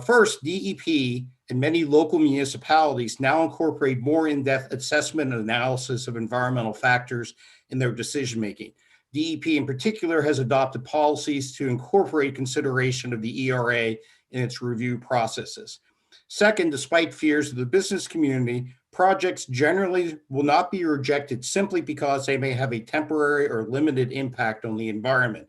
First, DEP and many local municipalities now incorporate more in-depth assessment and analysis of environmental factors in their decision-making. DEP in particular has adopted policies to incorporate consideration of the ERA in its review processes. Second, despite fears of the business community, projects generally will not be rejected simply because they may have a temporary or limited impact on the environment.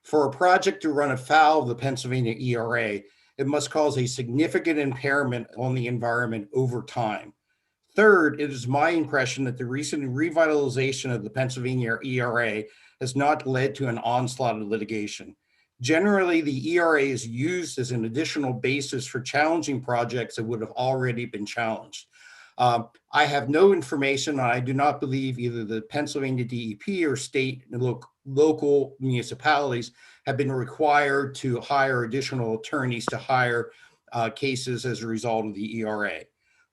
For a project to run afoul of the Pennsylvania ERA, it must cause a significant impairment on the environment over time. Third, it is my impression that the recent revitalization of the Pennsylvania ERA has not led to an onslaught of litigation. Generally, the ERA is used as an additional basis for challenging projects that would have already been challenged. I have no information, and I do not believe either the Pennsylvania DEP or state and local municipalities have been required to hire additional attorneys to hire cases as a result of the ERA.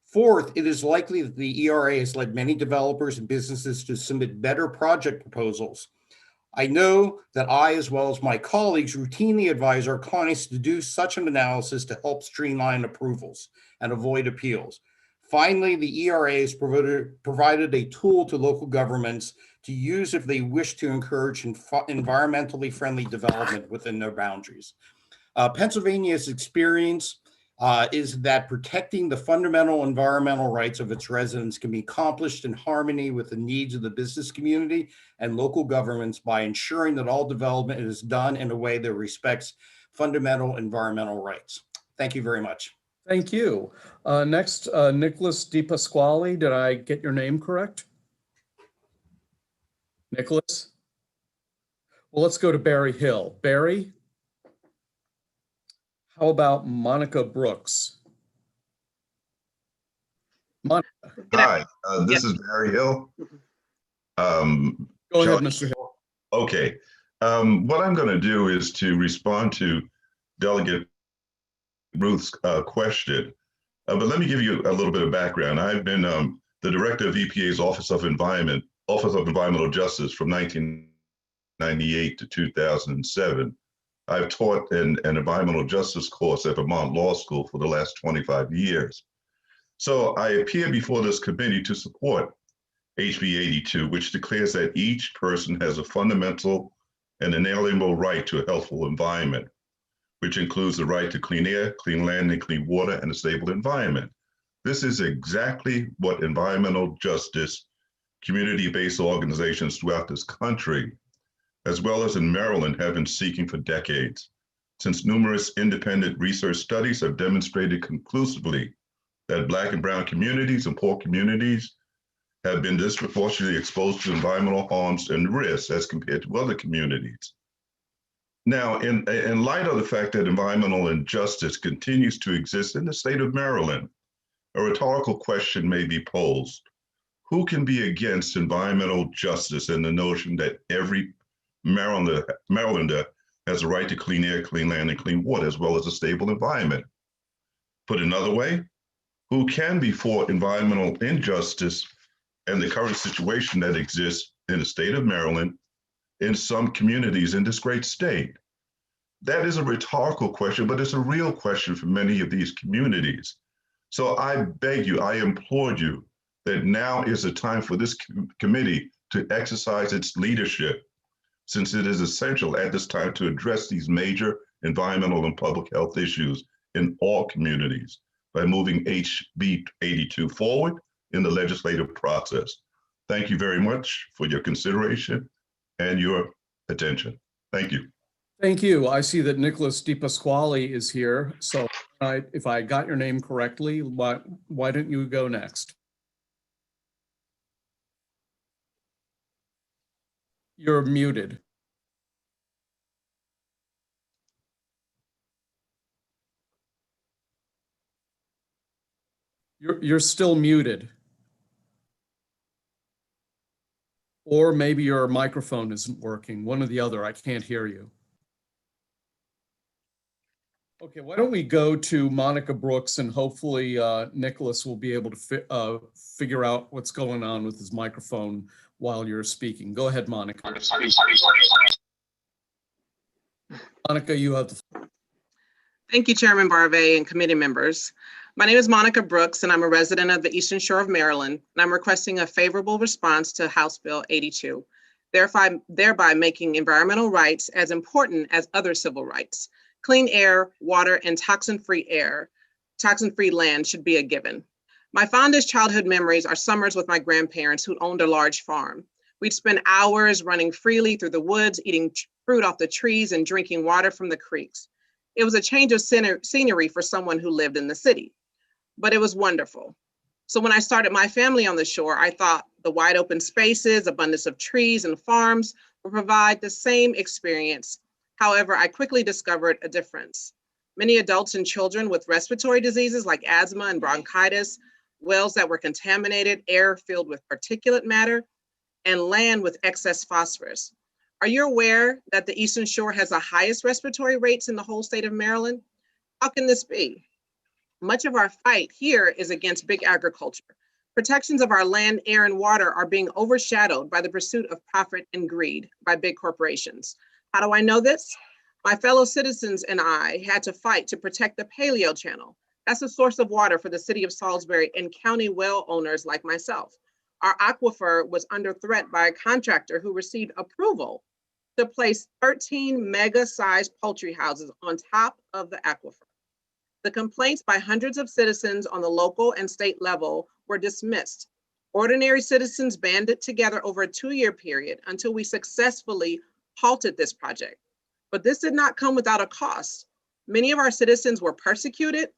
Fourth, it is likely that the ERA has led many developers and businesses to submit better project proposals. I know that I, as well as my colleagues, routinely advise our clients to do such an analysis to help streamline approvals and avoid appeals. Finally, the ERA has provided a tool to local governments to use if they wish to encourage environmentally friendly development within their boundaries. Pennsylvania's experience is that protecting the fundamental environmental rights of its residents can be accomplished in harmony with the needs of the business community and local governments by ensuring that all development is done in a way that respects fundamental environmental rights. Thank you very much. Thank you. Next, Nicholas DePasquale. Did I get your name correct? Nicholas? Well, let's go to Barry Hill. Barry? How about Monica Brooks? Monica. Hi, this is Barry Hill. Go ahead, Mr. Hill. Okay. What I'm going to do is to respond to Delegate Ruth's question. But let me give you a little bit of background. I've been the director of EPA's Office of Environmental Justice from 1998 to 2007. I've taught an environmental justice course at Vermont Law School for the last 25 years. So I appear before this committee to support HB 82, which declares that each person has a fundamental and inalienable right to a healthful environment, which includes the right to clean air, clean land, and clean water, and a stable environment. This is exactly what environmental justice, community-based organizations throughout this country, as well as in Maryland, have been seeking for decades, since numerous independent research studies have demonstrated conclusively that Black and brown communities and poor communities have been disproportionately exposed to environmental harms and risks as compared to other communities. Now, in light of the fact that environmental injustice continues to exist in the state of Maryland, a rhetorical question may be posed. Who can be against environmental justice and the notion that every Marylander has a right to clean air, clean land, and clean water, as well as a stable environment? Put another way, who can be for environmental injustice and the current situation that exists in the state of Maryland, in some communities in this great state? That is a rhetorical question, but it's a real question for many of these communities. So I beg you, I implore you that now is the time for this committee to exercise its leadership, since it is essential at this time to address these major environmental and public health issues in all communities by moving HB 82 forward in the legislative process. Thank you very much for your consideration and your attention. Thank you. Thank you. I see that Nicholas DePasquale is here. So if I got your name correctly, why don't you go next? You're muted. You're still muted. Or maybe your microphone isn't working. One or the other. I can't hear you. Okay, why don't we go to Monica Brooks, and hopefully Nicholas will be able to figure out what's going on with his microphone while you're speaking. Go ahead, Monica. Monica, you have the floor. Thank you, Chairman Barve and committee members. My name is Monica Brooks, and I'm a resident of the Eastern Shore of Maryland, and I'm requesting a favorable response to House Bill 82, thereby making environmental rights as important as other civil rights. Clean air, water, and toxin-free land should be a given. My fondest childhood memories are summers with my grandparents who owned a large farm. We'd spend hours running freely through the woods, eating fruit off the trees and drinking water from the creeks. It was a change of scenery for someone who lived in the city, but it was wonderful. So when I started my family on the shore, I thought the wide open spaces, abundance of trees and farms would provide the same experience. However, I quickly discovered a difference. Many adults and children with respiratory diseases like asthma and bronchitis, wells that were contaminated, air filled with particulate matter, and land with excess phosphorus. Are you aware that the Eastern Shore has the highest respiratory rates in the whole state of Maryland? How can this be? Much of our fight here is against big agriculture. Protections of our land, air, and water are being overshadowed by the pursuit of profit and greed by big corporations. How do I know this? My fellow citizens and I had to fight to protect the Paleo Channel. That's a source of water for the city of Salisbury and county well owners like myself. Our aquifer was under threat by a contractor who received approval to place 13 mega-sized poultry houses on top of the aquifer. The complaints by hundreds of citizens on the local and state level were dismissed. Ordinary citizens banded together over a 2-year period until we successfully halted this project. But this did not come without a cost. Many of our citizens were persecuted,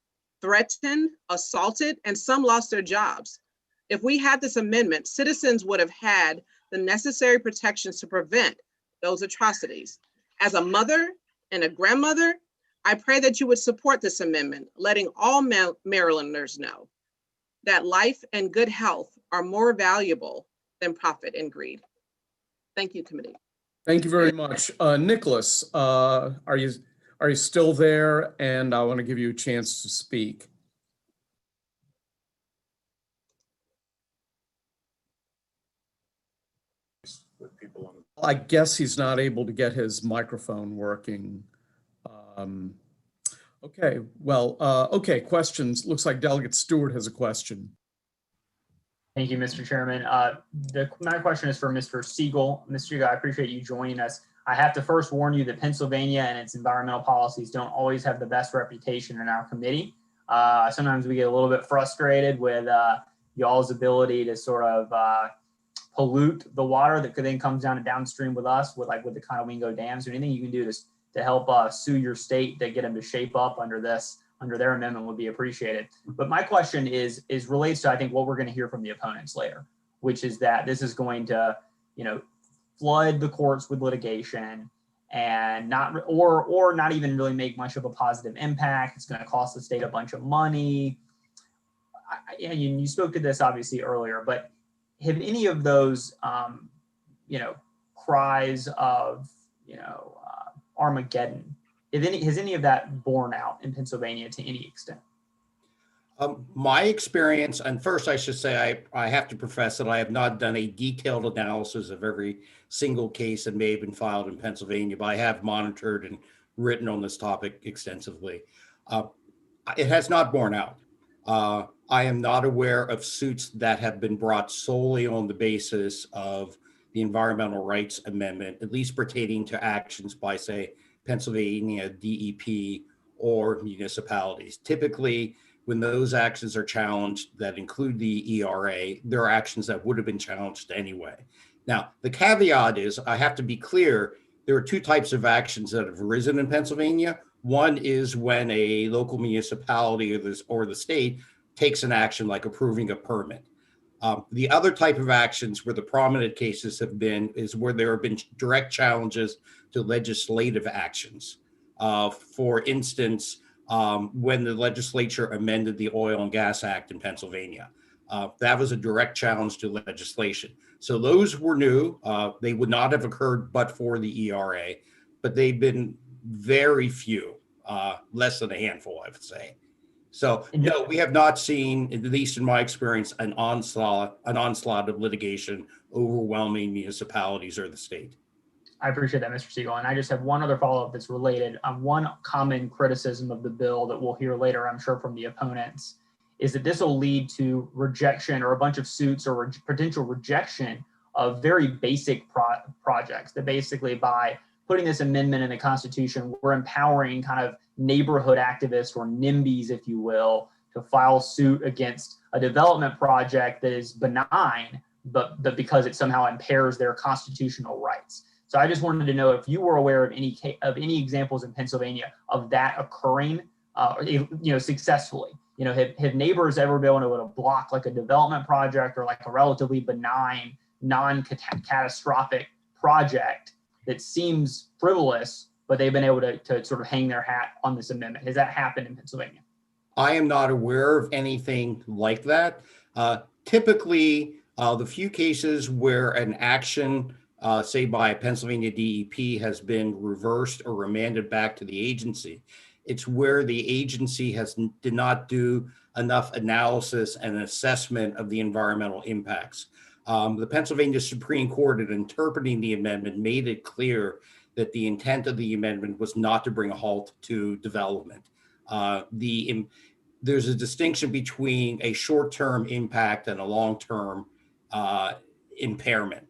threatened, assaulted, and some lost their jobs. If we had this amendment, citizens would have had the necessary protections to prevent those atrocities. As a mother and a grandmother, I pray that you would support this amendment, letting all Marylanders know that life and good health are more valuable than profit and greed. Thank you, committee. Thank you very much. Nicholas, are you still there? And I want to give you a chance to speak. I guess he's not able to get his microphone working. Okay, well, okay, questions. Looks like Delegate Stewart has a question. Thank you, Mr. Chairman. My question is for Mr. Siegel. Mr. Siegel, I appreciate you joining us. I have to first warn you that Pennsylvania and its environmental policies don't always have the best reputation in our committee. Sometimes we get a little bit frustrated with y'all's ability to sort of pollute the water that then comes down and downstream with us, with the Conowingo dams. Or anything you can do to help sue your state to get them to shape up under their amendment would be appreciated. But my question is relates to, I think, what we're going to hear from the opponents later, which is that this is going to, flood the courts with litigation and not even really make much of a positive impact. It's going to cost the state a bunch of money. You spoke to this obviously earlier, but have any of those, cries of, Armageddon, has any of that borne out in Pennsylvania to any extent? My experience, and first I should say I have to profess that I have not done a detailed analysis of every single case that may have been filed in Pennsylvania, but I have monitored and written on this topic extensively. It has not borne out. I am not aware of suits that have been brought solely on the basis of the Environmental Rights Amendment, at least pertaining to actions by, say, Pennsylvania DEP or municipalities. Typically, when those actions are challenged that include the ERA, there are actions that would have been challenged anyway. Now, the caveat is, I have to be clear, there are two types of actions that have arisen in Pennsylvania. One is when a local municipality or the state takes an action like approving a permit. The other type of actions where the prominent cases have been is where there have been direct challenges to legislative actions. For instance, when the legislature amended the Oil and Gas Act in Pennsylvania. That was a direct challenge to legislation. So those were new. They would not have occurred but for the ERA, but they've been very few, less than a handful, I would say. So no, we have not seen, at least in my experience, an onslaught of litigation overwhelming municipalities or the state. I appreciate that, Mr. Siegel. And I just have one other follow-up that's related. One common criticism of the bill that we'll hear later, I'm sure, from the opponents, is that this will lead to rejection or a bunch of suits or potential rejection of very basic projects. That basically, by putting this amendment in the Constitution, we're empowering kind of neighborhood activists, or NIMBYs, if you will, to file suit against a development project that is benign, but because it somehow impairs their constitutional rights. So I just wanted to know if you were aware of any examples in Pennsylvania of that occurring, successfully. Have neighbors ever been able to block like a development project or like a relatively benign, non-catastrophic project that seems frivolous, but they've been able to sort of hang their hat on this amendment? Has that happened in Pennsylvania? I am not aware of anything like that. Typically, the few cases where an action, say by Pennsylvania DEP, has been reversed or remanded back to the agency, it's where the agency did not do enough analysis and assessment of the environmental impacts. The Pennsylvania Supreme Court, in interpreting the amendment, made it clear that the intent of the amendment was not to bring a halt to development. There's a distinction between a short-term impact and a long-term impairment.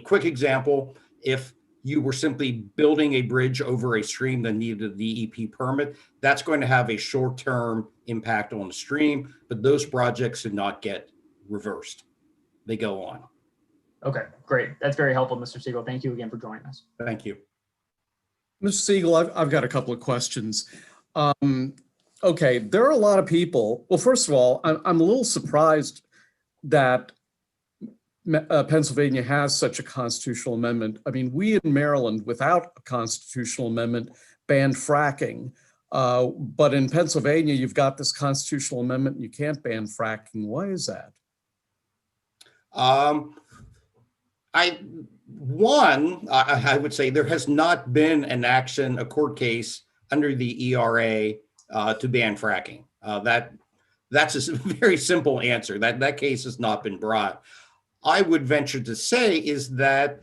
Quick example, if you were simply building a bridge over a stream that needed a DEP permit, that's going to have a short-term impact on the stream, but those projects did not get reversed. They go on. Okay, great. That's very helpful, Mr. Siegel. Thank you again for joining us. Thank you. Mr. Siegel, I've got a couple of questions. Okay, there are a lot of people. Well, first of all, I'm a little surprised that Pennsylvania has such a constitutional amendment. I mean, we in Maryland, without a constitutional amendment, banned fracking. But in Pennsylvania, you've got this constitutional amendment and you can't ban fracking. Why is that? I would say there has not been a court case under the ERA to ban fracking. That's a very simple answer. That case has not been brought. I would venture to say is that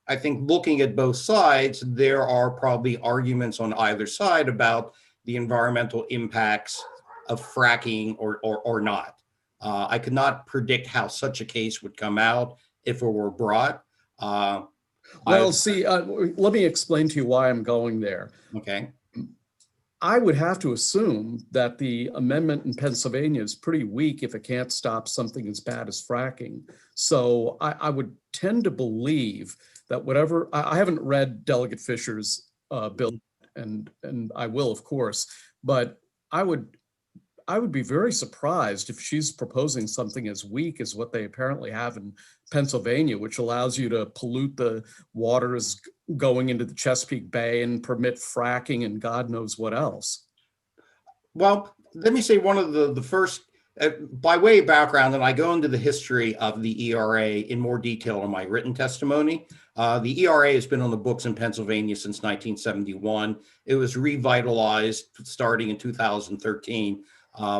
I think looking at both sides, there are probably arguments on either side about the environmental impacts of fracking or not. I could not predict how such a case would come out if it were brought. Well, see, let me explain to you why I'm going there. Okay. I would have to assume that the amendment in Pennsylvania is pretty weak if it can't stop something as bad as fracking. So I would tend to believe that whatever, I haven't read Delegate Fisher's bill, and I will, of course, but I would be very surprised if she's proposing something as weak as what they apparently have in Pennsylvania, which allows you to pollute the waters going into the Chesapeake Bay and permit fracking and God knows what else. Well, let me say one of the first, by way of background, and I go into the history of the ERA in more detail in my written testimony. The ERA has been on the books in Pennsylvania since 1971. It was revitalized starting in 2013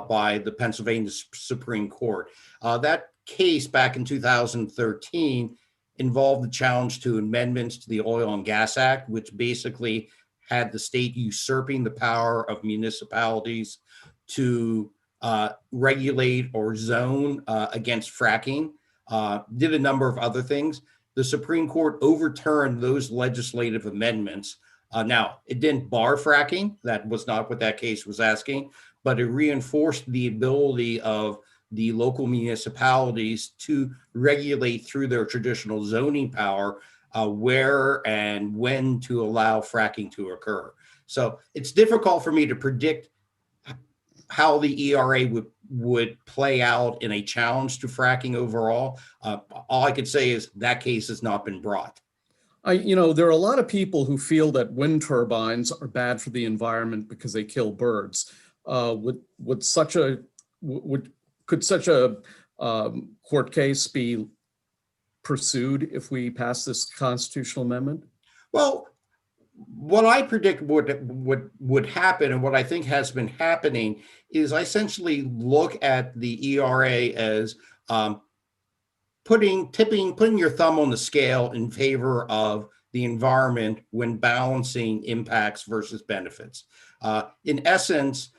by the Pennsylvania Supreme Court. That case back in 2013 involved the challenge to amendments to the Oil and Gas Act, which basically had the state usurping the power of municipalities to regulate or zone against fracking, did a number of other things. The Supreme Court overturned those legislative amendments. Now, it didn't bar fracking. That was not what that case was asking, but it reinforced the ability of the local municipalities to regulate through their traditional zoning power where and when to allow fracking to occur. So it's difficult for me to predict how the ERA would play out in a challenge to fracking overall. All I could say is that case has not been brought. There are a lot of people who feel that wind turbines are bad for the environment because they kill birds. Could such a court case be pursued if we pass this constitutional amendment? Well, what I predict would happen, and what I think has been happening, is I essentially look at the ERA as putting your thumb on the scale in favor of the environment when balancing impacts versus benefits. In essence,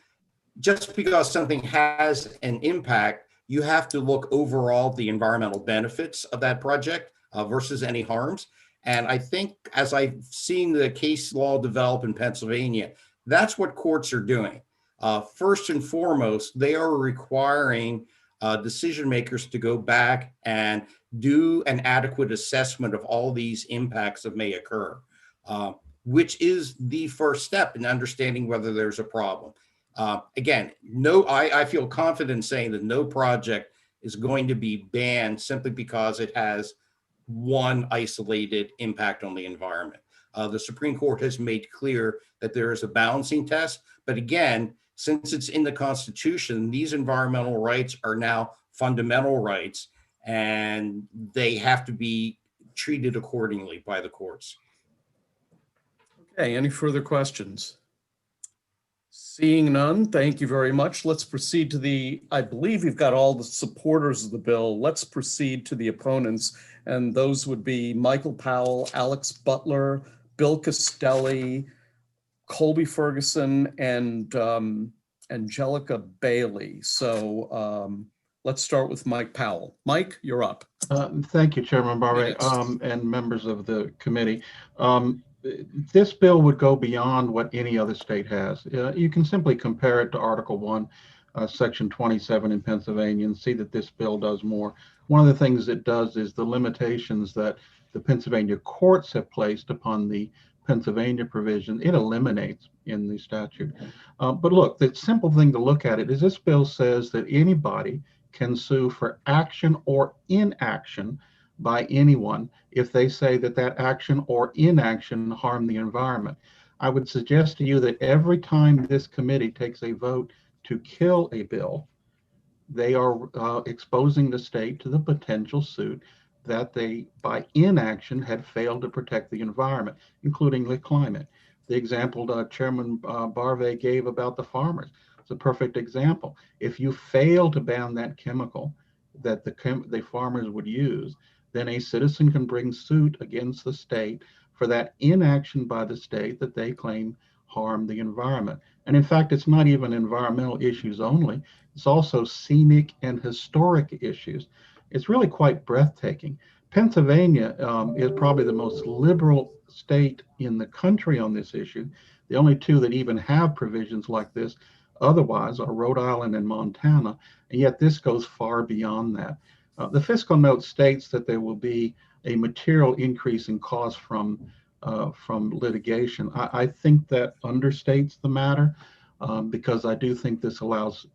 just because something has an impact, you have to look overall at the environmental benefits of that project versus any harms. And I think as I've seen the case law develop in Pennsylvania, that's what courts are doing. First and foremost, they are requiring decision makers to go back and do an adequate assessment of all these impacts that may occur, which is the first step in understanding whether there's a problem. Again, I feel confident saying that no project is going to be banned simply because it has one isolated impact on the environment. The Supreme Court has made clear that there is a balancing test, but again, since it's in the Constitution, these environmental rights are now fundamental rights, and they have to be treated accordingly by the courts. Okay, any further questions? Seeing none, thank you very much. Let's proceed to I believe we've got all the supporters of the bill. Let's proceed to the opponents, and those would be Michael Powell, Alex Butler, Bill Costelli, Colby Ferguson, and Angelica Bailey. So let's start with Mike Powell. Mike, you're up. Thank you, Chairman Barre, and members of the committee. This bill would go beyond what any other state has. You can simply compare it to Article 1, Section 27 in Pennsylvania, and see that this bill does more. One of the things it does is the limitations that the Pennsylvania courts have placed upon the Pennsylvania provision, it eliminates in the statute. But look, the simple thing to look at it is this bill says that anybody can sue for action or inaction by anyone if they say that that action or inaction harm the environment. I would suggest to you that every time this committee takes a vote to kill a bill, they are exposing the state to the potential suit that they, by inaction, had failed to protect the environment, including the climate. The example that Chairman Barve gave about the farmers, it's a perfect example. If you fail to ban that chemical, that the farmers would use, then a citizen can bring suit against the state for that inaction by the state that they claim harm the environment. And in fact, it's not even environmental issues only, it's also scenic and historic issues. It's really quite breathtaking. Pennsylvania is probably the most liberal state in the country on this issue. The only two that even have provisions like this otherwise are Rhode Island and Montana, and yet this goes far beyond that. The fiscal note states that there will be a material increase in cost from litigation. I think that understates the matter because I do think this allows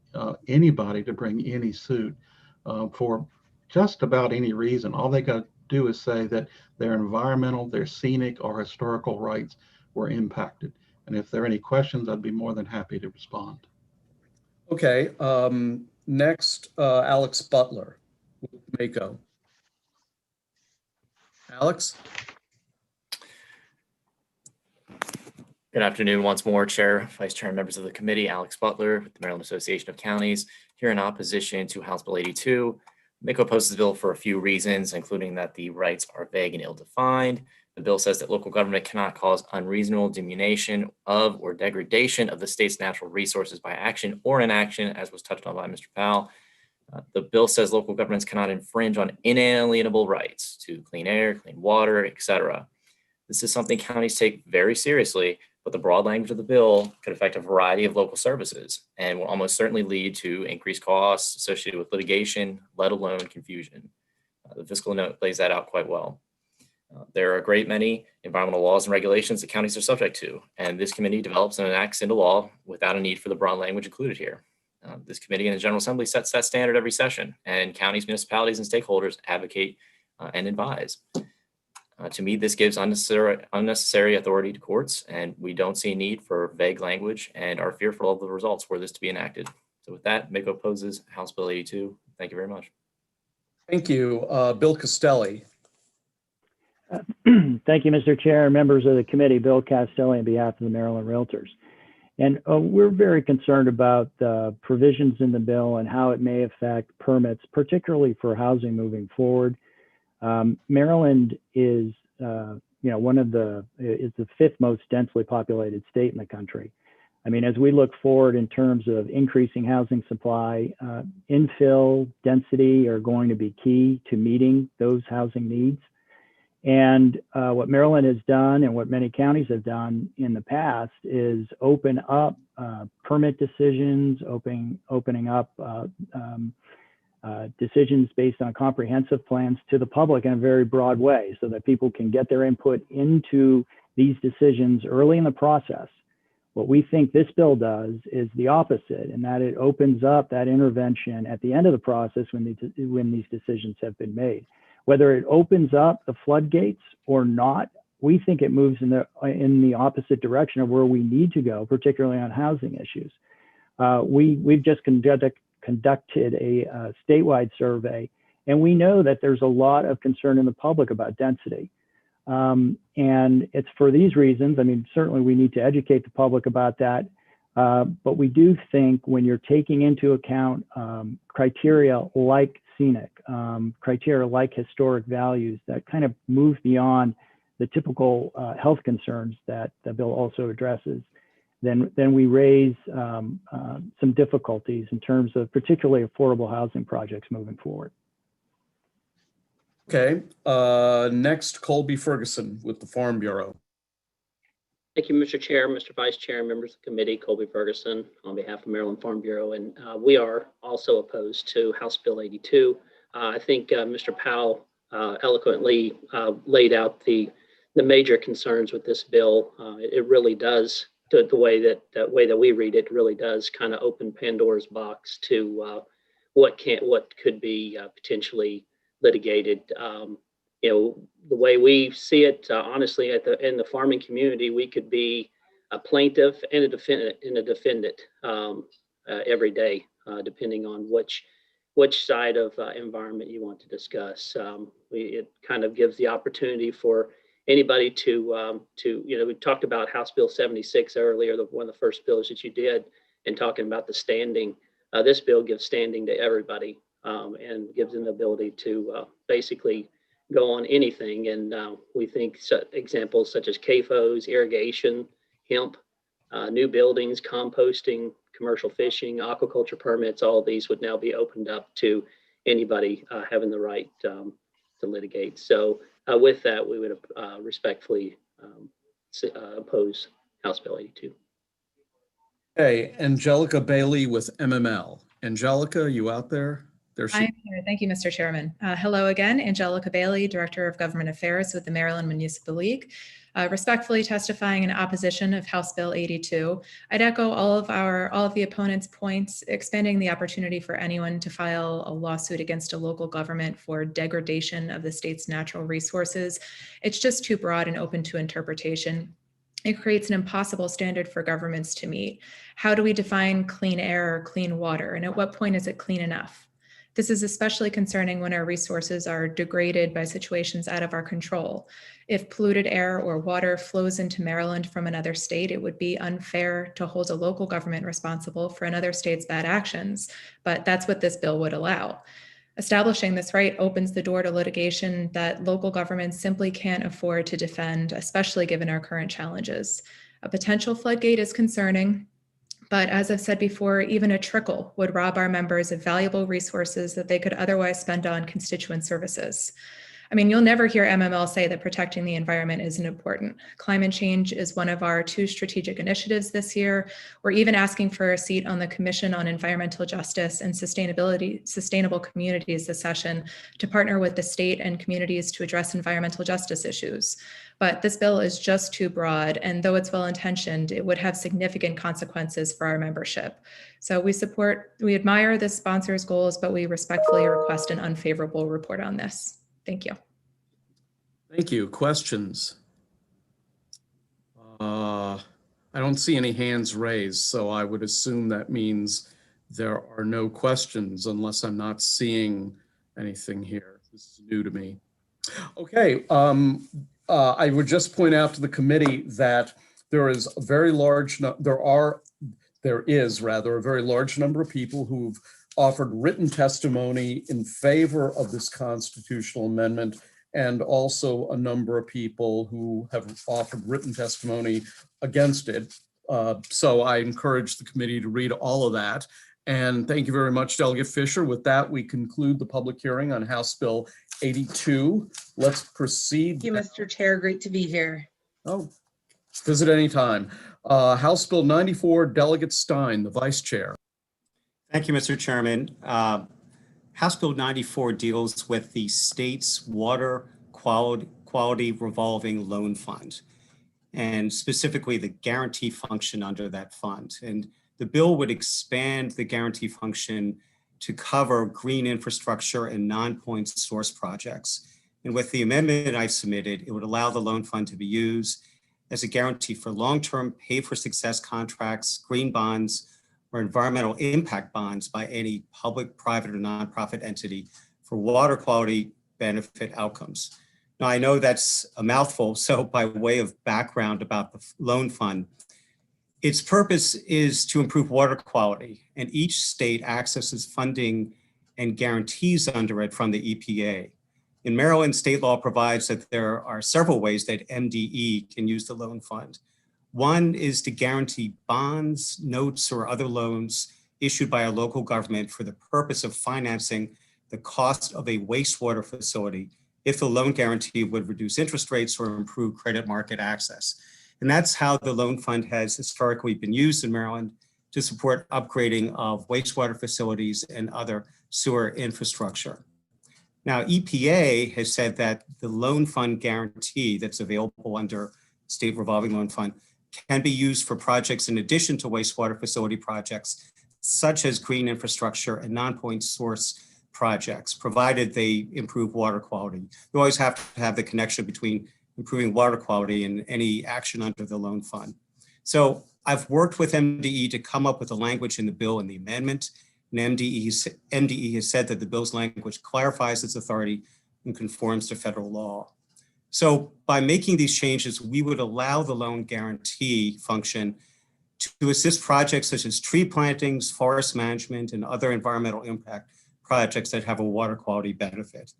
anybody to bring any suit for just about any reason. All they got to do is say that their environmental, their scenic, or historical rights were impacted. And if there are any questions, I'd be more than happy to respond. Okay, next, Alex Butler with Mako. Alex? Good afternoon once more, Chair, Vice Chair, and members of the committee. Alex Butler with the Maryland Association of Counties, here in opposition to House Bill 82. Mako opposes the bill for a few reasons, including that the rights are vague and ill-defined. The bill says that local government cannot cause unreasonable diminution of or degradation of the state's natural resources by action or inaction, as was touched on by Mr. Powell. The bill says local governments cannot infringe on inalienable rights to clean air, clean water, etc. This is something counties take very seriously, but the broad language of the bill could affect a variety of local services and will almost certainly lead to increased costs associated with litigation, let alone confusion. The fiscal note lays that out quite well. There are a great many environmental laws and regulations that counties are subject to, and this committee develops and enacts into law without a need for the broad language included here. This committee and the General Assembly sets that standard every session, and counties, municipalities, and stakeholders advocate and advise. To me, this gives unnecessary authority to courts, and we don't see a need for vague language and are fearful of the results were this to be enacted. So with that, Mako opposes House Bill 82. Thank you very much. Thank you. Bill Costelli. Thank you, Mr. Chair, members of the committee. Bill Castelli on behalf of the Maryland Realtors. And we're very concerned about the provisions in the bill and how it may affect permits, particularly for housing moving forward. Maryland is, is the fifth most densely populated state in the country. I mean, as we look forward in terms of increasing housing supply, infill, density are going to be key to meeting those housing needs. And what Maryland has done and what many counties have done in the past is open up permit decisions, opening up decisions based on comprehensive plans to the public in a very broad way so that people can get their input into these decisions early in the process. What we think this bill does is the opposite, in that it opens up that intervention at the end of the process when these decisions have been made. Whether it opens up the floodgates or not, we think it moves in the opposite direction of where we need to go, particularly on housing issues. We've just conducted a statewide survey, and we know that there's a lot of concern in the public about density. And it's for these reasons. I mean, certainly we need to educate the public about that. But we do think when you're taking into account criteria like scenic, criteria like historic values that kind of move beyond the typical health concerns that the bill also addresses, then we raise some difficulties in terms of particularly affordable housing projects moving forward. Okay, next, Colby Ferguson with the Farm Bureau. Thank you, Mr. Chair, Mr. Vice Chair, members of the committee. Colby Ferguson on behalf of Maryland Farm Bureau, and we are also opposed to House Bill 82. I think Mr. Powell eloquently laid out the major concerns with this bill. It really does, the way that we read it, really does kind of open Pandora's box to what could be potentially litigated. The way we see it, honestly, in the farming community, we could be a plaintiff and a defendant every day, depending on which side of environment you want to discuss. It kind of gives the opportunity for anybody to we talked about House Bill 76 earlier, one of the first bills that you did, and talking about the standing. This bill gives standing to everybody and gives them the ability to basically go on anything. And we think examples such as CAFOs, irrigation, hemp, new buildings, composting, commercial fishing, aquaculture permits, all of these would now be opened up to anybody having the right to litigate. So with that, we would respectfully oppose House Bill 82. Okay, Angelica Bailey with MML. Angelica, are you out there? There she I'm here. Thank you, Mr. Chairman. Hello again, Angelica Bailey, Director of Government Affairs with the Maryland Municipal League. Respectfully testifying in opposition of House Bill 82. I'd echo all of the opponents' points, expanding the opportunity for anyone to file a lawsuit against a local government for degradation of the state's natural resources. It's just too broad and open to interpretation. It creates an impossible standard for governments to meet. How do we define clean air or clean water? And at what point is it clean enough? This is especially concerning when our resources are degraded by situations out of our control. If polluted air or water flows into Maryland from another state, it would be unfair to hold a local government responsible for another state's bad actions, but that's what this bill would allow. Establishing this right opens the door to litigation that local governments simply can't afford to defend, especially given our current challenges. A potential floodgate is concerning, but as I've said before, even a trickle would rob our members of valuable resources that they could otherwise spend on constituent services. I mean, you'll never hear MML say that protecting the environment isn't important. Climate change is one of our 2 strategic initiatives this year. We're even asking for a seat on the Commission on Environmental Justice and Sustainable Communities this session to partner with the state and communities to address environmental justice issues. But this bill is just too broad, and though it's well-intentioned, it would have significant consequences for our membership. So we admire the sponsor's goals, but we respectfully request an unfavorable report on this. Thank you. Thank you. Questions? I don't see any hands raised, so I would assume that means there are no questions unless I'm not seeing anything here. This is new to me. Okay. I would just point out to the committee that there is a very large, there is a very large number of people who've offered written testimony in favor of this constitutional amendment, and also a number of people who have offered written testimony against it. So I encourage the committee to read all of that. And thank you very much, Delegate Fisher. With that, we conclude the public hearing on House Bill 82. Let's proceed. Thank you, Mr. Chair. Great to be here. Oh, visit anytime. House Bill 94, Delegate Stein, the Vice Chair. Thank you, Mr. Chairman. House Bill 94 deals with the state's water quality revolving loan fund, and specifically the guarantee function under that fund. And the bill would expand the guarantee function to cover green infrastructure and non-point source projects. And with the amendment I submitted, it would allow the loan fund to be used as a guarantee for long-term pay-for-success contracts, green bonds, or environmental impact bonds by any public, private, or nonprofit entity for water quality benefit outcomes. Now, I know that's a mouthful, so by way of background about the loan fund, its purpose is to improve water quality, and each state accesses funding and guarantees under it from the EPA. In Maryland, state law provides that there are several ways that MDE can use the loan fund. One is to guarantee bonds, notes, or other loans issued by a local government for the purpose of financing the cost of a wastewater facility if the loan guarantee would reduce interest rates or improve credit market access. And that's how the loan fund has historically been used in Maryland to support upgrading of wastewater facilities and other sewer infrastructure. Now, EPA has said that the loan fund guarantee that's available under State Revolving Loan Fund can be used for projects in addition to wastewater facility projects, such as green infrastructure and non-point source projects, provided they improve water quality. You always have to have the connection between improving water quality and any action under the loan fund. So I've worked with MDE to come up with the language in the bill and the amendment. And MDE has said that the bill's language clarifies its authority and conforms to federal law. So by making these changes, we would allow the loan guarantee function to assist projects such as tree plantings, forest management, and other environmental impact projects that have a water quality benefit.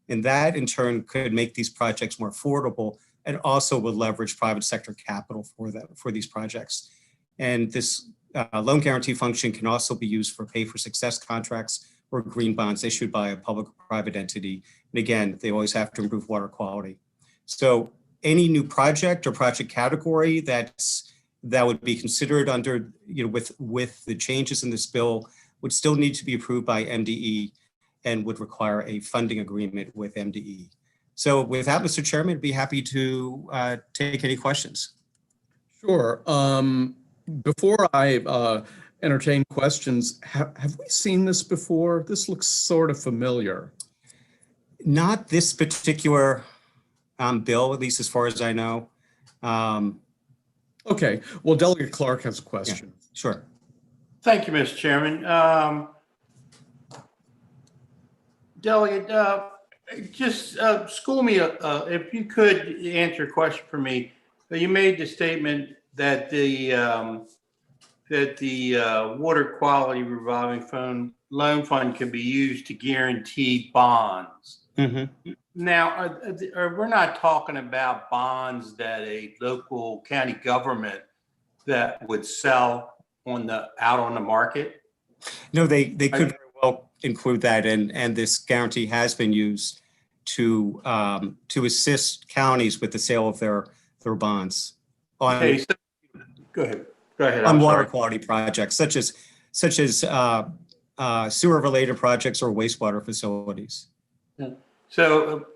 And that in turn could make these projects more affordable and also would leverage private sector capital for these projects. And this loan guarantee function can also be used for pay for success contracts or green bonds issued by a public or private entity. And again, they always have to improve water quality. So any new project or project category that would be considered under, with the changes in this bill would still need to be approved by MDE and would require a funding agreement with MDE. So with that, Mr. Chairman, I'd be happy to take any questions. Sure. Before I entertain questions, have we seen this before? This looks sort of familiar. Not this particular bill, at least as far as I know. Okay. Well, Delegate Clark has a question. Yeah, sure. Thank you, Mr. Chairman. Delegate, just school me, if you could answer a question for me. You made the statement that the water quality revolving loan fund can be used to guarantee bonds. Mm-hmm. Now, we're not talking about bonds that a local county government that would sell out on the market? No, they could very well include that, and this guarantee has been used to assist counties with the sale of their bonds on, okay, so, go ahead. On water quality projects such as sewer related projects or wastewater facilities. So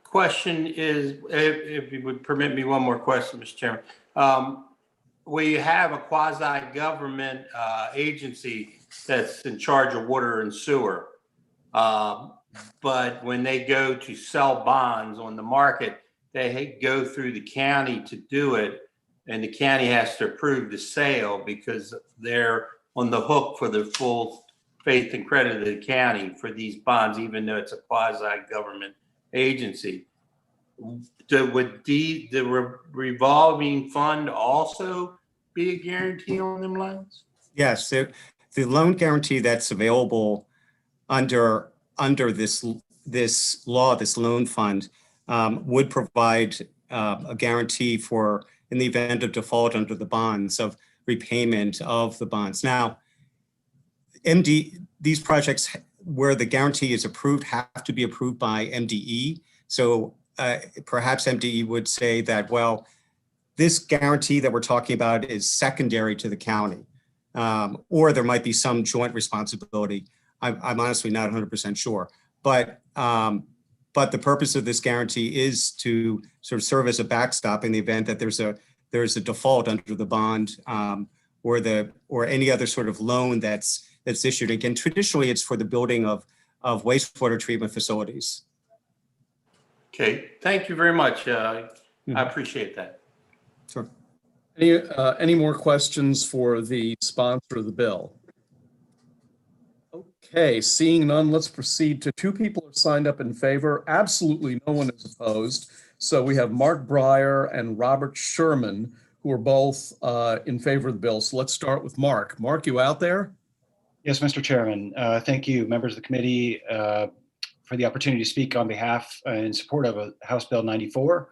question is, if you would permit me one more question, Mr. Chairman. We have a quasi-government agency that's in charge of water and sewer. But when they go to sell bonds on the market, they go through the county to do it. And the county has to approve the sale because they're on the hook for the full faith and credit of the county for these bonds, even though it's a quasi-government agency. Would the revolving fund also be a guarantee on them loans? Yes, the loan guarantee that's available under this law, this loan fund, would provide a guarantee for, in the event of default under the bonds, of repayment of the bonds. Now, these projects where the guarantee is approved have to be approved by MDE. So perhaps MDE would say that, well, this guarantee that we're talking about is secondary to the county, or there might be some joint responsibility. I'm honestly not 100% sure, but the purpose of this guarantee is to sort of serve as a backstop in the event that there's a default under the bond, or any other sort of loan that's issued. Again, traditionally it's for the building of wastewater treatment facilities. Okay, thank you very much. I appreciate that. Sure. Any more questions for the sponsor of the bill? Okay, seeing none, let's proceed to two people are signed up in favor. Absolutely no one is opposed. So we have Mark Breyer and Robert Sherman, who are both in favor of the bill. So let's start with Mark. Mark, you out there? Yes, Mr. Chairman. Thank you, members of the committee, for the opportunity to speak on behalf in support of House Bill 94.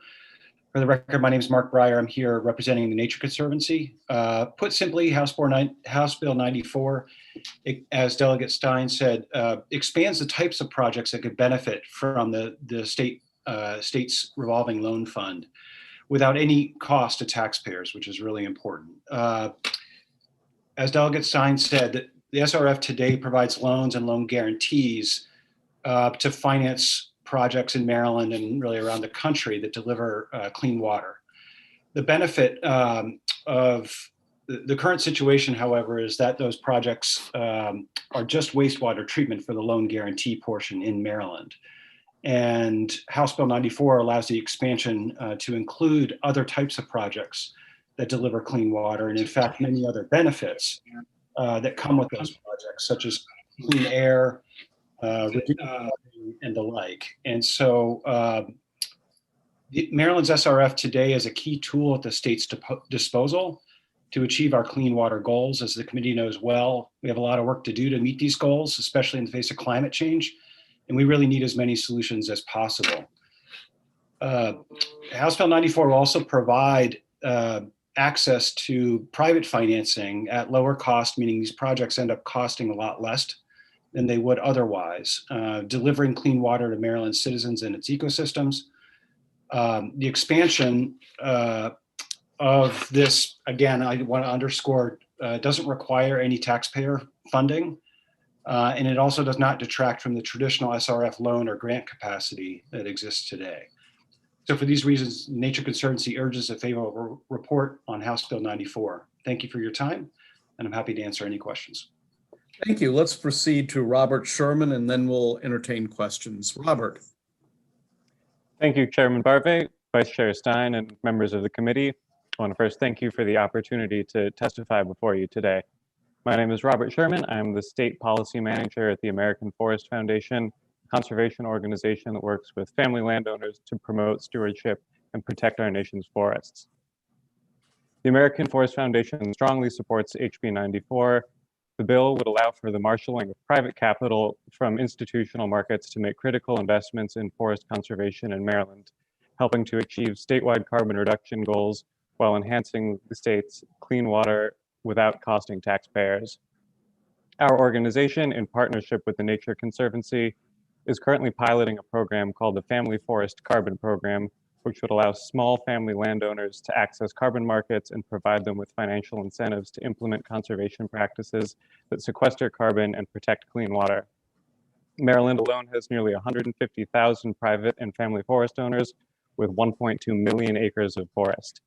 For the record, my name is Mark Breyer. I'm here representing the Nature Conservancy. Put simply, House Bill 94, as Delegate Stein said, expands the types of projects that could benefit from the state's revolving loan fund without any cost to taxpayers, which is really important. As Delegate Stein said, the SRF today provides loans and loan guarantees to finance projects in Maryland and really around the country that deliver clean water. The benefit of the current situation, however, is that those projects are just wastewater treatment for the loan guarantee portion in Maryland. And House Bill 94 allows the expansion to include other types of projects that deliver clean water, and in fact, many other benefits that come with those projects, such as clean air, and the like. And so Maryland's SRF today is a key tool at the state's disposal to achieve our clean water goals. As the committee knows well, we have a lot of work to do to meet these goals, especially in the face of climate change, and we really need as many solutions as possible. House Bill 94 will also provide access to private financing at lower cost, meaning these projects end up costing a lot less than they would otherwise, delivering clean water to Maryland citizens and its ecosystems. The expansion of this, again, I want to underscore, doesn't require any taxpayer funding, and it also does not detract from the traditional SRF loan or grant capacity that exists today. So for these reasons, Nature Conservancy urges a favorable report on House Bill 94. Thank you for your time, and I'm happy to answer any questions. Thank you. Let's proceed to Robert Sherman, and then we'll entertain questions. Robert. Thank you, Chairman Barve, Vice Chair Stein, and members of the committee. I want to first thank you for the opportunity to testify before you today. My name is Robert Sherman. I'm the State Policy Manager at the American Forest Foundation, a conservation organization that works with family landowners to promote stewardship and protect our nation's forests. The American Forest Foundation strongly supports HB 94. The bill would allow for the marshaling of private capital from institutional markets to make critical investments in forest conservation in Maryland, helping to achieve statewide carbon reduction goals while enhancing the state's clean water without costing taxpayers. Our organization, in partnership with the Nature Conservancy, is currently piloting a program called the Family Forest Carbon Program, which would allow small family landowners to access carbon markets and provide them with financial incentives to implement conservation practices that sequester carbon and protect clean water. Maryland alone has nearly 150,000 private and family forest owners with 1.2 million acres of forest.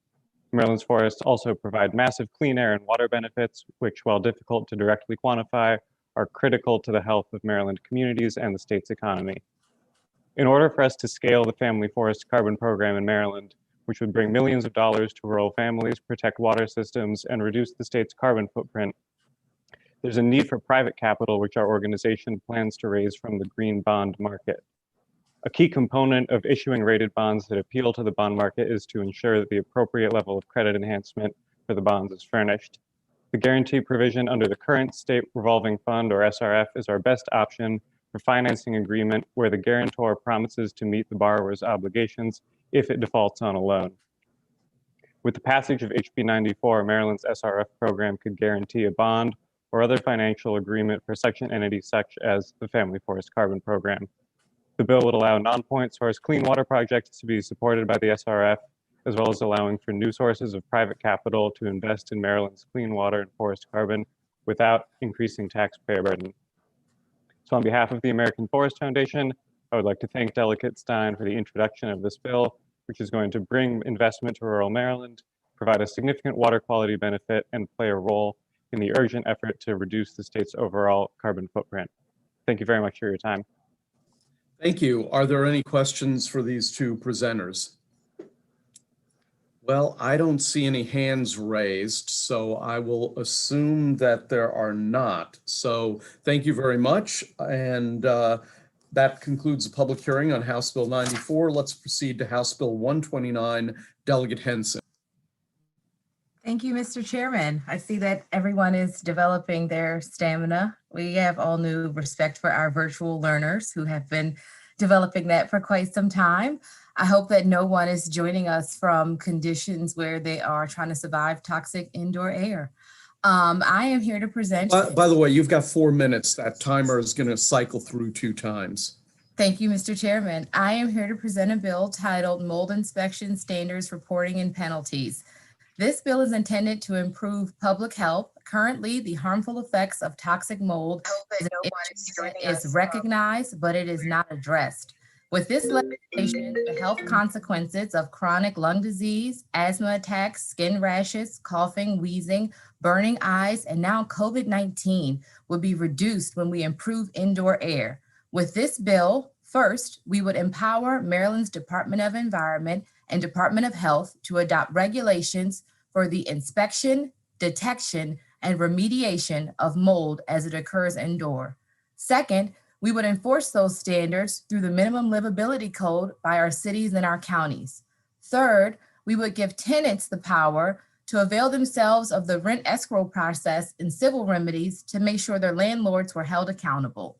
Maryland's forests also provide massive clean air and water benefits, which, while difficult to directly quantify, are critical to the health of Maryland communities and the state's economy. In order for us to scale the Family Forest Carbon Program in Maryland, which would bring millions of dollars to rural families, protect water systems, and reduce the state's carbon footprint, there's a need for private capital, which our organization plans to raise from the green bond market. A key component of issuing rated bonds that appeal to the bond market is to ensure that the appropriate level of credit enhancement for the bonds is furnished. The guarantee provision under the current State Revolving Fund, or SRF, is our best option for financing agreement where the guarantor promises to meet the borrower's obligations if it defaults on a loan. With the passage of HB 94, Maryland's SRF program could guarantee a bond or other financial agreement for such an entity such as the Family Forest Carbon Program. The bill would allow non-point source clean water projects to be supported by the SRF, as well as allowing for new sources of private capital to invest in Maryland's clean water and forest carbon without increasing taxpayer burden. So on behalf of the American Forest Foundation, I would like to thank Delegate Stein for the introduction of this bill, which is going to bring investment to rural Maryland, provide a significant water quality benefit, and play a role in the urgent effort to reduce the state's overall carbon footprint. Thank you very much for your time. Thank you. Are there any questions for these two presenters? Well, I don't see any hands raised, so I will assume that there are not. So thank you very much. And that concludes the public hearing on House Bill 94. Let's proceed to House Bill 129. Delegate Henson. Thank you, Mr. Chairman. I see that everyone is developing their stamina. We have all new respect for our virtual learners who have been developing that for quite some time. I hope that no one is joining us from conditions where they are trying to survive toxic indoor air. I am here to present. By the way, you've got 4 minutes. That timer is going to cycle through 2 times. Thank you, Mr. Chairman. I am here to present a bill titled Mold Inspection Standards, Reporting and Penalties. This bill is intended to improve public health. Currently, the harmful effects of toxic mold is recognized, but it is not addressed. With this legislation, the health consequences of chronic lung disease, asthma attacks, skin rashes, coughing, wheezing, burning eyes, and now COVID-19 will be reduced when we improve indoor air. With this bill, first, we would empower Maryland's Department of Environment and Department of Health to adopt regulations for the inspection, detection, and remediation of mold as it occurs indoor. Second, we would enforce those standards through the minimum livability code by our cities and our counties. Third, we would give tenants the power to to avail themselves of the rent escrow process and civil remedies to make sure their landlords were held accountable.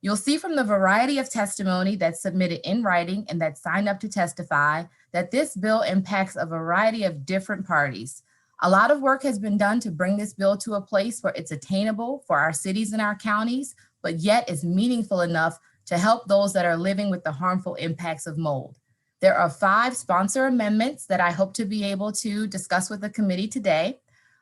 You'll see from the variety of testimony that's submitted in writing and that signed up to testify that this bill impacts a variety of different parties. A lot of work has been done to bring this bill to a place where it's attainable for our cities and our counties, but yet is meaningful enough to help those that are living with the harmful impacts of mold. There are 5 sponsor amendments that I hope to be able to discuss with the committee today.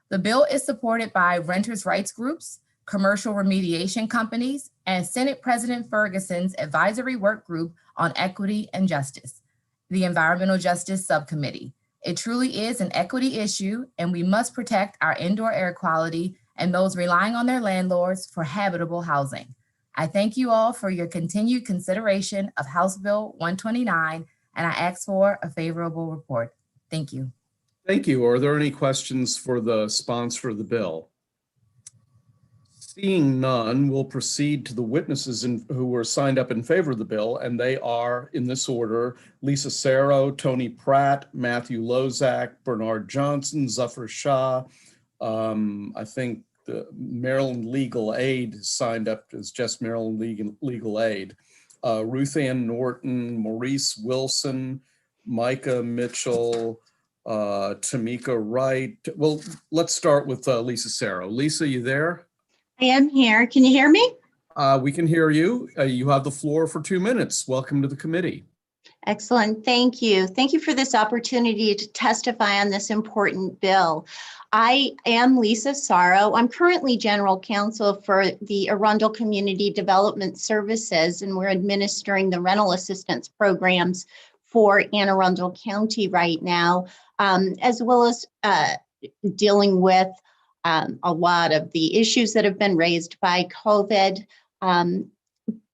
The bill is supported by renters' rights groups, commercial remediation companies, and Senate President Ferguson's advisory work group on equity and justice, the Environmental Justice Subcommittee. It truly is an equity issue, and we must protect our indoor air quality and those relying on their landlords for habitable housing. I thank you all for your continued consideration of House Bill 129, and I ask for a favorable report. Thank you. Thank you. Are there any questions for the sponsor of the bill? Seeing none, we'll proceed to the witnesses who were signed up in favor of the bill, and they are, in this order, Lisa Sarro, Tony Pratt, Matthew Lozak, Bernard Johnson, Zafar Shah. I think the Maryland Legal Aid is signed up as just Maryland Legal Aid. Ruth Ann Norton, Maurice Wilson, Micah Mitchell, Tamika Wright. Well, let's start with Lisa Sarro. Lisa, you there? I am here. Can you hear me? We can hear you. You have the floor for 2 minutes. Welcome to the committee. Excellent. Thank you. Thank you for this opportunity to testify on this important bill. I am Lisa Sarro. I'm currently General Counsel for the Arundel Community Development Services, and we're administering the rental assistance programs for Anne Arundel County right now, as well as dealing with a lot of the issues that have been raised by COVID.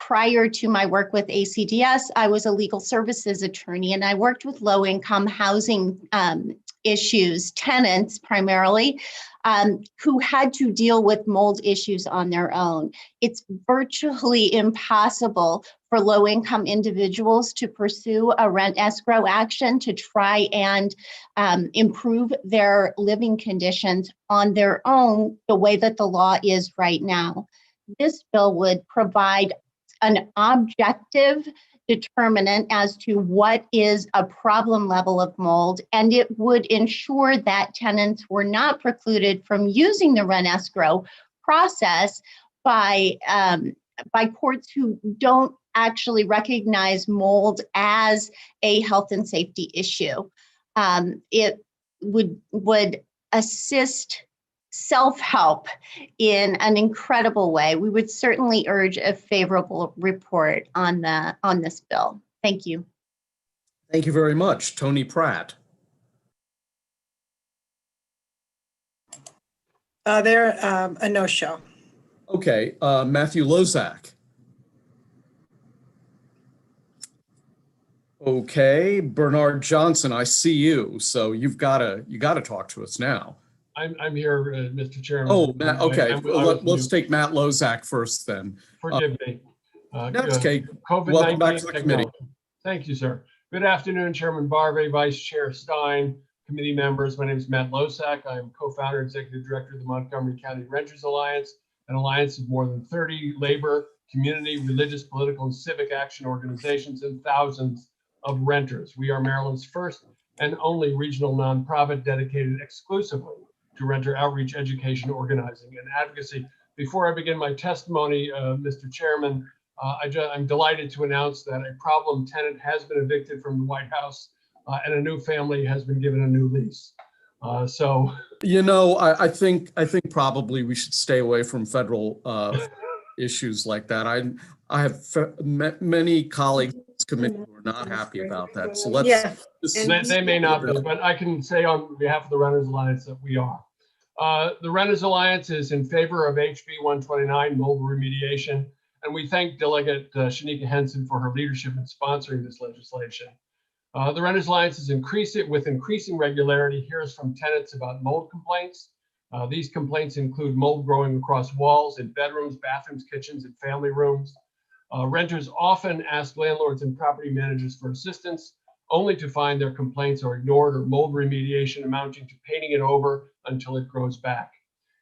Prior to my work with ACDS, I was a legal services attorney, and I worked with low-income housing issues, tenants primarily, who had to deal with mold issues on their own. It's virtually impossible for low-income individuals to pursue a rent escrow action to try and improve their living conditions on their own the way that the law is right now. This bill would provide an objective determinant as to what is a problem level of mold, and it would ensure that tenants were not precluded from using the rent escrow process by courts who don't actually recognize mold as a health and safety issue. It would assist self-help in an incredible way. We would certainly urge a favorable report on this bill. Thank you. Thank you very much. Tony Pratt. They're a no-show. Okay, Matthew Lozak. Okay, Bernard Johnson, I see you. So you got to talk to us now. I'm here, Mr. Chairman. Oh, Matt, okay. Let's take Matt Lozak first then. Forgive me. That's okay. COVID-19 Welcome back to the committee. Thank you, sir. Good afternoon, Chairman Barve, Vice Chair Stein, committee members. My name is Matt Lozak. I'm co-founder, executive director of the Montgomery County Renters Alliance, an alliance of more than 30 labor, community, religious, political, and civic action organizations and thousands of renters. We are Maryland's first and only regional nonprofit dedicated exclusively to renter outreach, education, organizing, and advocacy. Before I begin my testimony, Mr. Chairman, I'm delighted to announce that a problem tenant has been evicted from the White House and a new family has been given a new lease. So, you know, I think probably we should stay away from federal issues like that. I have many colleagues in this committee who are not happy about that. So let's. Yeah. They may not be, but I can say on behalf of the Renters Alliance that we are. The Renters Alliance is in favor of HB 129, mold remediation, and we thank Delegate Shanika Henson for her leadership in sponsoring this legislation. The Renters Alliance is with increasing regularity hears from tenants about mold complaints. These complaints include mold growing across walls in bedrooms, bathrooms, kitchens, and family rooms. Renters often ask landlords and property managers for assistance only to find their complaints are ignored or mold remediation amounting to painting it over until it grows back.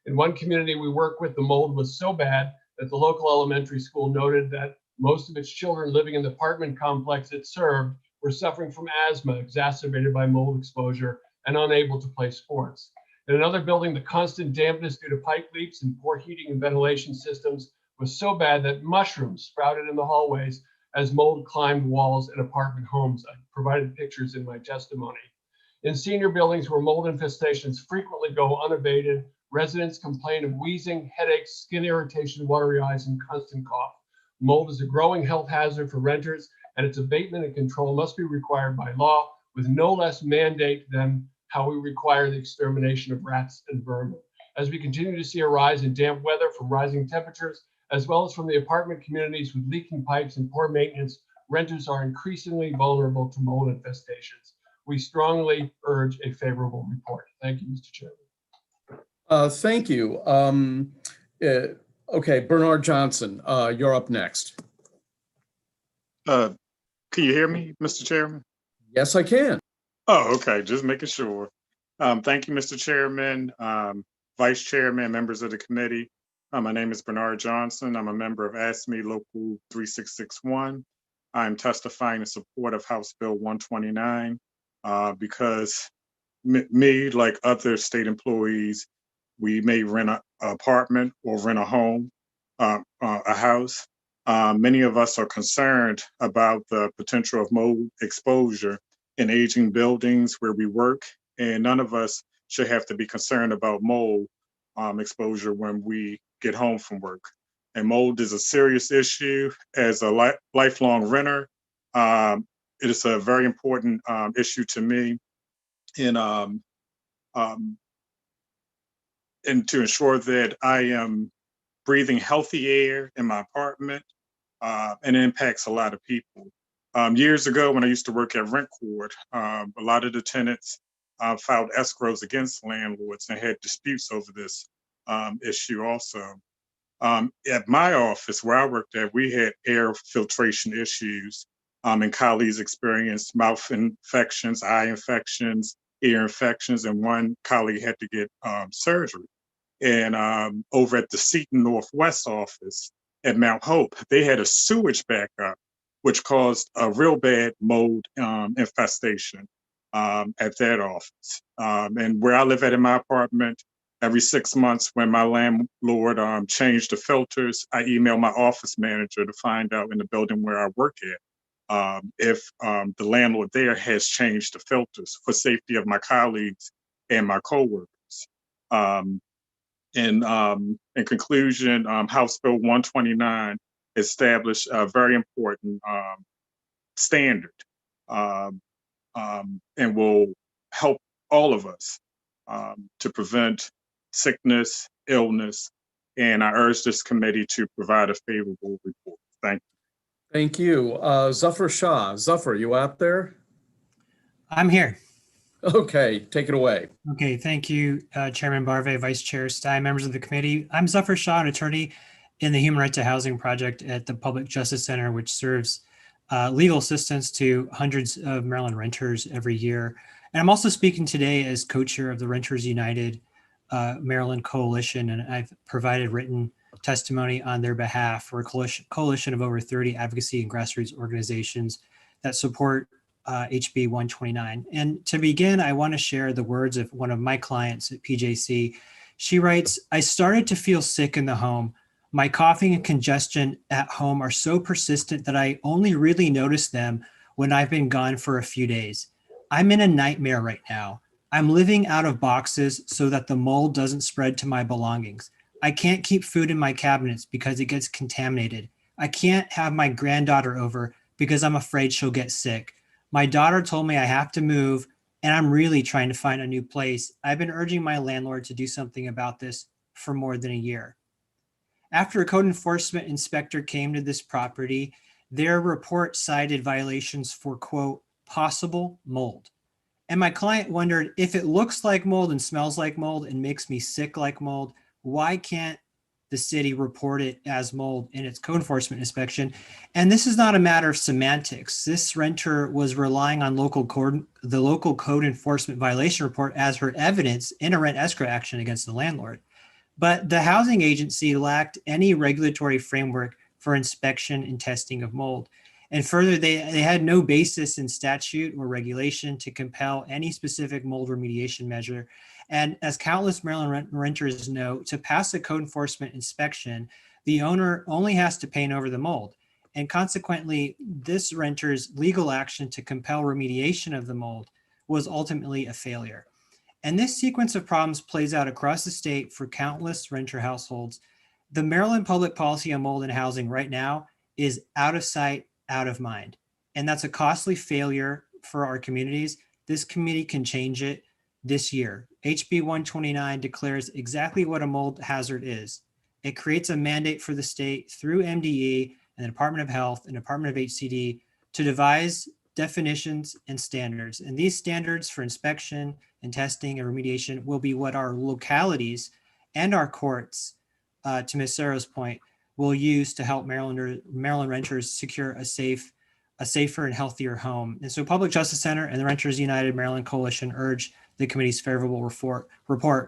In one community we work with, the mold was so bad that the local elementary school noted that most of its children living in the apartment complex it served were suffering from asthma exacerbated by mold exposure and unable to play sports. In another building, the constant dampness due to pipe leaks and poor heating and ventilation systems was so bad that mushrooms sprouted in the hallways as mold climbed walls in apartment homes. I provided pictures in my testimony. In senior buildings where mold infestations frequently go unabated, residents complain of wheezing, headaches, skin irritation, watery eyes, and constant cough. Mold is a growing health hazard for renters, and its abatement and control must be required by law, with no less mandate than how we require the extermination of rats and vermin. As we continue to see a rise in damp weather from rising temperatures, as well as from the apartment communities with leaking pipes and poor maintenance, renters are increasingly vulnerable to mold infestations. We strongly urge a favorable report. Thank you, Mr. Chairman. Thank you. Okay, Bernard Johnson, you're up next. Can you hear me, Mr. Chairman? Yes, I can. Oh, okay, just making sure. Thank you, Mr. Chairman, Vice Chairman, members of the committee. My name is Bernard Johnson. I'm a member of ASME Local 3661. I'm testifying in support of House Bill 129 because me, like other state employees, we may rent an apartment or rent a home, a house. Many of us are concerned about the potential of mold exposure in aging buildings where we work, and none of us should have to be concerned about mold exposure when we get home from work. And mold is a serious issue. As a lifelong renter, it is a very important issue to me in and to ensure that I am breathing healthy air in my apartment, and it impacts a lot of people. Years ago, when I used to work at Rent Court, a lot of the tenants filed escrows against landlords and had disputes over this issue also. At my office, where I worked at, we had air filtration issues, and colleagues experienced mouth infections, eye infections, ear infections, and one colleague had to get surgery. And over at the Seton Northwest office at Mount Hope, they had a sewage backup, which caused a real bad mold infestation at that office. And where I live at in my apartment, every 6 months when my landlord changed the filters, I email my office manager to find out in the building where I work at if the landlord there has changed the filters for safety of my colleagues and my coworkers. In conclusion, House Bill 129 established a very important standard and will help all of us to prevent sickness, illness, and I urge this committee to provide a favorable report. Thank you. Thank you. Zafar Shah. Zafar, you out there? I'm here. Okay, take it away. Okay, thank you, Chairman Barve, Vice Chair Stein, members of the committee. I'm Zafar Shah, an attorney in the Human Right to Housing Project at the Public Justice Center, which serves legal assistance to hundreds of Maryland renters every year. And I'm also speaking today as co-chair of the Renters United Maryland Coalition, and I've provided written testimony on their behalf for a coalition of over 30 advocacy and grassroots organizations that support HB 129. And to begin, I want to share the words of one of my clients at PJC. She writes, "I started to feel sick in the home. My coughing and congestion at home are so persistent that I only really notice them when I've been gone for a few days. I'm in a nightmare right now. I'm living out of boxes so that the mold doesn't spread to my belongings. I can't keep food in my cabinets because it gets contaminated. I can't have my granddaughter over because I'm afraid she'll get sick. My daughter told me I have to move, and I'm really trying to find a new place. I've been urging my landlord to do something about this for more than a year." After a code enforcement inspector came to this property, their report cited violations for, quote, possible mold. And my client wondered, if it looks like mold and smells like mold and makes me sick like mold, why can't the city report it as mold in its code enforcement inspection. And this is not a matter of semantics. This renter was relying on the local code enforcement violation report as her evidence in a rent escrow action against the landlord. But the housing agency lacked any regulatory framework for inspection and testing of mold. And further, they had no basis in statute or regulation to compel any specific mold remediation measure. And as countless Maryland renters know, to pass a code enforcement inspection, the owner only has to paint over the mold. And consequently, this renter's legal action to compel remediation of the mold was ultimately a failure. And this sequence of problems plays out across the state for countless renter households. The Maryland public policy on mold in housing right now is out of sight, out of mind. And that's a costly failure for our communities. This committee can change it this year. HB 129 declares exactly what a mold hazard is. It creates a mandate for the state through MDE and the Department of Health and Department of HCD to devise definitions and standards. And these standards for inspection and testing and remediation will be what our localities and our courts, to Ms. Sarah's point, will use to help Maryland renters secure a safer and healthier home. And so Public Justice Center and the Renters United Maryland Coalition urge the committee's favorable report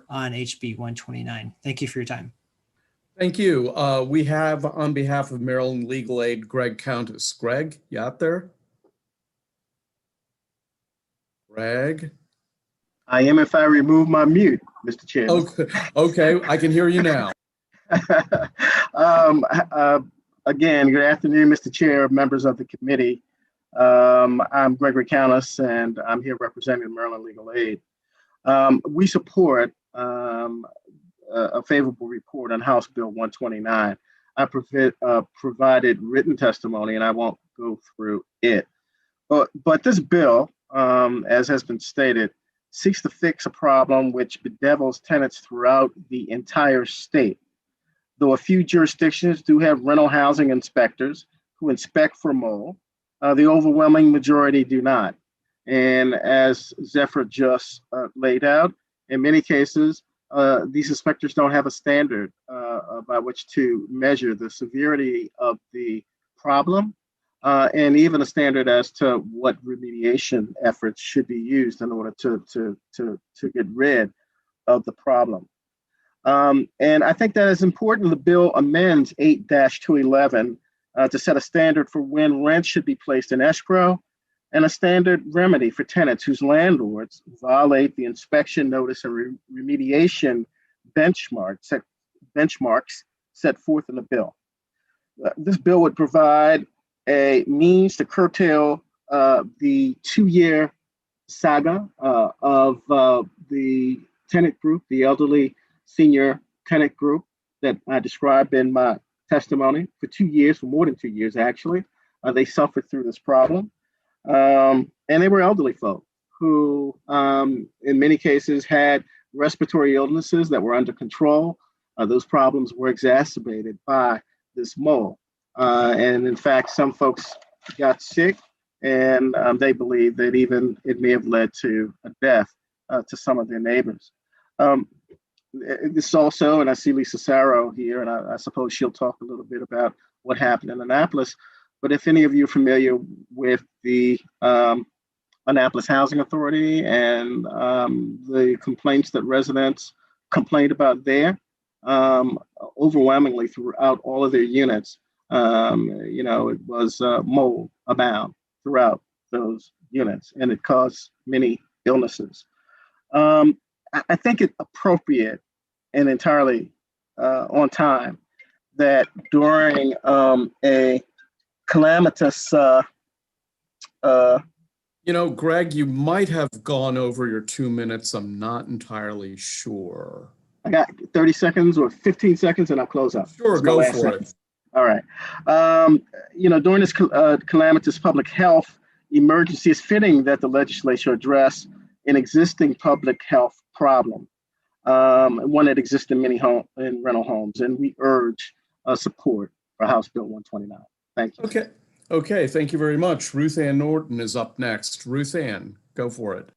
on HB 129. Thank you for your time. Thank you. We have, on behalf of Maryland Legal Aid, Greg Countess. Greg, you out there? Greg? I am if I remove my mute, Mr. Chairman. Okay, I can hear you now. Again, good afternoon, Mr. Chair, members of the committee. I'm Gregory Countess, and I'm here representing Maryland Legal Aid. We support a favorable report on House Bill 129. I provided written testimony, and I won't go through it. But this bill, as has been stated, seeks to fix a problem which bedevils tenants throughout the entire state. Though a few jurisdictions do have rental housing inspectors who inspect for mold, the overwhelming majority do not. And as Zephyr just laid out, in many cases, these inspectors don't have a standard by which to measure the severity of the problem, and even a standard as to what remediation efforts should be used in order to get rid of the problem. And I think that is important. The bill amends 8-211 to set a standard for when rent should be placed in escrow and a standard remedy for tenants whose landlords violate the inspection notice and remediation benchmarks set forth in the bill. This bill would provide a means to curtail the 2-year saga of the tenant group, the elderly senior tenant group that I described in my testimony. For 2 years, for more than 2 years actually, they suffered through this problem. And they were elderly folk who, in many cases, had respiratory illnesses that were under control. Those problems were exacerbated by this mold. And in fact, some folks got sick, and they believe that even it may have led to a death to some of their neighbors. This also, and I see Lisa Sarro here, and I suppose she'll talk a little bit about what happened in Annapolis. But if any of you are familiar with the Annapolis Housing Authority and the complaints that residents complained about there, overwhelmingly throughout all of their units, it was mold abound throughout those units, and it caused many illnesses. I think it's appropriate and entirely on time that during a calamitous Greg, you might have gone over your 2 minutes. I'm not entirely sure. I got 30 seconds or 15 seconds and I'll close up. Sure, go for it. All right. During this calamitous public health emergency, it's fitting that the legislature address an existing public health problem, one that exists in many rental homes, and we urge support for House Bill 129. Thank you. Okay, thank you very much. Ruth Ann Norton is up next. Ruth Ann, go for it.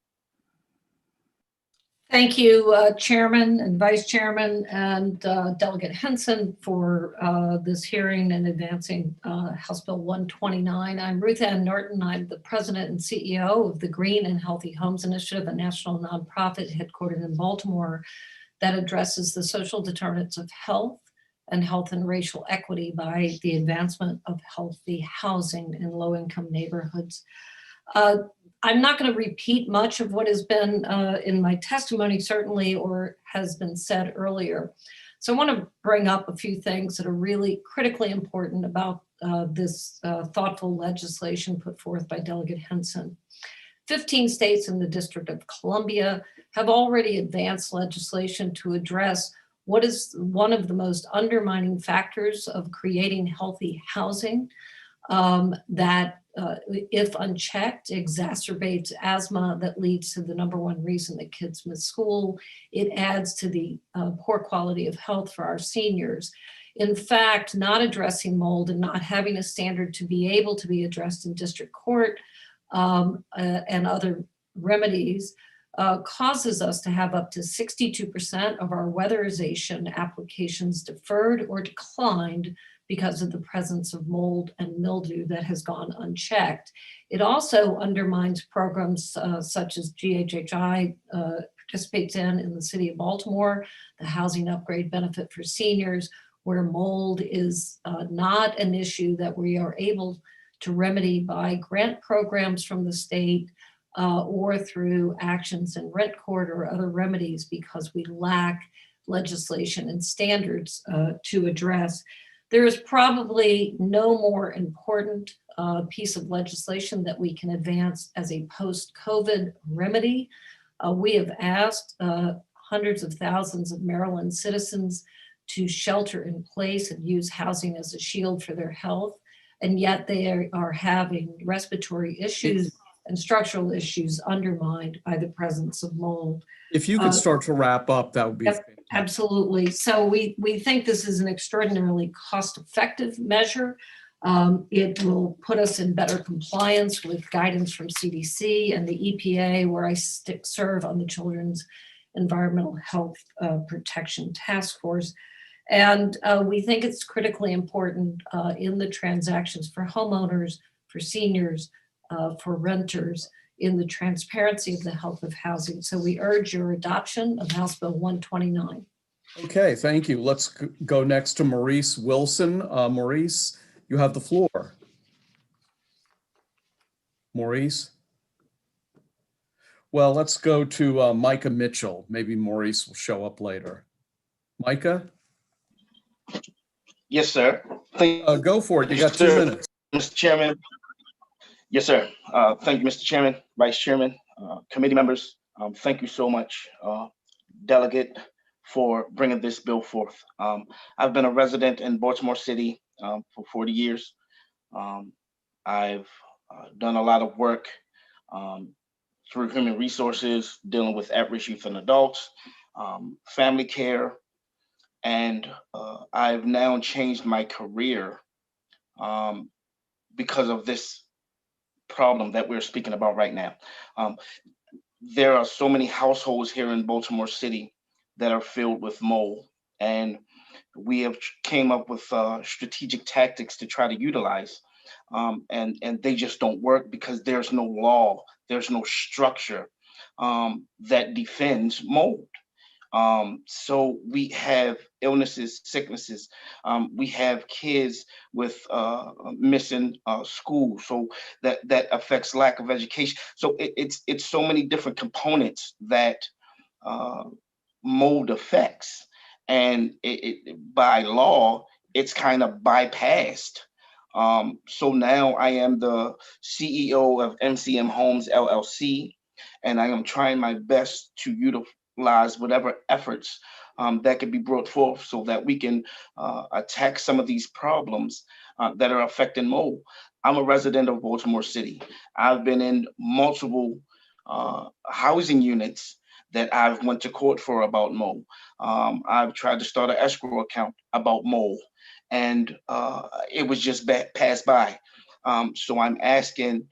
Thank you, Chairman and Vice Chairman and Delegate Henson for this hearing and advancing House Bill 129. I'm Ruth Ann Norton. I'm the President and CEO of the Green and Healthy Homes Initiative, a national nonprofit headquartered in Baltimore that addresses the social determinants of health and racial equity by the advancement of healthy housing in low-income neighborhoods. I'm not going to repeat much of what has been in my testimony, certainly, or has been said earlier. So I want to bring up a few things that are really critically important about this thoughtful legislation put forth by Delegate Henson. 15 states in the District of Columbia have already advanced legislation to address what is one of the most undermining factors of creating healthy housing that if unchecked, exacerbates asthma that leads to the #1 reason that kids miss school. It adds to the poor quality of health for our seniors. In fact, not addressing mold and not having a standard to be able to be addressed in district court and other remedies causes us to have up to 62% of our weatherization applications deferred or declined because of the presence of mold and mildew that has gone unchecked. It also undermines programs such as GHHI participates in the city of Baltimore, the housing upgrade benefit for seniors, where mold is not an issue that we are able to remedy by grant programs from the state or through actions in rent court or other remedies because we lack legislation and standards to address. There is probably no more important piece of legislation that we can advance as a post-COVID remedy. We have asked hundreds of thousands of Maryland citizens to shelter in place and use housing as a shield for their health, and yet they are having respiratory issues and structural issues undermined by the presence of mold. If you could start to wrap up, that would be Yep, absolutely. So we think this is an extraordinarily cost-effective measure. It will put us in better compliance with guidance from CDC and the EPA, where I serve on the Children's Environmental Health Protection Task Force. And we think it's critically important in the transactions for homeowners, for seniors, for renters, in the transparency of the health of housing. So we urge your adoption of House Bill 129. Okay, thank you. Let's go next to Maurice Wilson. Maurice, you have the floor. Maurice? Well, let's go to Micah Mitchell. Maybe Maurice will show up later. Micah? Yes, sir. Go for it. You got 2 minutes. Mr. Chairman. Yes, sir. Thank you, Mr. Chairman, Vice Chairman, committee members. Thank you so much, Delegate, for bringing this bill forth. I've been a resident in Baltimore City for 40 years. I've done a lot of work through human resources, dealing with at-risk youth and adults, family care, and I've now changed my career because of this problem that we're speaking about right now. There are so many households here in Baltimore City that are filled with mold, and we have came up with strategic tactics to try to utilize, and they just don't work because there's no law, there's no structure that defends mold. So we have illnesses, sicknesses. We have kids with missing school, so that affects lack of education. So it's so many different components that mold affects, and by law it's kind of bypassed. So now I am the CEO of MCM Homes LLC, and I am trying my best to utilize whatever efforts that can be brought forth so that we can attack some of these problems that are affecting mold. I'm a resident of Baltimore City. I've been in multiple housing units that I've went to court for about mold. I've tried to start an escrow account about mold, and it was just passed by. So I'm asking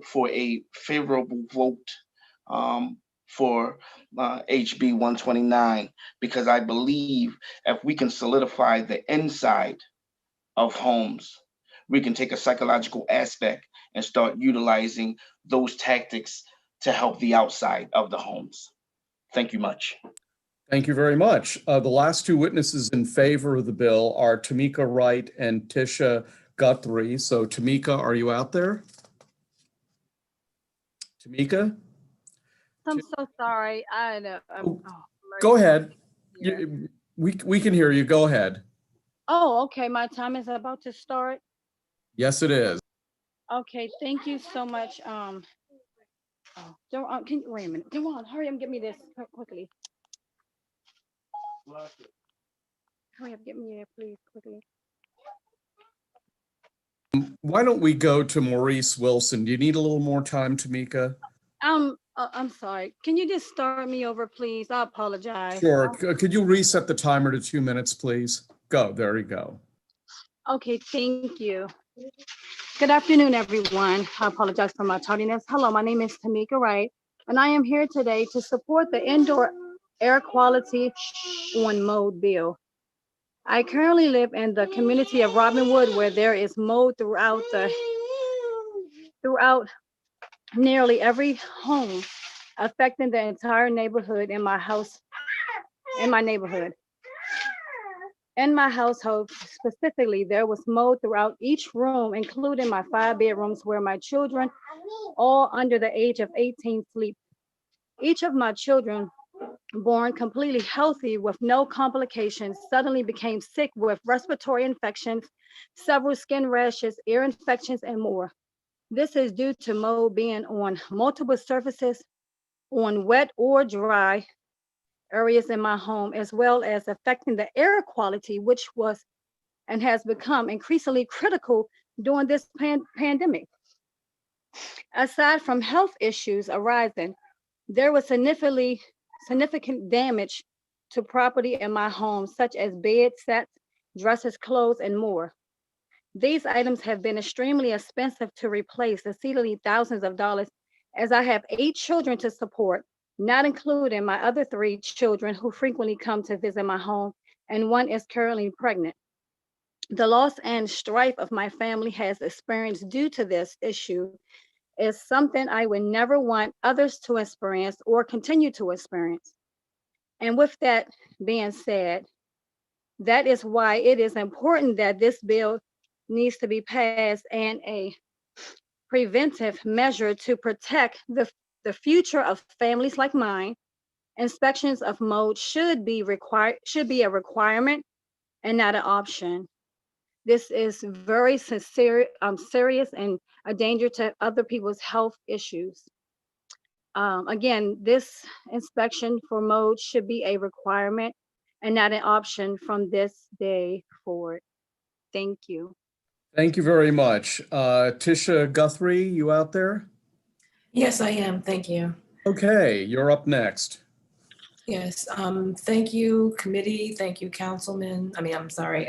for a favorable vote for HB 129, because I believe if we can solidify the inside of homes, we can take a psychological aspect and start utilizing those tactics to help the outside of the homes. Thank you much. Thank you very much. The last two witnesses in favor of the bill are Tamika Wright and Tisha Guthrie. So Tamika, are you out there? Tamika? I'm so sorry. I know. Go ahead. Here. We can hear you. Go ahead. Oh, okay. My time is about to start. Yes, it is. Okay. Thank you so much. Can you wait a minute? Dewan, hurry up and get me this quickly. Hurry up, get me here, please, quickly. Why don't we go to Maurice Wilson? Do you need a little more time, Tamika? I'm sorry. Can you just start me over, please? I apologize. Sure. Could you reset the timer to 2 minutes, please? Go. There you go. Okay, thank you. Good afternoon, everyone. I apologize for my tardiness. Hello, my name is Tamika Wright, and I am here today to support the indoor air quality on mold bill. I currently live in the community of Robinwood, where there is mold throughout nearly every home, affecting the entire neighborhood in my neighborhood. In my household specifically, there was mold throughout each room, including my 5 bedrooms where my children, all under the age of 18, sleep. Each of my children, born completely healthy with no complications, suddenly became sick with respiratory infections, several skin rashes, ear infections, and more. This is due to mold being on multiple surfaces, on wet or dry areas in my home, as well as affecting the air quality, which was and has become increasingly critical during this pandemic. Aside from health issues arising, there was significant damage to property in my home, such as bed sets, dresses, clothes, and more. These items have been extremely expensive to replace, exceedingly thousands of dollars, as I have 8 children to support, not including my other 3 children who frequently come to visit my home, and 1 is currently pregnant. The loss and strife of my family has experienced due to this issue is something I would never want others to experience or continue to experience. And with that being said, that is why it is important that this bill needs to be passed and a preventive measure to protect the future of families like mine. Inspections of mold should be a requirement and not an option. This is very serious and a danger to other people's health issues. Again, this inspection for mold should be a requirement and not an option from this day forward. Thank you. Thank you very much. Tisha Guthrie, you out there? Yes, I am. Thank you. Okay, you're up next. Yes, thank you, committee. Thank you, councilman. I'm sorry,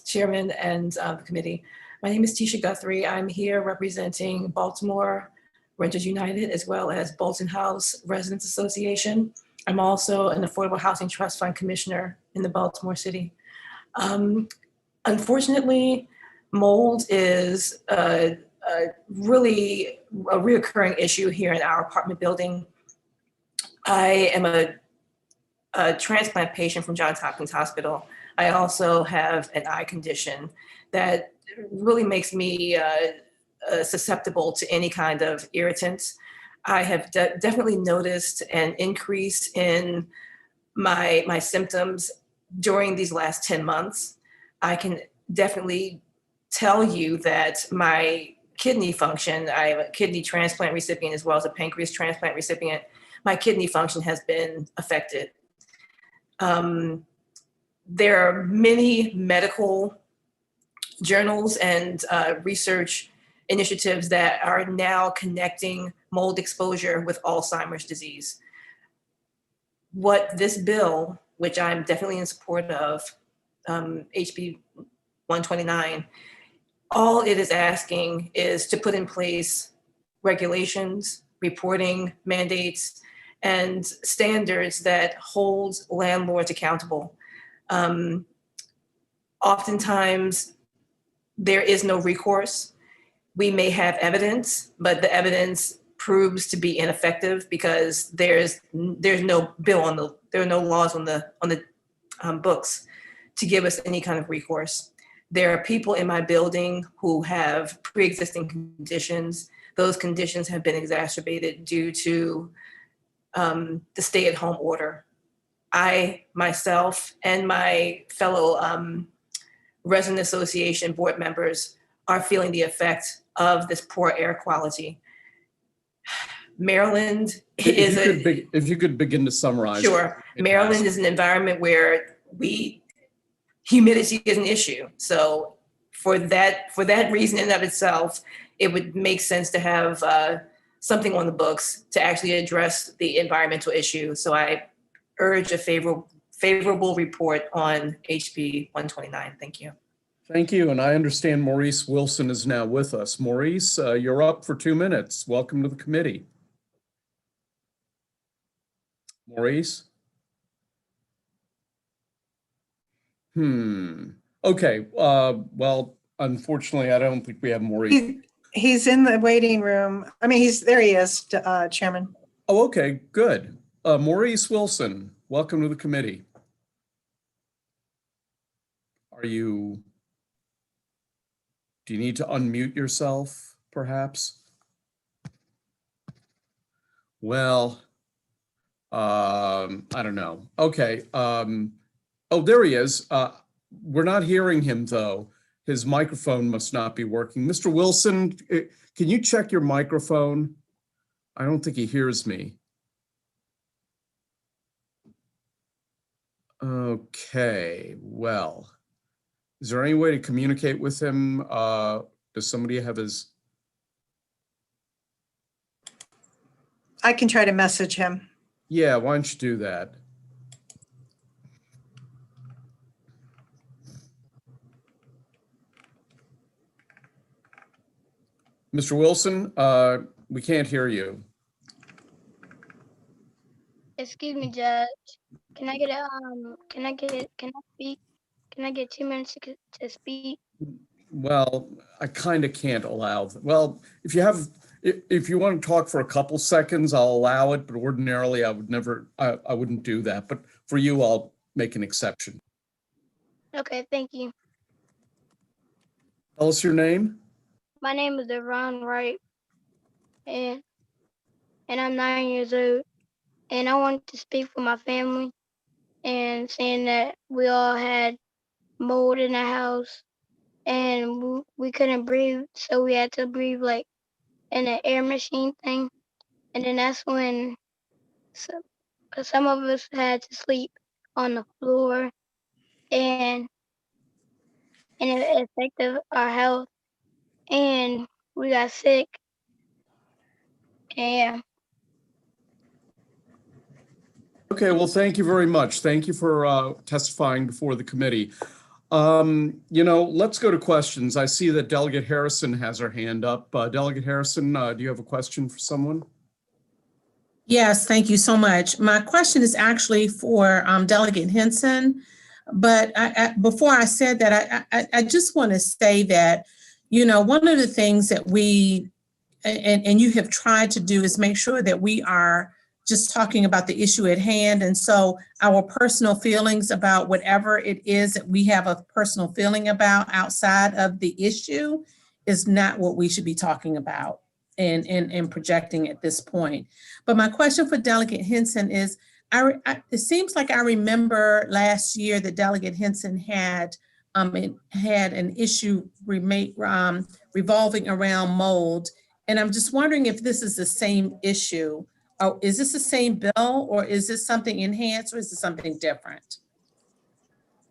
chairman and the committee. My name is Tisha Guthrie. I'm here representing Baltimore Renters United, as well as Bolton House Residents Association. I'm also an Affordable Housing Trust Fund Commissioner in the Baltimore City. Unfortunately, mold is really a reoccurring issue here in our apartment building. I am a transplant patient from Johns Hopkins Hospital. I also have an eye condition that really makes me susceptible to any kind of irritants. I have definitely noticed an increase in my symptoms during these last 10 months. I can definitely tell you that my kidney function, I am a kidney transplant recipient as well as a pancreas transplant recipient. My kidney function has been affected. There are many medical journals and research initiatives that are now connecting mold exposure with Alzheimer's disease. What this bill, which I'm definitely in support of, HB 129, all it is asking is to put in place regulations, reporting mandates, and standards that hold landlords accountable. Oftentimes, there is no recourse. We may have evidence, but the evidence proves to be ineffective because there's no bill on the, there are no laws on the books to give us any kind of recourse. There are people in my building who have pre-existing conditions. Those conditions have been exacerbated due to the stay-at-home order. I, myself, and my fellow resident association board members are feeling the effect of this poor air quality. Maryland is if you could begin to summarize. Sure. Maryland is an environment where humidity is an issue. So for that reason in and of itself, it would make sense to have something on the books to actually address the environmental issue. So I urge a favorable report on HB 129. Thank you. Thank you. And I understand Maurice Wilson is now with us. Maurice, you're up for 2 minutes. Welcome to the committee. Maurice? Okay. Well, unfortunately, I don't think we have Maurice. He's in the waiting room. I mean, there he is, Chairman. Oh, okay, good. Maurice Wilson, welcome to the committee. Do you need to unmute yourself, perhaps? Well, I don't know. Okay. Oh, there he is. We're not hearing him, though. His microphone must not be working. Mr. Wilson, can you check your microphone? I don't think he hears me. Okay, well, is there any way to communicate with him? Does somebody have his? I can try to message him. Yeah, why don't you do that? Mr. Wilson, we can't hear you. Excuse me, Judge. Can I speak? Can I get 2 minutes to speak? Well, I kind of can't allow. Well, if you want to talk for a couple seconds, I'll allow it. But ordinarily, I would never. I wouldn't do that. But for you, I'll make an exception. Okay, thank you. Tell us your name. My name is Devon Wright, and I'm 9 years old. And I wanted to speak for my family and saying that we all had mold in the house and we couldn't breathe, so we had to breathe like in an air machine thing. And then that's when some of us had to sleep on the floor, and it affected our health, and we got sick. And Okay, well, thank you very much. Thank you for testifying before the committee. Let's go to questions. I see that Delegate Harrison has her hand up. Delegate Harrison, do you have a question for someone? Yes, thank you so much. My question is actually for Delegate Henson, but before I said that, I just want to say that, one of the things that we, and you have tried to do is make sure that we are just talking about the issue at hand. And so our personal feelings about whatever it is that we have a personal feeling about outside of the issue is not what we should be talking about and projecting at this point. But my question for Delegate Henson is, it seems like I remember last year that Delegate Henson had an issue revolving around mold. And I'm just wondering if this is the same issue. Oh, is this the same bill, or is this something enhanced, or is this something different?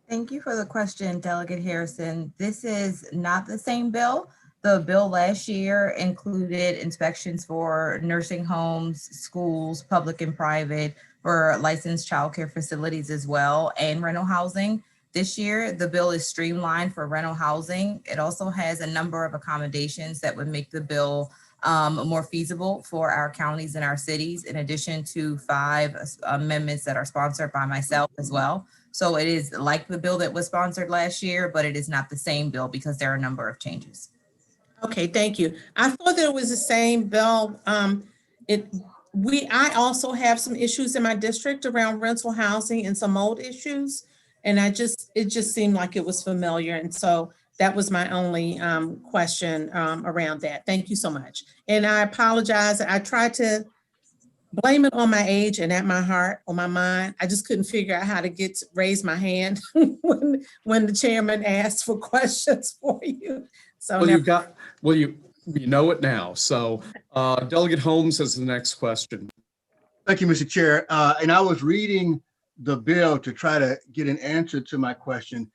Thank you for the question, Delegate Harrison. This is not the same bill. The bill last year included inspections for nursing homes, schools, public and private, for licensed childcare facilities as well, and rental housing. This year, the bill is streamlined for rental housing. It also has a number of accommodations that would make the bill more feasible for our counties and our cities, in addition to 5 amendments that are sponsored by myself as well. So it is like the bill that was sponsored last year, but it is not the same bill because there are a number of changes. Okay, thank you. I thought that it was the same bill. I also have some issues in my district around rental housing and some mold issues. And it just seemed like it was familiar. And so that was my only question around that. Thank you so much. And I apologize. I tried to blame it on my age and at my heart or my mind. I just couldn't figure out how to raise my hand when the chairman asked for questions for you. So well, you know it now. So Delegate Holmes has the next question. Thank you, Mr. Chair. And I was reading the bill to try to get an answer to my question.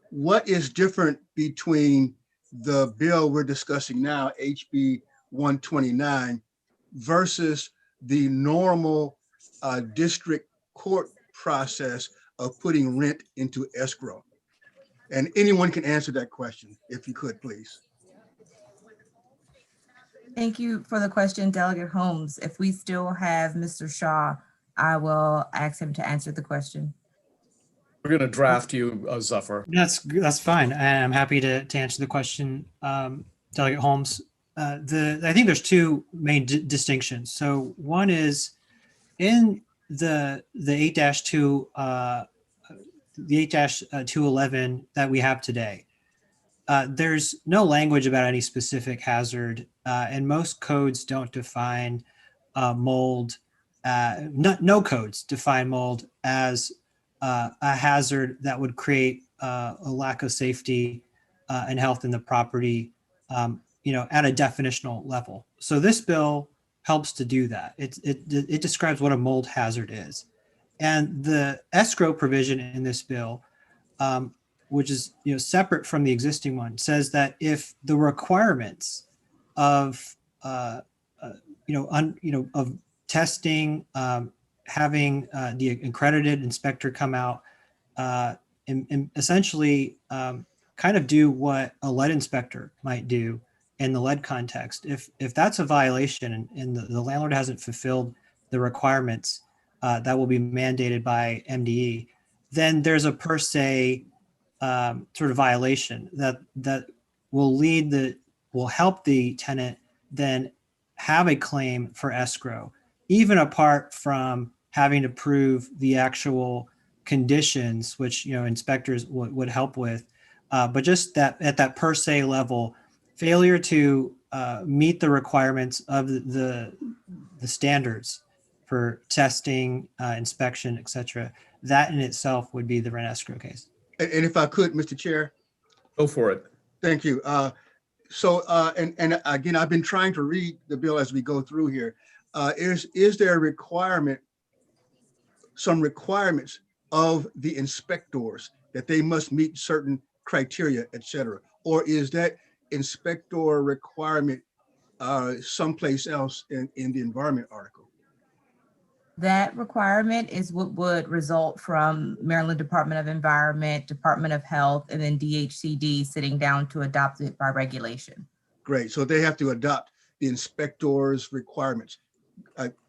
What is different between the bill we're discussing now, HB 129, versus the normal district court process of putting rent into escrow? And anyone can answer that question, if you could, please. Thank you for the question, Delegate Holmes. If we still have Mr. Shaw, I will ask him to answer the question. We're going to draft you, Zuffer. That's fine. I'm happy to answer the question, Delegate Holmes. I think there's 2 main distinctions. So one is in the 8-2, the 8-211 that we have today. There's no language about any specific hazard, and most codes don't define mold. No codes define mold as a hazard that would create a lack of safety and health in the property, at a definitional level. So this bill helps to do that. It describes what a mold hazard is, and the escrow provision in this bill, which is separate from the existing one, says that if the requirements of of testing, having the accredited inspector come out and essentially kind of do what a lead inspector might do in the lead context. If that's a violation and the landlord hasn't fulfilled the requirements that will be mandated by MDE, then there's a per se sort of violation that will help the tenant then have a claim for escrow, even apart from having to prove the actual conditions, which inspectors would help with, but just that at that per se level, failure to meet the requirements of the standards for testing, inspection, etc. That in itself would be the rent escrow case. And if I could, Mr. Chair. Go for it. Thank you. And again, I've been trying to read the bill as we go through here. Is there a requirement, some requirements of the inspectors that they must meet certain criteria, et cetera? Or is that inspector requirement someplace else in the environment article? That requirement is what would result from Maryland Department of Environment, Department of Health, and then DHCD sitting down to adopt it by regulation. Great. So they have to adopt the inspector's requirements.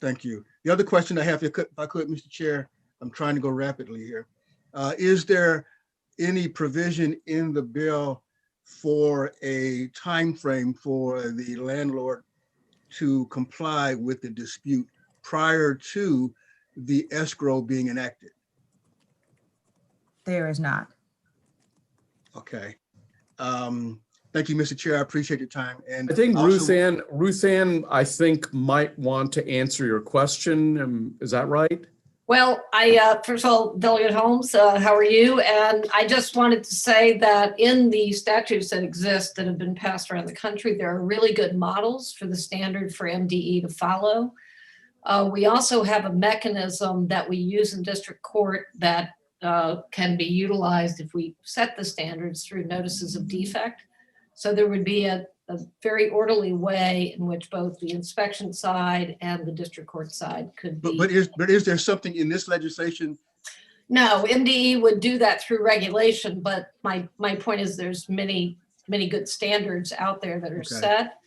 Thank you. The other question I have, if I could, Mr. Chair, I'm trying to go rapidly here. Is there any provision in the bill for a time frame for the landlord to comply with the dispute prior to the escrow being enacted? There is not. Okay. Thank you, Mr. Chair. I appreciate your time. And I think also, Ruth Ann, I think might want to answer your question. Is that right? Well, first of all, Delegate Holmes, how are you? And I just wanted to say that in the statutes that exist that have been passed around the country, there are really good models for the standard for MDE to follow. We also have a mechanism that we use in district court that can be utilized if we set the standards through notices of defect. So there would be a very orderly way in which both the inspection side and the district court side could be. But is there something in this legislation? No, MDE would do that through regulation, but my point is there's many good standards out there that are set.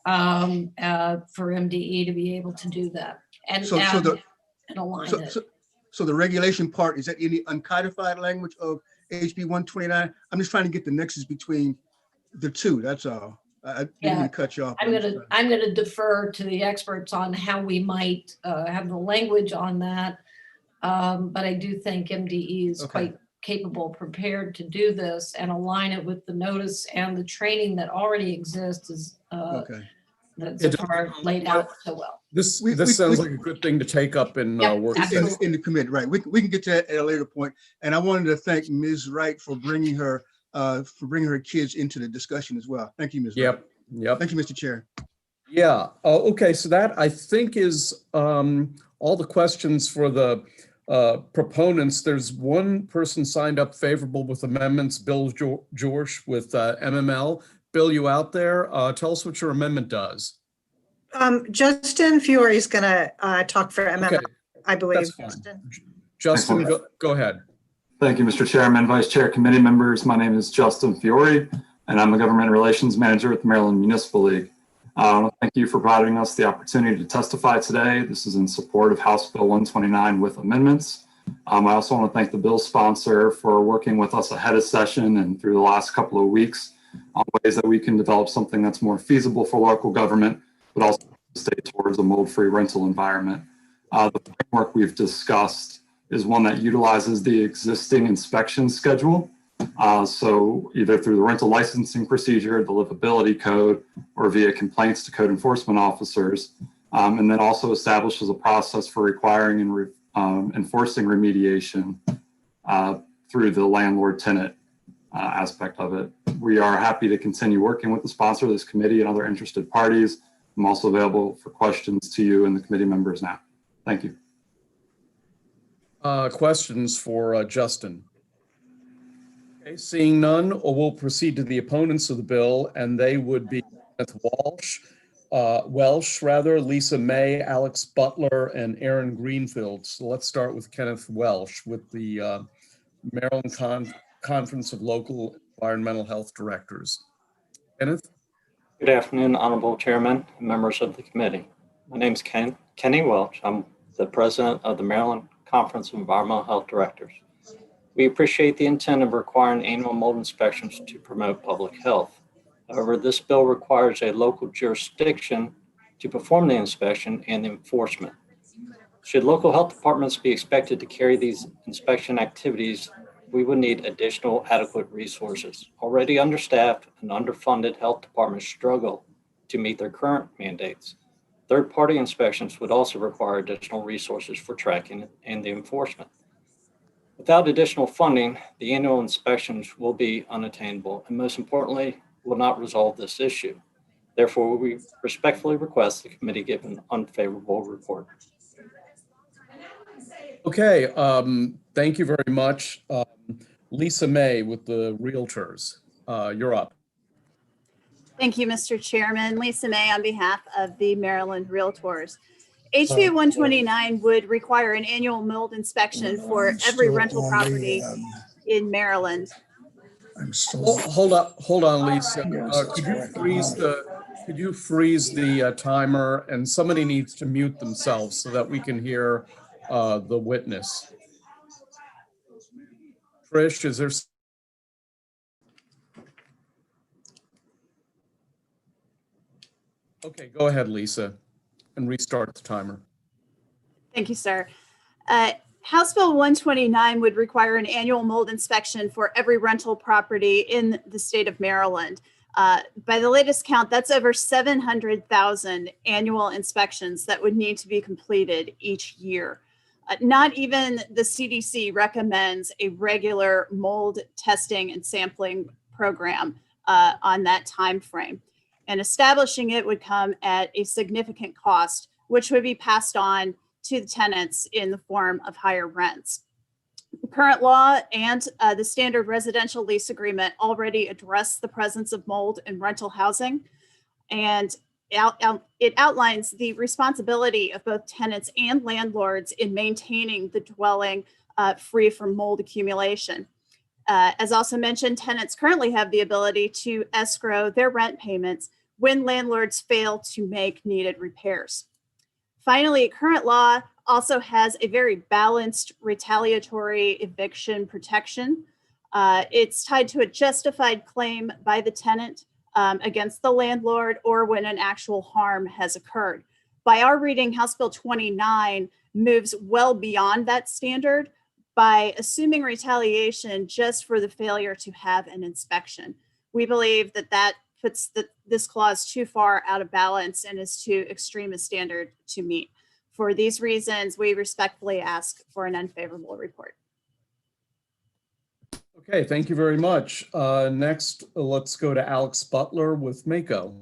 for MDE to be able to do that and align it. So the regulation part, is that any uncodified language of HB 129? I'm just trying to get the nexus between the two. That's all. I didn't mean to cut you off. I'm gonna defer to the experts on how we might have the language on that. But I do think MDE is quite capable, prepared to do this and align it with the notice and the training that already exists is that's laid out so well. This sounds like a good thing to take up in work in the committee, right? We can get to that at a later point. And I wanted to thank Ms. Wright for bringing her kids into the discussion as well. Thank you, Ms. Wright. Yep. Thank you, Mr. Chair. Yeah. Okay. So that I think is all the questions for the proponents. There's one person signed up favorable with amendments, Bill George with MML. Bill, you out there? Tell us what your amendment does. Justin Fiore is going to talk for MML, Okay, I believe. that's fine. Justin, go ahead. Thank you, Mr. Chairman, Vice Chair, committee members. My name is Justin Fiore, and I'm a Government Relations Manager at the Maryland Municipal League. Thank you for providing us the opportunity to testify today. This is in support of House Bill 129 with amendments. I also want to thank the bill sponsor for working with us ahead of session and through the last couple of weeks on ways that we can develop something that's more feasible for local government, but also stay towards a mold-free rental environment. The framework we've discussed is one that utilizes the existing inspection schedule. So either through the rental licensing procedure, the livability code, or via complaints to code enforcement officers, and then also establishes a process for requiring and enforcing remediation through the landlord-tenant aspect of it. We are happy to continue working with the sponsor of this committee and other interested parties. I'm also available for questions to you and the committee members now. Thank you. Questions for Justin? Okay, seeing none, we'll proceed to the opponents of the bill, and they would be Kenneth Welsh, Lisa May, Alex Butler, and Aaron Greenfield. So let's start with Kenneth Welsh with the Maryland Conference of Local Environmental Health Directors. Kenneth? Good afternoon, Honorable Chairman and members of the committee. My name is Kenny Welch. I'm the president of the Maryland Conference of Environmental Health Directors. We appreciate the intent of requiring annual mold inspections to promote public health. However, this bill requires a local jurisdiction to perform the inspection and the enforcement. Should local health departments be expected to carry these inspection activities, we would need additional adequate resources. Already understaffed and underfunded health departments struggle to meet their current mandates. Third-party inspections would also require additional resources for tracking and the enforcement. Without additional funding, the annual inspections will be unattainable and, most importantly, will not resolve this issue. Therefore, we respectfully request the committee give an unfavorable report. Okay, thank you very much. Lisa May with the Realtors, you're up. Thank you, Mr. Chairman. Lisa May on behalf of the Maryland Realtors. HB 129 would require an annual mold inspection for every rental property in Maryland. Hold on, Lisa. Could you freeze the timer? And somebody needs to mute themselves so that we can hear the witness. Trish, is there? Okay, go ahead, Lisa, and restart the timer. Thank you, sir. House Bill 129 would require an annual mold inspection for every rental property in the state of Maryland. By the latest count, that's over 700,000 annual inspections that would need to be completed each year. Not even the CDC recommends a regular mold testing and sampling program on that time frame. And establishing it would come at a significant cost, which would be passed on to the tenants in the form of higher rents. The current law and the standard residential lease agreement already address the presence of mold in rental housing, and it outlines the responsibility of both tenants and landlords in maintaining the dwelling free from mold accumulation. As also mentioned, tenants currently have the ability to escrow their rent payments when landlords fail to make needed repairs. Finally, current law also has a very balanced retaliatory eviction protection. It's tied to a justified claim by the tenant against the landlord or when an actual harm has occurred. By our reading, House Bill 29 moves well beyond that standard by assuming retaliation just for the failure to have an inspection. We believe that that puts this clause too far out of balance and is too extreme a standard to meet. For these reasons, we respectfully ask for an unfavorable report. Okay, thank you very much. Next, let's go to Alex Butler with Mako.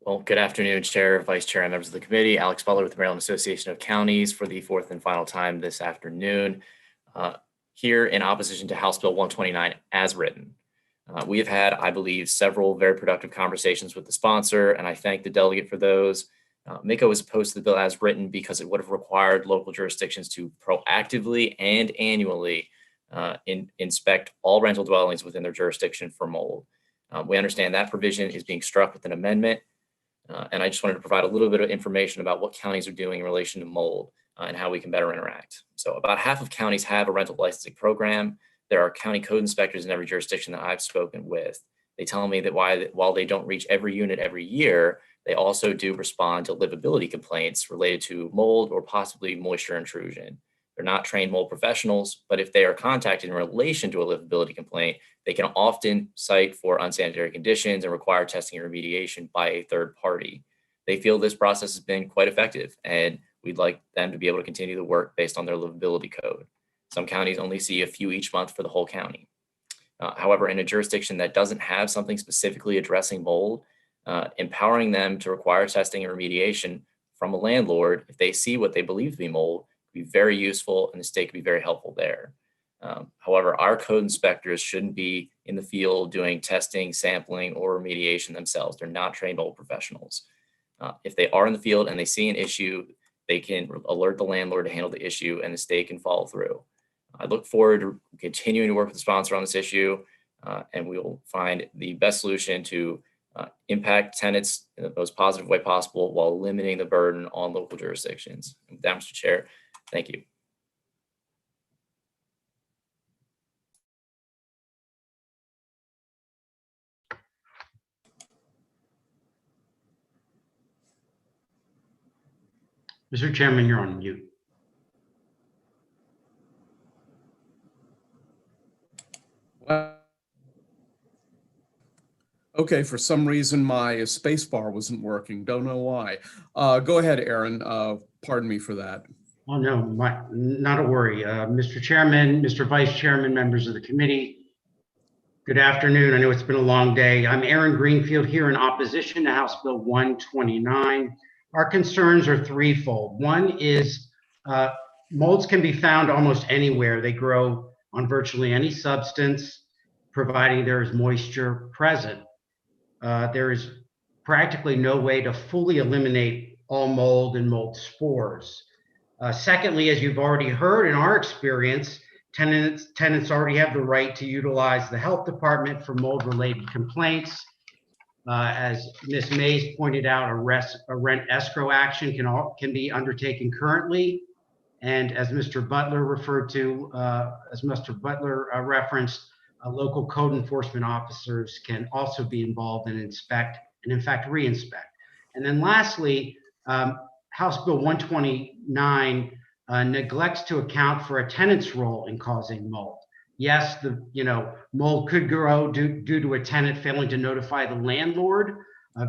Well, good afternoon, Chair, Vice Chair, and members of the committee. Alex Butler with the Maryland Association of Counties for the fourth and final time this afternoon. Here in opposition to House Bill 129 as written. We have had, I believe, several very productive conversations with the sponsor, and I thank the delegate for those. Mako was opposed to the bill as written because it would have required local jurisdictions to proactively and annually inspect all rental dwellings within their jurisdiction for mold. We understand that provision is being struck with an amendment, and I just wanted to provide a little bit of information about what counties are doing in relation to mold and how we can better interact. So about half of counties have a rental licensing program. There are county code inspectors in every jurisdiction that I've spoken with. They tell me that while they don't reach every unit every year, they also do respond to livability complaints related to mold or possibly moisture intrusion. They're not trained mold professionals, but if they are contacted in relation to a livability complaint, they can often cite for unsanitary conditions and require testing and remediation by a third party. They feel this process has been quite effective, and we'd like them to be able to continue the work based on their livability code. Some counties only see a few each month for the whole county. However, in a jurisdiction that doesn't have something specifically addressing mold, empowering them to require testing and remediation from a landlord, if they see what they believe to be mold, be very useful, and the state could be very helpful there. However, our code inspectors shouldn't be in the field doing testing, sampling, or remediation themselves. They're not trained mold professionals. If they are in the field and they see an issue, they can alert the landlord to handle the issue, and the state can follow through. I look forward to continuing to work with the sponsor on this issue, and we will find the best solution to impact tenants in the most positive way possible while limiting the burden on local jurisdictions. And with that, Mr. Chair, thank you. Mr. Chairman, you're on mute. Okay, for some reason my space bar wasn't working. Don't know why. Go ahead, Aaron. Pardon me for that. Oh, no, not a worry. Mr. Chairman, Mr. Vice Chairman, members of the committee, good afternoon. I know it's been a long day. I'm Aaron Greenfield here in opposition to House Bill 129. Our concerns are threefold. One is molds can be found almost anywhere. They grow on virtually any substance, providing there is moisture present. There is practically no way to fully eliminate all mold and mold spores. Secondly, as you've already heard in our experience, tenants already have the right to utilize the health department for mold-related complaints. As Ms. Mays pointed out, a rent escrow action can be undertaken currently. And as Mr. Butler referred to, referenced, local code enforcement officers can also be involved and inspect and in fact re-inspect. And then lastly, House Bill 129 neglects to account for a tenant's role in causing mold. Yes, mold could grow due to a tenant failing to notify the landlord of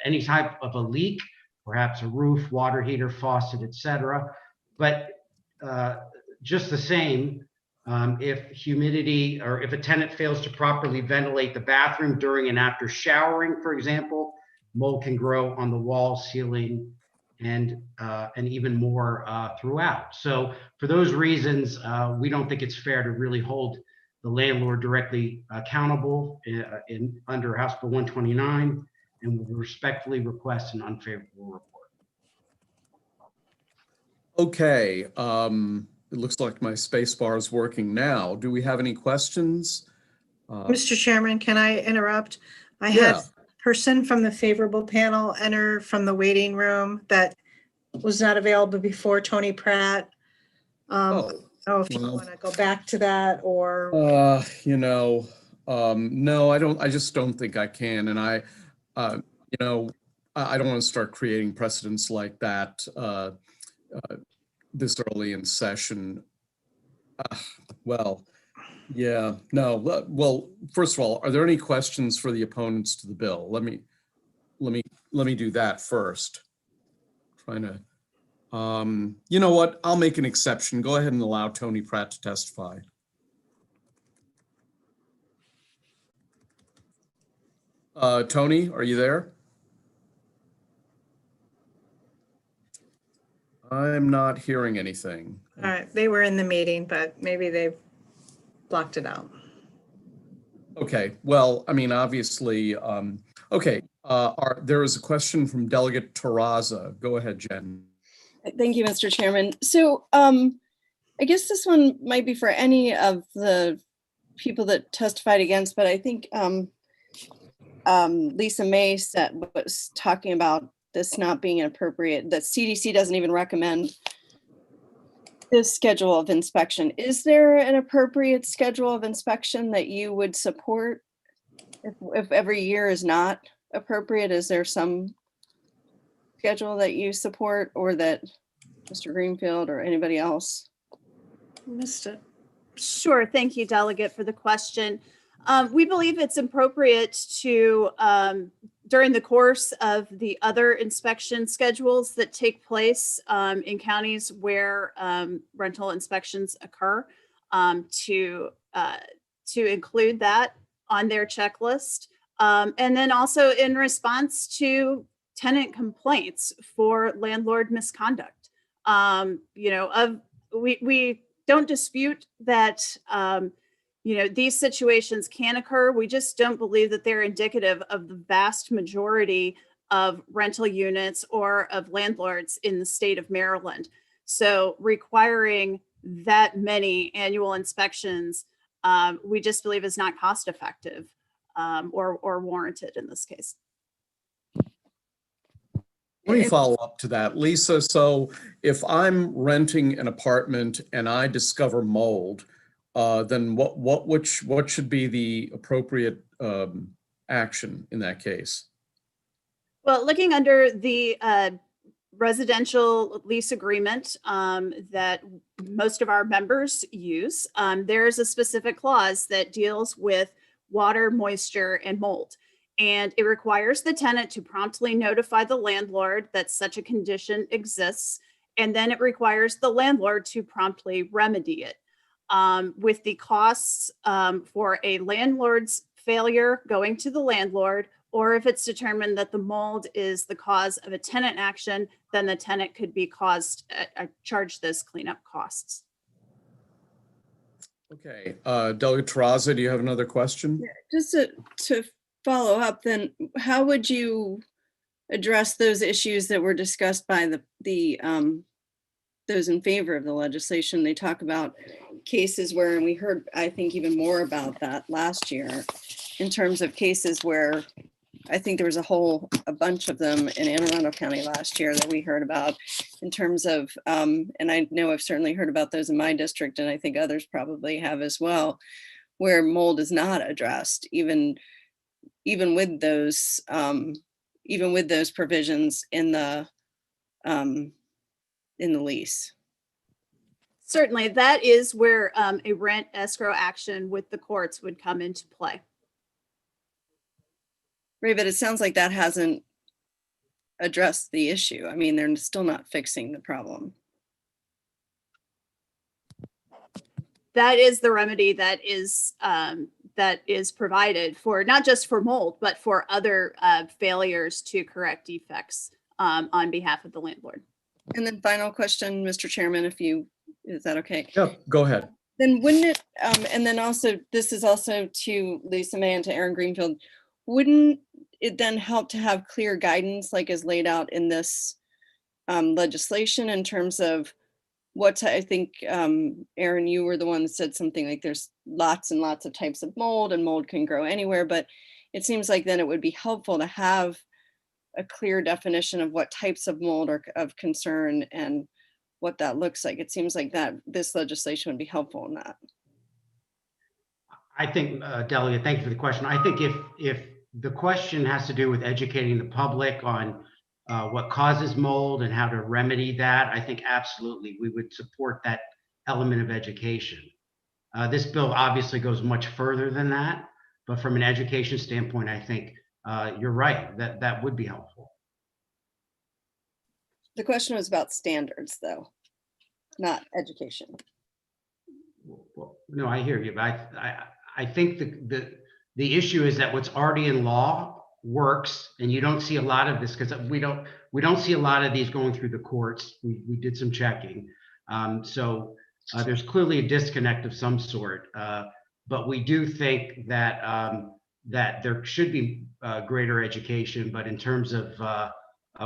any type of a leak, perhaps a roof, water heater, faucet, etc. But just the same, if humidity or if a tenant fails to properly ventilate the bathroom during and after showering, for example, mold can grow on the wall, ceiling, and even more throughout. So for those reasons, we don't think it's fair to really hold the landlord directly accountable under House Bill 129, and we respectfully request an unfavorable report. Okay, it looks like my space bar is working now. Do we have any questions Mr. Chairman, can I interrupt? I Yeah. had a person from the favorable panel enter from the waiting room that was not available before, Tony Pratt. I don't know if you well. want to go back to that or. No, I don't. I just don't think I can. And I don't want to start creating precedents like that this early in session. Yeah, no. Well, first of all, are there any questions for the opponents to the bill? Let me do that first. Trying to. You know what? I'll make an exception. Go ahead and allow Tony Pratt to testify. Tony, are you there? I'm not hearing anything. All right, they were in the meeting, but maybe they've blocked it out. Okay, well, I mean, obviously, okay. There is a question from Delegate Terraza. Go ahead, Jen. Thank you, Mr. Chairman. So I guess this one might be for any of the people that testified against, but I think Lisa May was talking about this not being appropriate, that CDC doesn't even recommend this schedule of inspection. Is there an appropriate schedule of inspection that you would support if every year is not appropriate? Is there some schedule that you support or that Mr. Greenfield or anybody else? Missed it. Sure. Thank you, Delegate, for the question. We believe it's appropriate to, during the course of the other inspection schedules that take place in counties where rental inspections occur, to include that on their checklist. And then also in response to tenant complaints for landlord misconduct. We don't dispute that these situations can occur. We just don't believe that they're indicative of the vast majority of rental units or of landlords in the state of Maryland. So requiring that many annual inspections, we just believe is not cost effective or warranted in this case. Let me follow up to that, Lisa. So if I'm renting an apartment and I discover mold, then what should be the appropriate action in that case? Well, looking under the residential lease agreement that most of our members use, there is a specific clause that deals with water, moisture, and mold. And it requires the tenant to promptly notify the landlord that such a condition exists. And then it requires the landlord to promptly remedy it. With the costs for a landlord's failure going to the landlord, or if it's determined that the mold is the cause of a tenant action, then the tenant could be charged those cleanup costs. Okay, Delegate Terraza, do you have another question? Yeah, just to follow up, then how would you address those issues that were discussed by those in favor of the legislation? They talk about cases where, and we heard, I think, even more about that last year, in terms of cases where I think there was a bunch of them in Anne Arundel County last year that we heard about, in terms of, and I know I've certainly heard about those in my district, and I think others probably have as well, where mold is not addressed, even with those provisions in the lease. Certainly, that is where a rent escrow action with the courts would come into play. Right, but it sounds like that hasn't addressed the issue. I mean, they're still not fixing the problem. That is the remedy that is provided for, not just for mold, but for other failures to correct defects on behalf of the landlord. And then final question, Mr. Chairman, is that okay? Yeah, go ahead. Then wouldn't it, and then also, this is also to Lisa May and to Aaron Greenfield, wouldn't it then help to have clear guidance like is laid out in this legislation in terms of I think, Aaron, you were the one that said something like there's lots and lots of types of mold and mold can grow anywhere, but it seems like then it would be helpful to have a clear definition of what types of mold are of concern and what that looks like. It seems like that this legislation would be helpful in that. I think, Delegate, thank you for the question. I think if the question has to do with educating the public on what causes mold and how to remedy that, I think absolutely we would support that element of education. This bill obviously goes much further than that, but from an education standpoint, I think you're right, that would be helpful. The question was about standards though, not education. Well, no, I hear you, but I think the issue is that what's already in law works, and you don't see a lot of this because we don't see a lot of these going through the courts. We did some checking, so there's clearly a disconnect of some sort. But we do think that that there should be greater education. But in terms of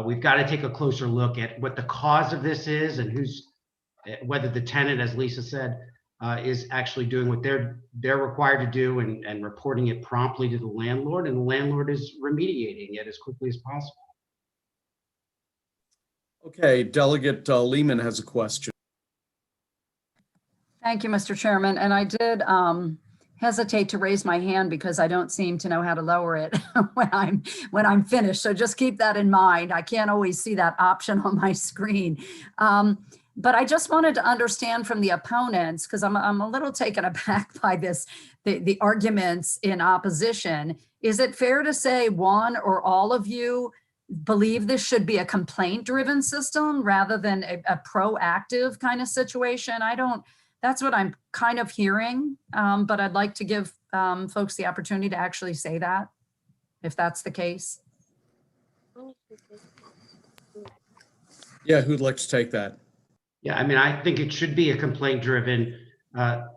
we've got to take a closer look at what the cause of this is and whether the tenant, as Lisa said, is actually doing what they're required to do and reporting it promptly to the landlord, and the landlord is remediating it as quickly as possible. Okay, Delegate Lehman has a question. Thank you, Mr. Chairman. And I did hesitate to raise my hand because I don't seem to know how to lower it when I'm finished. So just keep that in mind. I can't always see that option on my screen. But I just wanted to understand from the opponents, because I'm a little taken aback by this, the arguments in opposition. Is it fair to say one or all of you believe this should be a complaint-driven system rather than a proactive kind of situation? That's what I'm kind of hearing, but I'd like to give folks the opportunity to actually say that, if that's the case. Yeah, who'd like to take that? Yeah, I mean, I think it should be a complaint-driven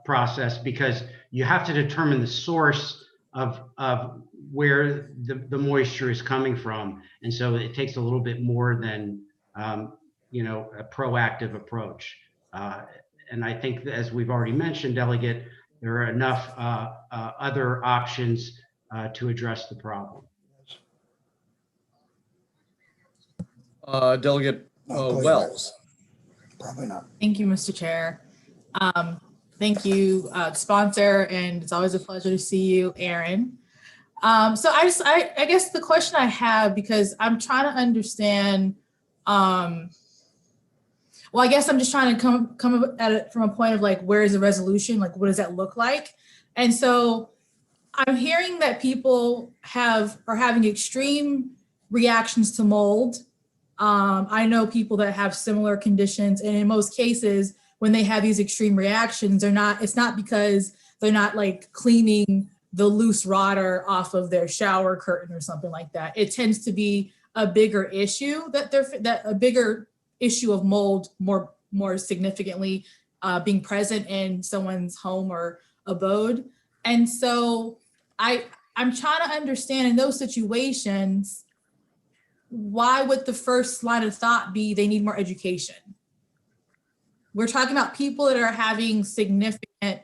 process because you have to determine the source of where the moisture is coming from, and so it takes a little bit more than a proactive approach. And I think, as we've already mentioned, Delegate, there are enough other options to address the problem. Delegate Wells. Probably not. Thank you, Mr. Chair. Thank you, sponsor, and it's always a pleasure to see you, Aaron. So I guess the question I have, because I'm trying to understand, well, I guess I'm just trying to come at it from a point of like, where is the resolution? Like, what does that look like? And so I'm hearing that people are having extreme reactions to mold. I know people that have similar conditions, and in most cases, when they have these extreme reactions, it's not because they're not like cleaning the loose rotter off of their shower curtain or something like that. It tends to be a bigger issue a bigger issue of mold more significantly being present in someone's home or abode. And so I'm trying to understand in those situations, why would the first line of thought be they need more education? We're talking about people that are having significant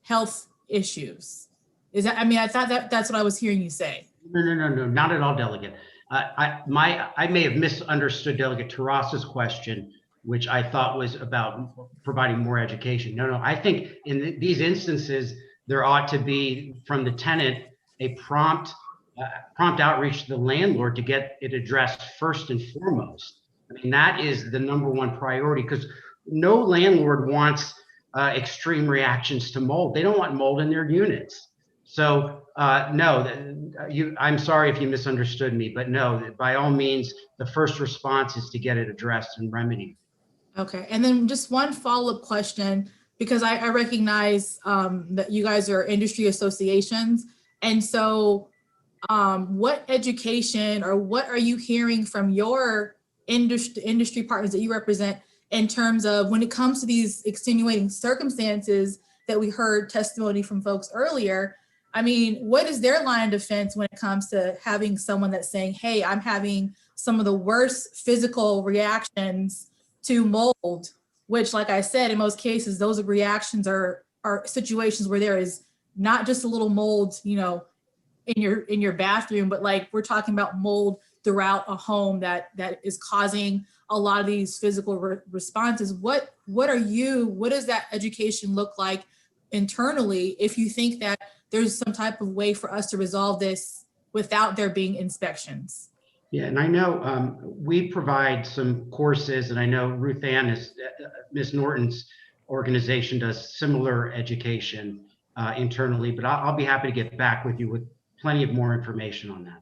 health issues. I thought that's what I was hearing you say. No, not at all, Delegate. I may have misunderstood Delegate Terras's question, which I thought was about providing more education. No, I think in these instances, there ought to be from the tenant a prompt outreach to the landlord to get it addressed first and foremost. I mean, that is the number one priority, because no landlord wants extreme reactions to mold. They don't want mold in their units. So no, I'm sorry if you misunderstood me, but no, by all means, the first response is to get it addressed and remedied. Okay, and then just one follow-up question, because I recognize that you guys are industry associations. And so what education or what are you hearing from your industry partners that you represent in terms of when it comes to these extenuating circumstances that we heard testimony from folks earlier? I mean, what is their line of defense when it comes to having someone that's saying, hey, I'm having some of the worst physical reactions to mold. which, like I said, in most cases, those reactions are situations where there is not just a little mold, you know, in your bathroom, but like we're talking about mold throughout a home that is causing a lot of these physical responses. What does that education look like internally if you think that there's some type of way for us to resolve this without there being inspections? Yeah, and I know we provide some courses, and I know Ruth Ann is Ms. Norton's organization does similar education internally, but I'll be happy to get back with you with plenty of more information on that.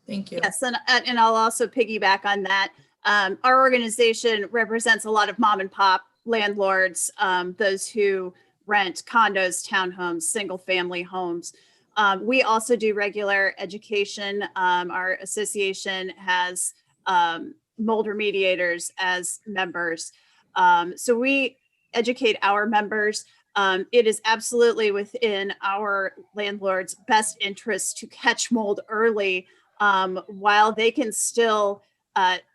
Thank you. Yes, and I'll also piggyback on that. Our organization represents a lot of mom and pop landlords, those who rent condos, townhomes, single family homes. We also do regular education. Our association has mold remediators as members. So we educate our members. It is absolutely within our landlords' best interest to catch mold early while they can still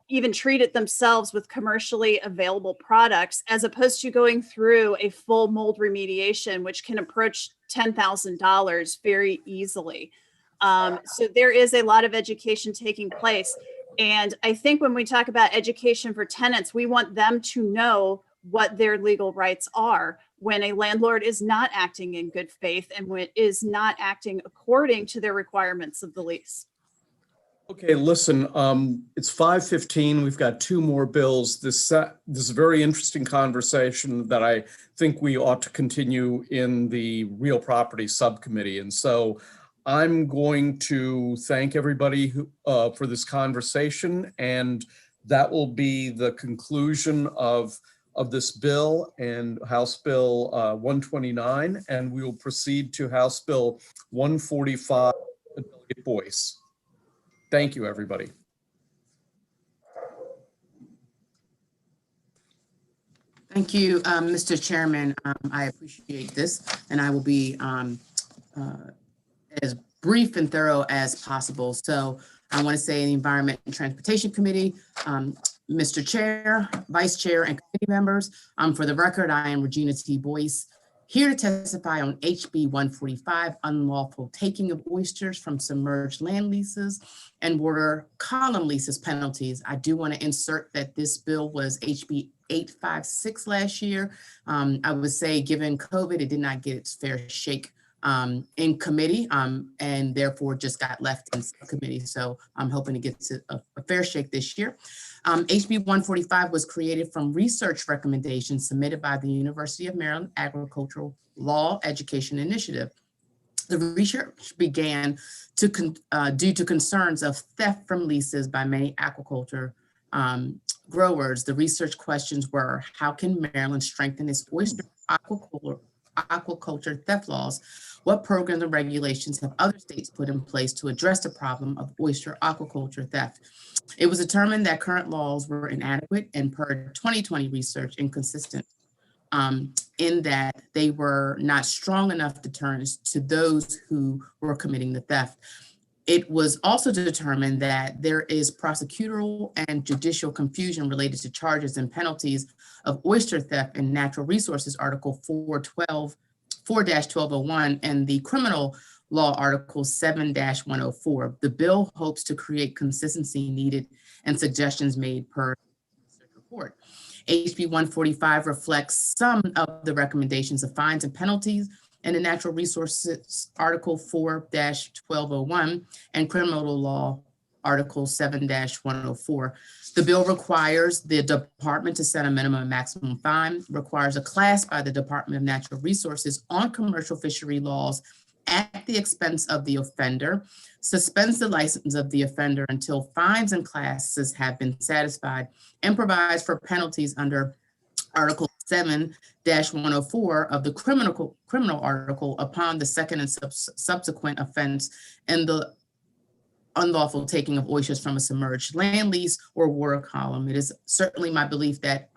even treat it themselves with commercially available products, as opposed to going through a full mold remediation, which can approach $10,000 very easily. So there is a lot of education taking place. And I think when we talk about education for tenants, we want them to know what their legal rights are when a landlord is not acting in good faith and when it is not acting according to their requirements of the lease. Okay, listen, it's 5:15. We've got two more bills. This is a very interesting conversation that I think we ought to continue in the real property subcommittee. And so I'm going to thank everybody for this conversation, and that will be the conclusion of this bill and House Bill 129, and we will proceed to House Bill 145, Delegate Boyce. Thank you, everybody. Thank you, Mr. Chairman. I appreciate this, and I will be as brief and thorough as possible. So I want to say the Environment and Transportation Committee, Mr. Chair, Vice Chair, and committee members, for the record, I am Regina T. Boyce, here to testify on HB 145, unlawful taking of oysters from submerged land leases and water column leases penalties. I do want to insert that this bill was HB 856 last year. I would say given COVID, it did not get its fair shake in committee and therefore just got left in subcommittee. So I'm hoping to get a fair shake this year. HB 145 was created from research recommendations submitted by the University of Maryland Agricultural Law Education Initiative. The research began due to concerns of theft from leases by many aquaculture growers. The research questions were, how can Maryland strengthen its oyster aquaculture theft laws? What programs and regulations have other states put in place to address the problem of oyster aquaculture theft? It was determined that current laws were inadequate and per 2020 research inconsistent in that they were not strong enough deterrents to those who were committing the theft. It was also determined that there is prosecutorial and judicial confusion related to charges and penalties of oyster theft in Natural Resources Article 4-1201 and the Criminal Law Article 7-104. The bill hopes to create consistency needed and suggestions made per report. HB 145 reflects some of the recommendations of fines and penalties in the Natural Resources Article 4-1201 and Criminal Law Article 7-104. The bill requires the department to set a minimum and maximum fine, requires a class by the Department of Natural Resources on commercial fishery laws at the expense of the offender, suspends the license of the offender until fines and classes have been satisfied, and provides for penalties under Article 7-104 of the criminal article upon the second and subsequent offense and the unlawful taking of oysters from a submerged land lease or water column. It is certainly my belief that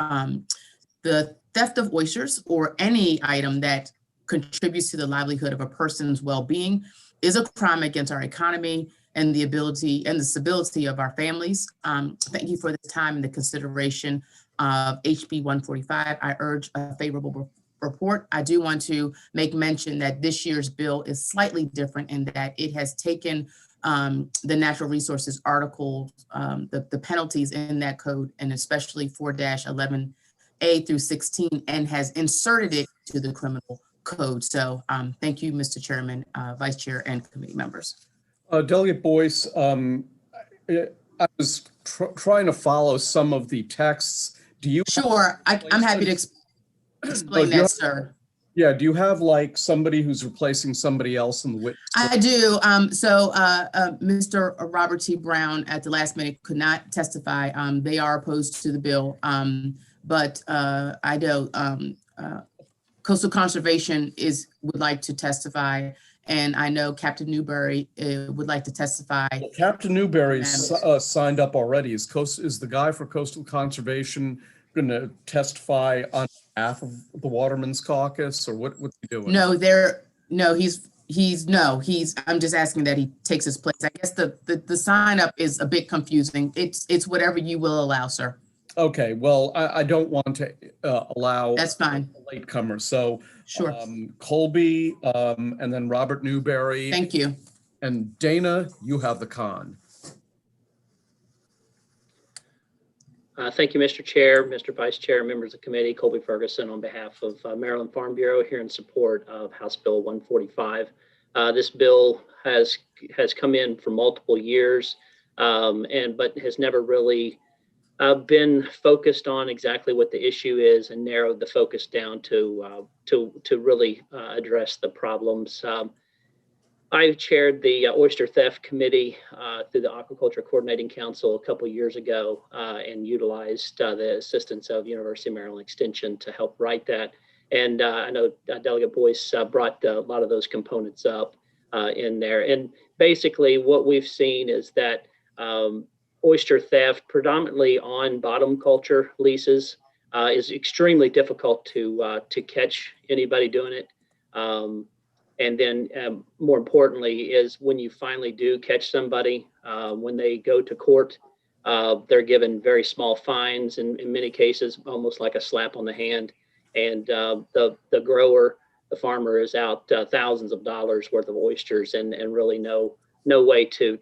the theft of oysters or any item that contributes to the livelihood of a person's well-being is a crime against our economy and the ability and the stability of our families. Thank you for the time and the consideration of HB 145, I urge a favorable report. I do want to make mention that this year's bill is slightly different in that it has taken the natural resources article, the penalties in that code, and especially 4-11A through 16, and has inserted it to the criminal code. So thank you, Mr. Chairman, Vice Chair, and committee members. Delegate Boyce, I was trying to follow some of the texts. Do you? Sure, I'm happy to explain that, sir. Yeah, do you have like somebody who's replacing somebody else in the witness? I do. Mr. Robert T. Brown at the last minute could not testify. They are opposed to the bill, but I know Coastal Conservation would like to testify, and I know Captain Newberry would like to testify. Well, Captain Newberry's signed up already. Is the guy for Coastal Conservation going to testify on behalf of the Waterman's Caucus, or what's he doing? I'm just asking that he takes his place. I guess the sign up is a bit confusing. It's whatever you will allow, sir. Okay, well, I don't want to allow. That's fine. A latecomer. So sure. Colby, and then Robert Newberry. Thank you. And Dana, you have the con. Thank you, Mr. Chair, Mr. Vice Chair, members of the committee. Colby Ferguson on behalf of Maryland Farm Bureau here in support of House Bill 145. This bill has come in for multiple years, but has never really been focused on exactly what the issue is and narrowed the focus down to really address the problems. I chaired the Oyster Theft Committee through the Aquaculture Coordinating Council a couple years ago and utilized the assistance of University of Maryland Extension to help write that. And I know Delegate Boyce brought a lot of those components up in there. And basically what we've seen is that oyster theft, predominantly on bottom culture leases, is extremely difficult to catch anybody doing it. And then more importantly is when you finally do catch somebody, when they go to court, they're given very small fines, and in many cases, almost like a slap on the hand. And the grower, the farmer is out thousands of dollars worth of oysters and really no way to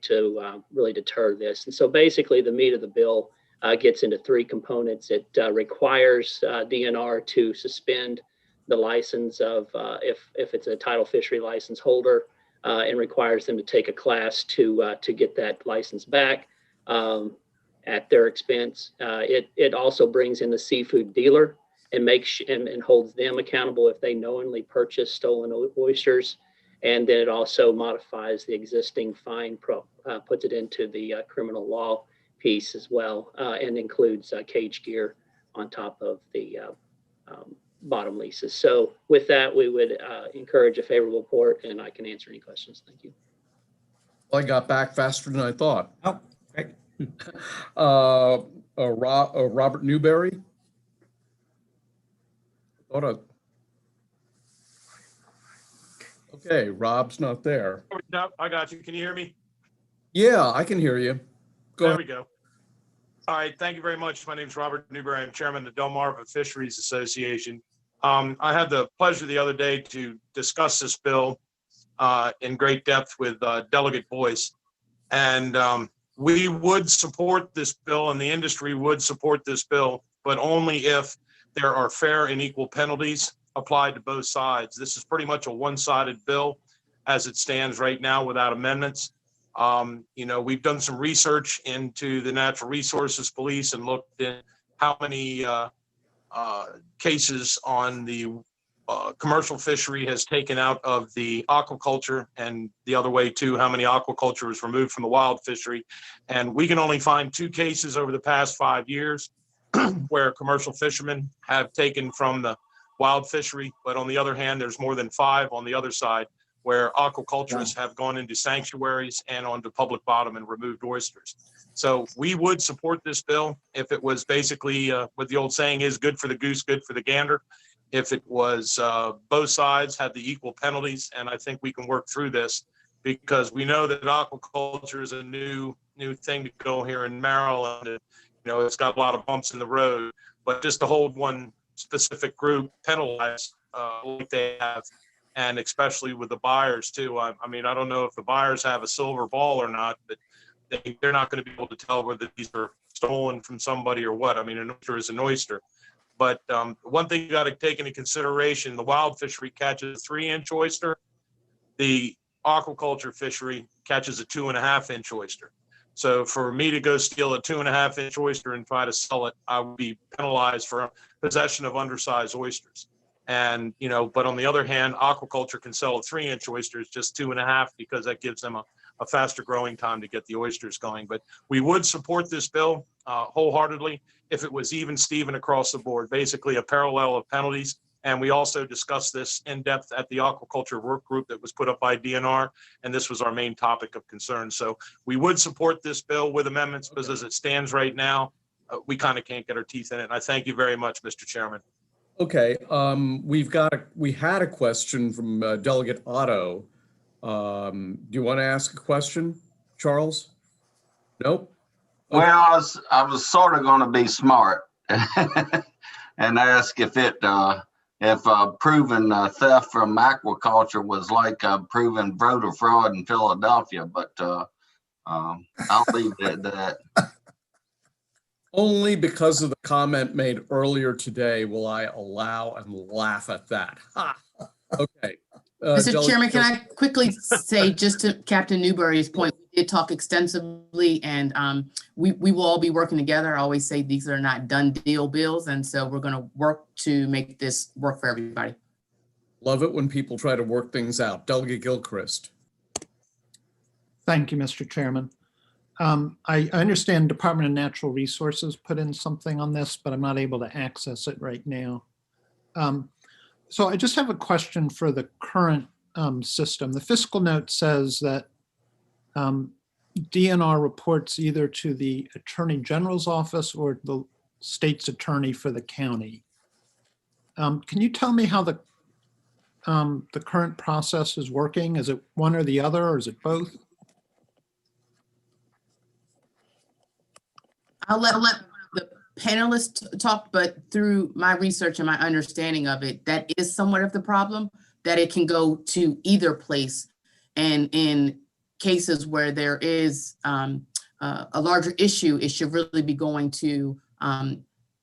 really deter this. And so basically the meat of the bill gets into three components. It requires DNR to suspend the license of if it's a tidal fishery license holder, and requires them to take a class to get that license back at their expense. It also brings in the seafood dealer and and holds them accountable if they knowingly purchase stolen oysters. And then it also modifies the existing fine, puts it into the criminal law piece as well, and includes cage gear on top of the bottom leases. So with that, we would encourage a favorable report, and I can answer any questions. Thank you. Well, I got back faster than I thought. Oh, great. Robert Newberry. Okay, Rob's not there. No, I got you. Can you hear me? Yeah, I can hear you. There we go. All right, thank you very much. My name is Robert Newberry. I'm chairman of the Delmarva Fisheries Association. I had the pleasure the other day to discuss this bill in great depth with Delegate Boyce. And we would support this bill, and the industry would support this bill, but only if there are fair and equal penalties applied to both sides. This is pretty much a one-sided bill as it stands right now without amendments. We've done some research into the Natural Resources Police and looked at how many cases on the commercial fishery has taken out of the aquaculture, and the other way too, how many aquaculture is removed from the wild fishery. And we can only find 2 cases over the past 5 years where commercial fishermen have taken from the wild fishery, but on the other hand, there's more than 5 on the other side where aquaculturists have gone into sanctuaries and onto public bottom and removed oysters. So we would support this bill if it was basically what the old saying is, good for the goose, good for the gander. If it was both sides had the equal penalties, and I think we can work through this because we know that aquaculture is a new thing to go here in Maryland. And, it's got a lot of bumps in the road, but just to hold one specific group penalized like they have, and especially with the buyers too. I mean, I don't know if the buyers have a silver ball or not, but they're not going to be able to tell whether these are stolen from somebody or what. I mean, an oyster is an oyster. But one thing you got to take into consideration, the wild fishery catches a 3-inch oyster. The aquaculture fishery catches a 2.5-inch oyster. So for me to go steal a 2.5-inch oyster and try to sell it, I would be penalized for possession of undersized oysters. And, you know, but on the other hand, aquaculture can sell a 3-inch oyster, it's just 2.5, because that gives them a faster growing time to get the oysters going. But we would support this bill wholeheartedly if it was even Steven across the board, basically a parallel of penalties. And we also discussed this in depth at the aquaculture work group that was put up by DNR. And this was our main topic of concern. So we would support this bill with amendments, because as it stands right now, we kind of can't get our teeth in it. And I thank you very much, Mr. Chairman. Okay, we had a question from Delegate Otto. Do you want to ask a question, Charles? Nope. Okay. Well, I was sort of going to be smart and ask if proven theft from aquaculture was like proven voter fraud in Philadelphia, but I'll leave it at that. Only because of the comment made earlier today will I allow and laugh at that. Ha! Okay. Mr. Chairman, can I quickly say, just to Captain Newberry's point, we did talk extensively, and we will all be working together. I always say these are not done deal bills, and so we're going to work to make this work for everybody. Love it when people try to work things out. Delegate Gilchrist. Thank you, Mr. Chairman. I understand Department of Natural Resources put in something on this, but I'm not able to access it right now. So I just have a question for the current system. The fiscal note says that DNR reports either to the Attorney General's office or the state's attorney for the county. Can you tell me how the current process is working? Is it one or the other, or is it both? I'll let the panelists talk, but through my research and my understanding of it, that is somewhat of the problem, that it can go to either place. And in cases where there is a larger issue, it should really be going to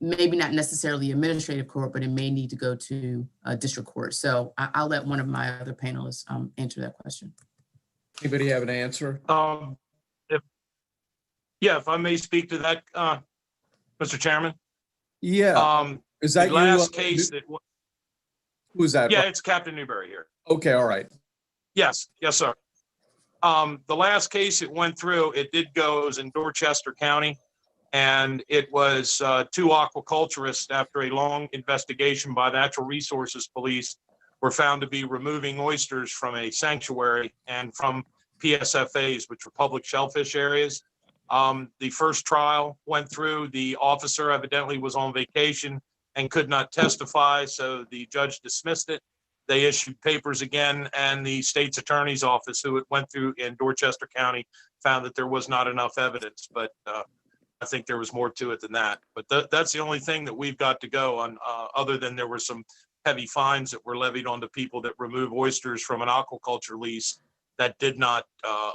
maybe not necessarily administrative court, but it may need to go to district court. So I'll let one of my other panelists answer that question. Anybody have an answer? If I may speak to that, Mr. Chairman. Yeah. Is that the last case that? Who's that? Yeah, it's Captain Newberry here. Okay, all right. Yes, sir. The last case it went through, it was in Dorchester County, and it was 2 aquaculturists, after a long investigation by Natural Resources Police, were found to be removing oysters from a sanctuary and from PSFAs, which are public shellfish areas. The first trial went through. The officer evidently was on vacation and could not testify, so the judge dismissed it. They issued papers again, and the state's attorney's office, who it went through in Dorchester County, found that there was not enough evidence. But I think there was more to it than that. But that's the only thing that we've got to go on, other than there were some heavy fines that were levied on the people that remove oysters from an aquaculture lease that did not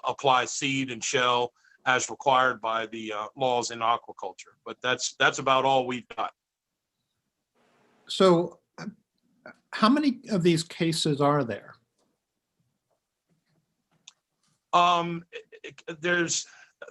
apply seed and shell as required by the laws in aquaculture. But that's about all we've got. So how many of these cases are there? There's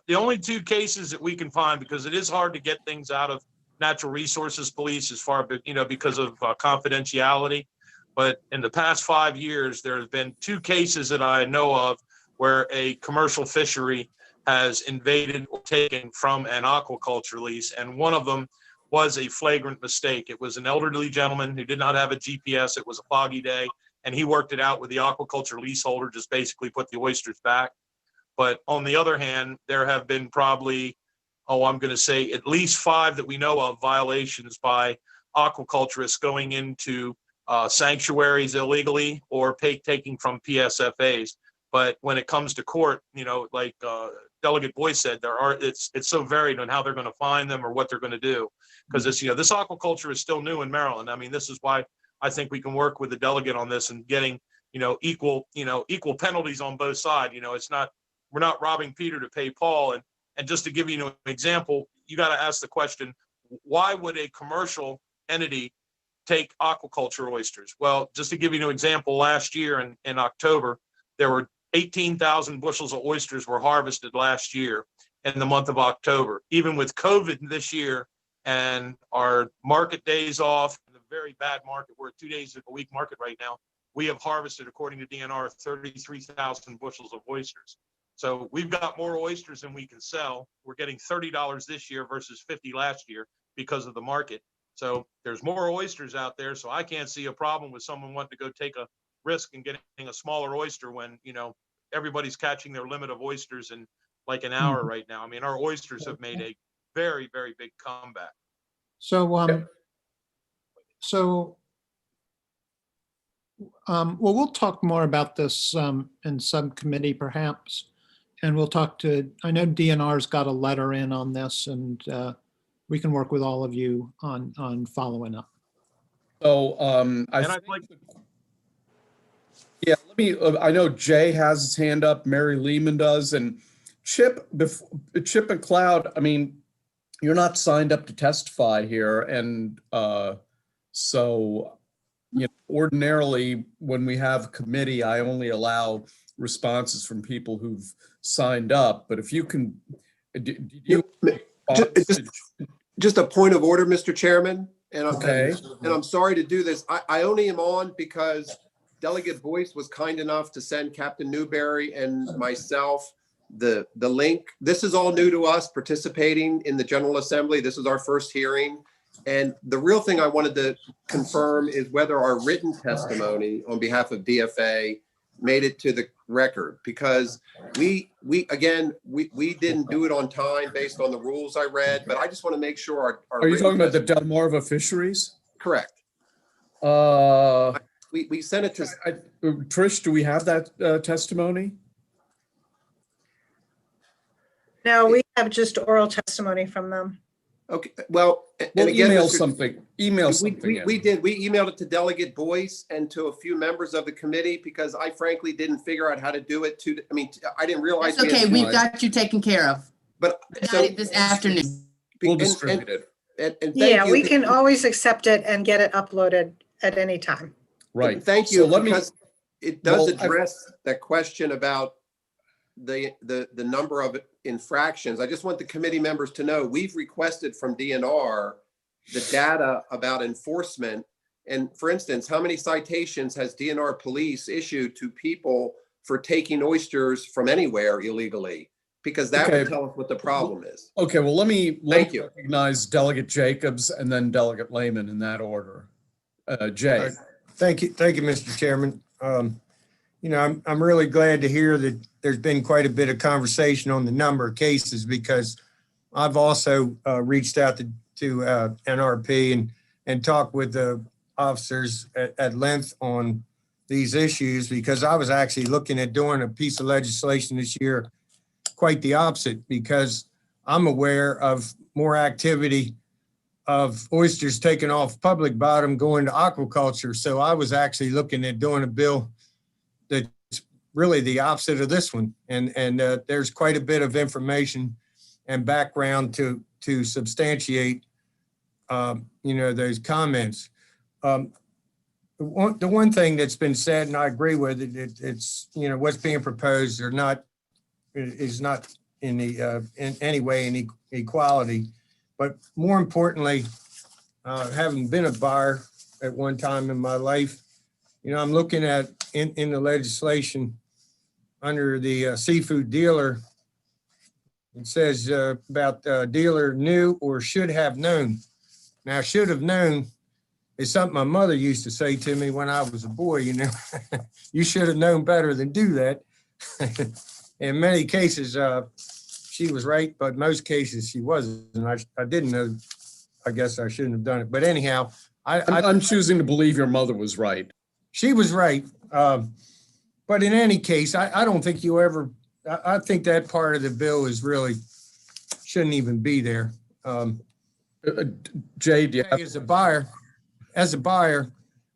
the only 2 cases that we can find, because it is hard to get things out of Natural Resources Police as far, because of confidentiality. But in the past 5 years, there have been 2 cases that I know of where a commercial fishery has invaded or taken from an aquaculture lease, and one of them was a flagrant mistake. It was an elderly gentleman who did not have a GPS. It was a foggy day, and he worked it out with the aquaculture leaseholder, just basically put the oysters back. But on the other hand, there have been probably, I'm going to say at least 5 that we know of, violations by aquaculturists going into sanctuaries illegally or taking from PSFAs. But when it comes to court, like Delegate Boyce said, it's so varied on how they're going to find them or what they're going to do. Because it's, this aquaculture is still new in Maryland. I mean, this is why I think we can work with the delegate on this and getting, equal penalties on both sides. We're not robbing Peter to pay Paul. And just to give you an example, you got to ask the question, why would a commercial entity take aquaculture oysters? Well, just to give you an example, last year in October, there were 18,000 bushels of oysters were harvested last year in the month of October. Even with COVID this year and our market days off, the very bad market, we're at 2 days a week market right now, we have harvested, according to DNR, 33,000 bushels of oysters. So we've got more oysters than we can sell. We're getting $30 this year versus $50 last year because of the market. So there's more oysters out there. So I can't see a problem with someone wanting to go take a risk and getting a smaller oyster when, everybody's catching their limit of oysters in like an hour right now. I mean, our oysters have made a very, very big comeback. So, well, we'll talk more about this in subcommittee perhaps. And we'll talk to, I know DNR's got a letter in on this, and we can work with all of you on following up. So I know Jay has his hand up, Mary Lehman does, and Chip and Cloud, I mean, you're not signed up to testify here. And so, ordinarily when we have committee, I only allow responses from people who've signed up, but if you can, just a point of order, Mr. Chairman, and okay. I'm sorry to do this. I only am on because Delegate Boyce was kind enough to send Captain Newberry and myself the link. This is all new to us, participating in the General Assembly. This is our first hearing. And the real thing I wanted to confirm is whether our written testimony on behalf of DFA made it to the record, because we didn't do it on time based on the rules I read, but I just want to make sure our Are you talking about the Delmarva fisheries? Correct. We sent it to Trish. Do we have that testimony? No, we have just oral testimony from them. Okay, well, We'll again, email Mr. something. Email something. We did. We emailed it to Delegate Boyce and to a few members of the committee because I frankly didn't figure out how to do it. I didn't realize. That's okay. We've got you taken care of. But so this afternoon, we'll distribute it. And yeah, we can always accept it and get it uploaded at any time. Right. Thank you. So because it does address that question about the number of infractions. I just want the committee members to know we've requested from DNR the data about enforcement. And for instance, how many citations has DNR police issued to people for taking oysters from anywhere illegally? Because that would tell us what the problem is. Okay, well, let me you. Recognize Delegate Jacobs and then Delegate Lehman in that order. Jay. Thank you, Mr. Chairman. I'm really glad to hear that there's been quite a bit of conversation on the number of cases, because I've also reached out to NRP and talked with the officers at length on these issues, because I was actually looking at doing a piece of legislation this year, quite the opposite, because I'm aware of more activity of oysters taken off public bottom going to aquaculture. So I was actually looking at doing a bill that's really the opposite of this one. And there's quite a bit of information and background to substantiate, those comments. The one thing that's been said, and I agree with it, it's what's being proposed is not in any way an equality. But more importantly, having been a buyer at one time in my life, I'm looking at in the legislation under the seafood dealer, it says about dealer knew or should have known. Now, should have known is something my mother used to say to me when I was a boy, you should have known better than do that. In many cases, she was right, but most cases she wasn't. And I didn't know. I guess I shouldn't have done it. But anyhow, I'm choosing to believe your mother was right. She was right. But in any case, I don't think you ever I think that part of the bill is really, shouldn't even be there. Jay, do you have? As a buyer,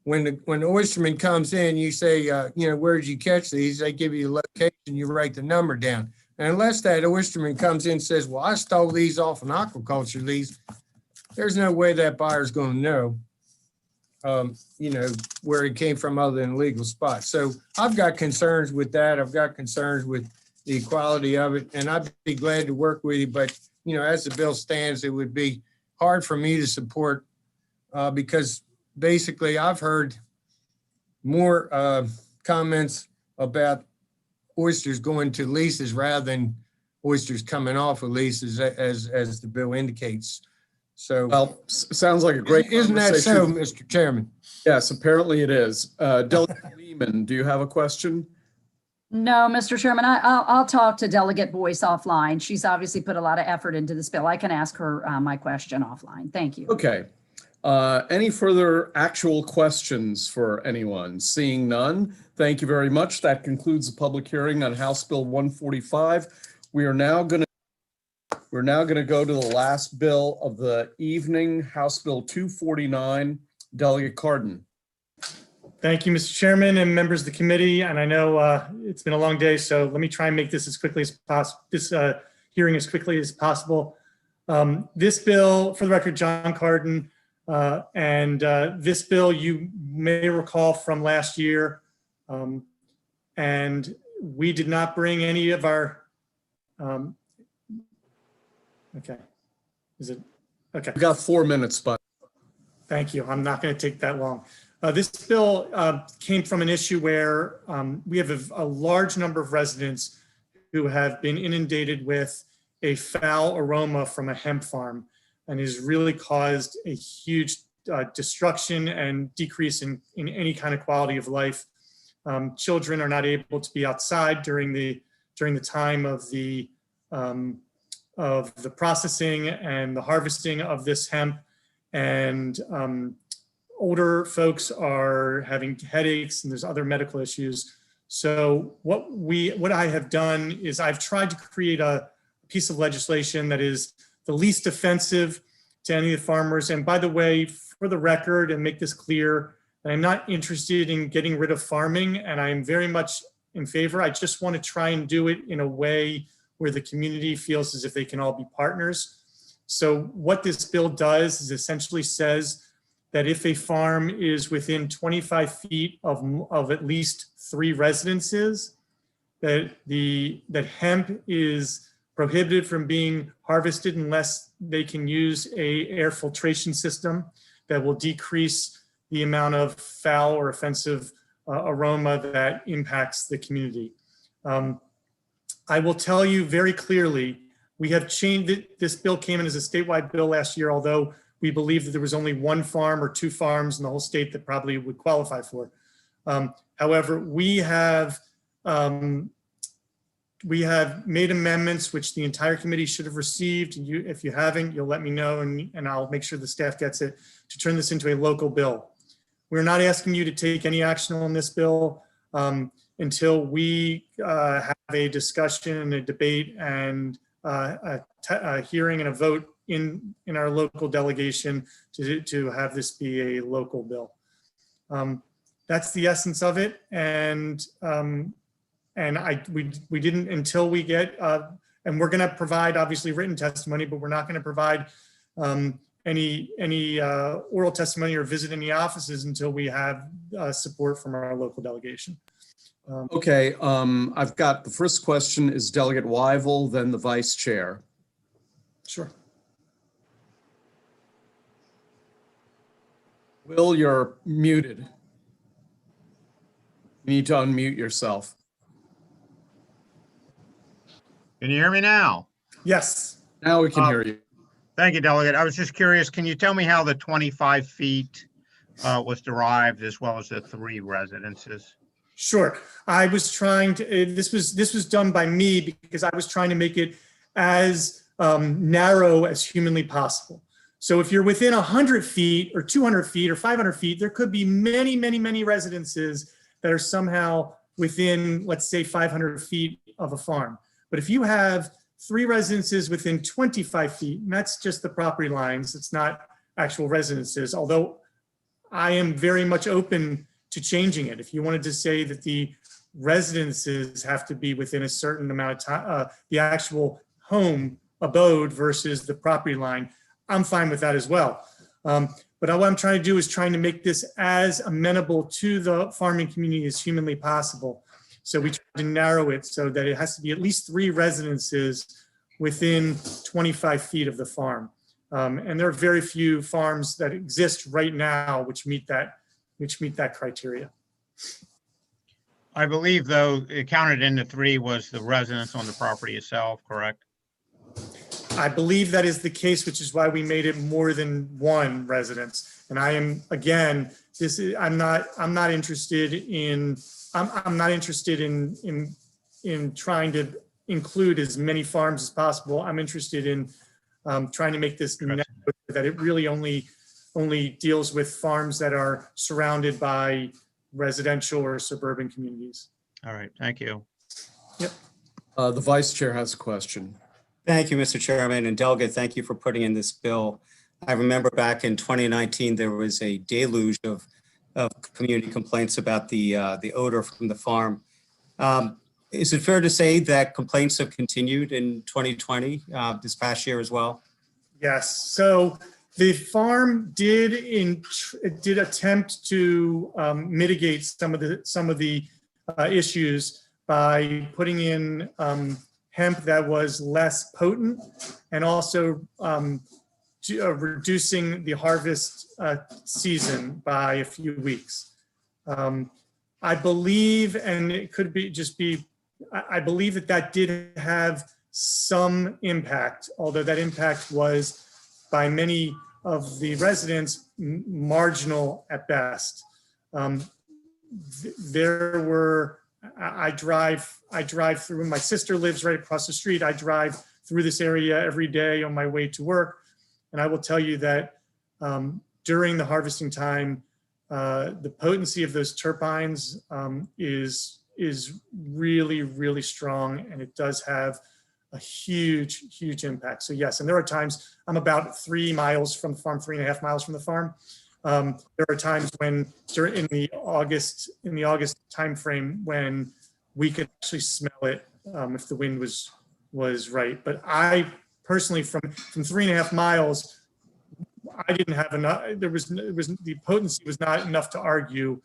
when the oysterman comes in, you say, you know, where did you catch these? They give you the location, you write the number down. And unless that oysterman comes in and says, well, I stole these off an aquaculture lease, there's no way that buyer's going to know, you know, where it came from other than a legal spot. So I've got concerns with that. I've got concerns with the equality of it, and I'd be glad to work with you. But, you know, as the bill stands, it would be hard for me to support because basically I've heard more comments about oysters going to leases rather than oysters coming off of leases as the bill indicates. So, Well, sounds like a great isn't that so, conversation. Mr. Chairman? Yes, apparently it is. Delegate Lehman, do you have a question? No, Mr. Chairman, I'll talk to Delegate Boyce offline. She's obviously put a lot of effort into this bill. I can ask her my question offline. Thank you. Okay. Any further actual questions for anyone? Seeing none, thank you very much. That concludes the public hearing on House Bill 145. We're now going to go to the last bill of the evening, House Bill 249. Delegate Cardin. Thank you, Mr. Chairman and members of the committee. And I know it's been a long day, so let me try and make this as quickly as possible, this hearing as quickly as possible. This bill, for the record, John Cardin, and this bill you may recall from last year, and we did not bring any of our, okay, is it, okay. We got 4 minutes, but. Thank you. I'm not going to take that long. This bill came from an issue where we have a large number of residents who have been inundated with a foul aroma from a hemp farm and has really caused a huge destruction and decrease in any kind of quality of life. Children are not able to be outside during the time of the processing and the harvesting of this hemp. And older folks are having headaches and there's other medical issues. So what I have done is I've tried to create a piece of legislation that is the least offensive to any of the farmers. And by the way, for the record, and make this clear, I'm not interested in getting rid of farming, and I am very much in favor. I just want to try and do it in a way where the community feels as if they can all be partners. So what this bill does is essentially says that if a farm is within 25 feet of at least 3 residences, that hemp is prohibited from being harvested unless they can use a air filtration system that will decrease the amount of foul or offensive aroma that impacts the community. I will tell you very clearly, we have changed it. This bill came in as a statewide bill last year, although we believe that there was only 1 farm or 2 farms in the whole state that probably would qualify for. However, we have made amendments which the entire committee should have received. If you haven't, you'll let me know and I'll make sure the staff gets it to turn this into a local bill. We're not asking you to take any action on this bill until we have a discussion and a debate and a hearing and a vote in our local delegation to have this be a local bill. That's the essence of it. And we didn't until we get, and we're going to provide obviously written testimony, but we're not going to provide any oral testimony or visit any offices until we have support from our local delegation. Okay, I've got the first question is Delegate Wyvil, then the Vice Chair. Sure. Will, you're muted. You need to unmute yourself. Can you hear me now? Yes. Now we can hear you. Thank you, Delegate. I was just curious, can you tell me how the 25 feet was derived as well as the 3 residences? Sure. I was trying to, this was done by me because I was trying to make it as narrow as humanly possible. So if you're within 100 feet or 200 feet or 500 feet, there could be many, many, many residences that are somehow within, let's say, 500 feet of a farm. But if you have 3 residences within 25 feet, and that's just the property lines, it's not actual residences, although I am very much open to changing it. If you wanted to say that the residences have to be within a certain amount of time, the actual home abode versus the property line, I'm fine with that as well. But what I'm trying to do is trying to make this as amenable to the farming community as humanly possible. So we try to narrow it so that it has to be at least 3 residences within 25 feet of the farm. And there are very few farms that exist right now which meet that criteria. I believe, though, it counted in the 3 was the residence on the property itself, correct? I believe that is the case, which is why we made it more than 1 residence. And I am, again, I'm not interested in trying to include as many farms as possible. I'm interested in trying to make this narrow, that it really only deals with farms that are surrounded by residential or suburban communities. All right, thank you. Yep. The vice chair has a question. Thank you, Mr. Chairman, and Delegate, thank you for putting in this bill. I remember back in 2019, there was a deluge of community complaints about the odor from the farm. Is it fair to say that complaints have continued in 2020, this past year as well? Yes. So the farm did attempt to mitigate some of the issues by putting in hemp that was less potent, and also reducing the harvest season by a few weeks. I believe, and it could be I believe that did have some impact, although that impact was by many of the residents marginal at best. There were, I drive through, my sister lives right across the street. I drive through this area every day on my way to work. And I will tell you that during the harvesting time, the potency of those terpenes is really, really strong, and it does have a huge impact. So yes, and there are times, I'm about 3 miles from the farm, 3.5 miles from the farm. There are times when in the August timeframe when we could actually smell it if the wind was right. But I personally, from 3.5 miles, I didn't have enough. The potency was not enough to argue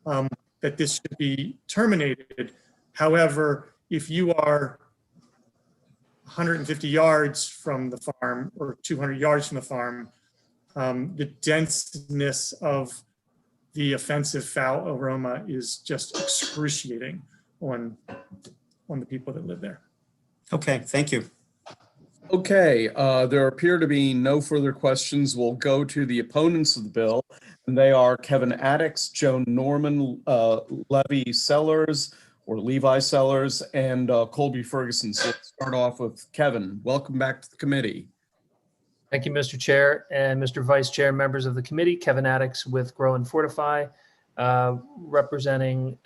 that this should be terminated. However, if you are 150 yards from the farm or 200 yards from the farm, the denseness of the offensive foul aroma is just excruciating on the people that live there. Okay, thank you. Okay, there appear to be no further questions. We'll go to the opponents of the bill, and they are Kevin Addix, Joan Norman, Levi Sellers, and Colby Ferguson. So let's start off with Kevin. Welcome back to the committee. Thank you, Mr. Chair and Mr. Vice Chair, members of the committee. Kevin Addix with Grow and Fortify, representing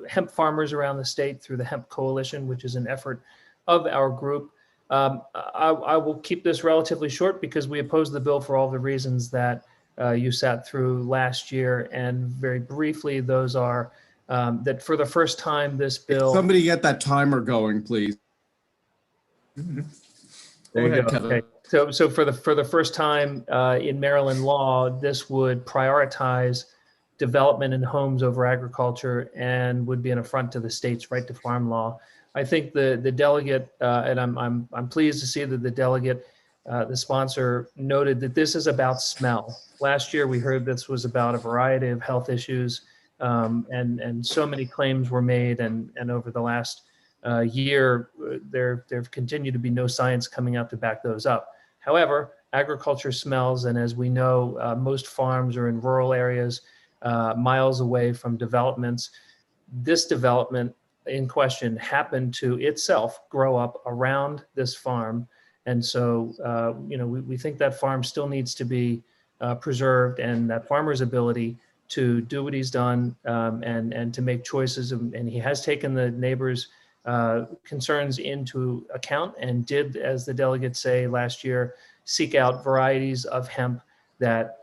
hemp farmers around the state through the Hemp Coalition, which is an effort of our group. I will keep this relatively short because we oppose the bill for all the reasons that you sat through last year. And very briefly, those are that for the first time, this bill— Somebody get that timer going, please. There you go, Kevin. Okay. So for the first time in Maryland law, this would prioritize development in homes over agriculture and would be an affront to the state's right to farm law. I think the delegate, and I'm pleased to see that the delegate, the sponsor, noted that this is about smell. Last year, we heard this was about a variety of health issues, and so many claims were made, and over the last year, there continued to be no science coming out to back those up. However, agriculture smells, and as we know, most farms are in rural areas, miles away from developments. This development in question happened to itself grow up around this farm. And so, we think that farm still needs to be preserved, and that farmer's ability to do what he's done and to make choices. And he has taken the neighbor's concerns into account and did, as the delegates say last year, seek out varieties of hemp that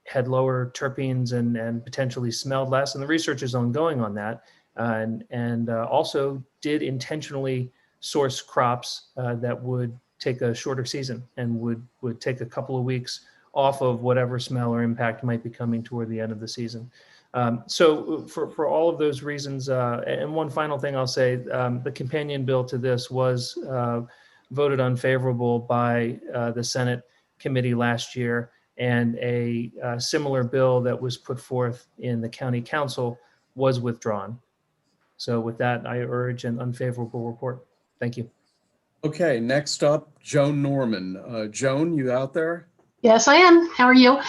had lower terpenes and potentially smelled less. And the research is ongoing on that. And also did intentionally source crops that would take a shorter season and would take a couple of weeks off of whatever smell or impact might be coming toward the end of the season. So for all of those reasons, and one final thing I'll say, the companion bill to this was voted unfavorable by the Senate committee last year, and a similar bill that was put forth in the county council was withdrawn. So with that, I urge an unfavorable report. Thank you. Okay, next up, Joan Norman. Joan, you out there? Yes, I am. How are you?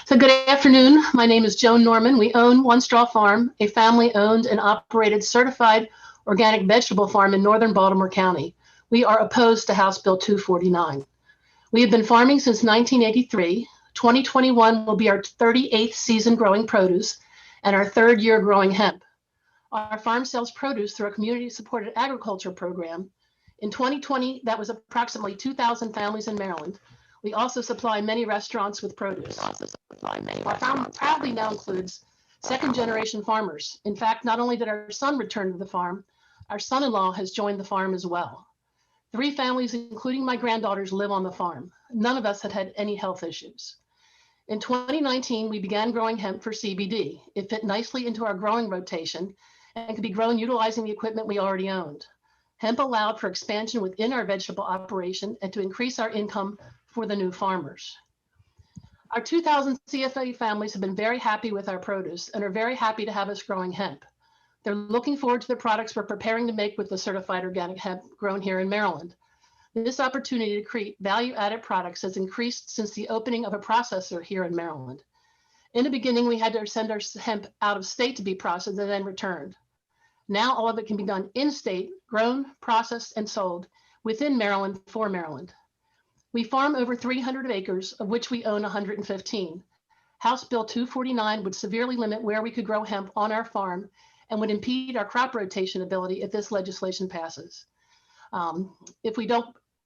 So good afternoon. My name is Joan Norman. We own One Straw Farm, a family-owned and operated certified organic vegetable farm in northern Baltimore County. We are opposed to House Bill 249. We have been farming since 1983. 2021 will be our 38th season growing produce and our 3rd year growing hemp. Our farm sells produce through a community-supported agriculture program. In 2020, that was approximately 2,000 families in Maryland. We also supply many restaurants with produce. Our farm proudly now includes second-generation farmers. In fact, not only did our son return to the farm, our son-in-law has joined the farm as well. 3 families, including my granddaughters, live on the farm. None of us had had any health issues. In 2019, we began growing hemp for CBD. It fit nicely into our growing rotation and could be grown utilizing the equipment we already owned. Hemp allowed for expansion within our vegetable operation and to increase our income for the new farmers. Our 2,000 CFA families have been very happy with our produce and are very happy to have us growing hemp. They're looking forward to the products we're preparing to make with the certified organic hemp grown here in Maryland. This opportunity to create value-added products has increased since the opening of a processor here in Maryland. In the beginning, we had to send our hemp out of state to be processed and then returned. Now all of it can be done in-state, grown, processed, and sold within Maryland for Maryland. We farm over 300 acres, of which we own 115. House Bill 249 would severely limit where we could grow hemp on our farm and would impede our crop rotation ability if this legislation passes. If we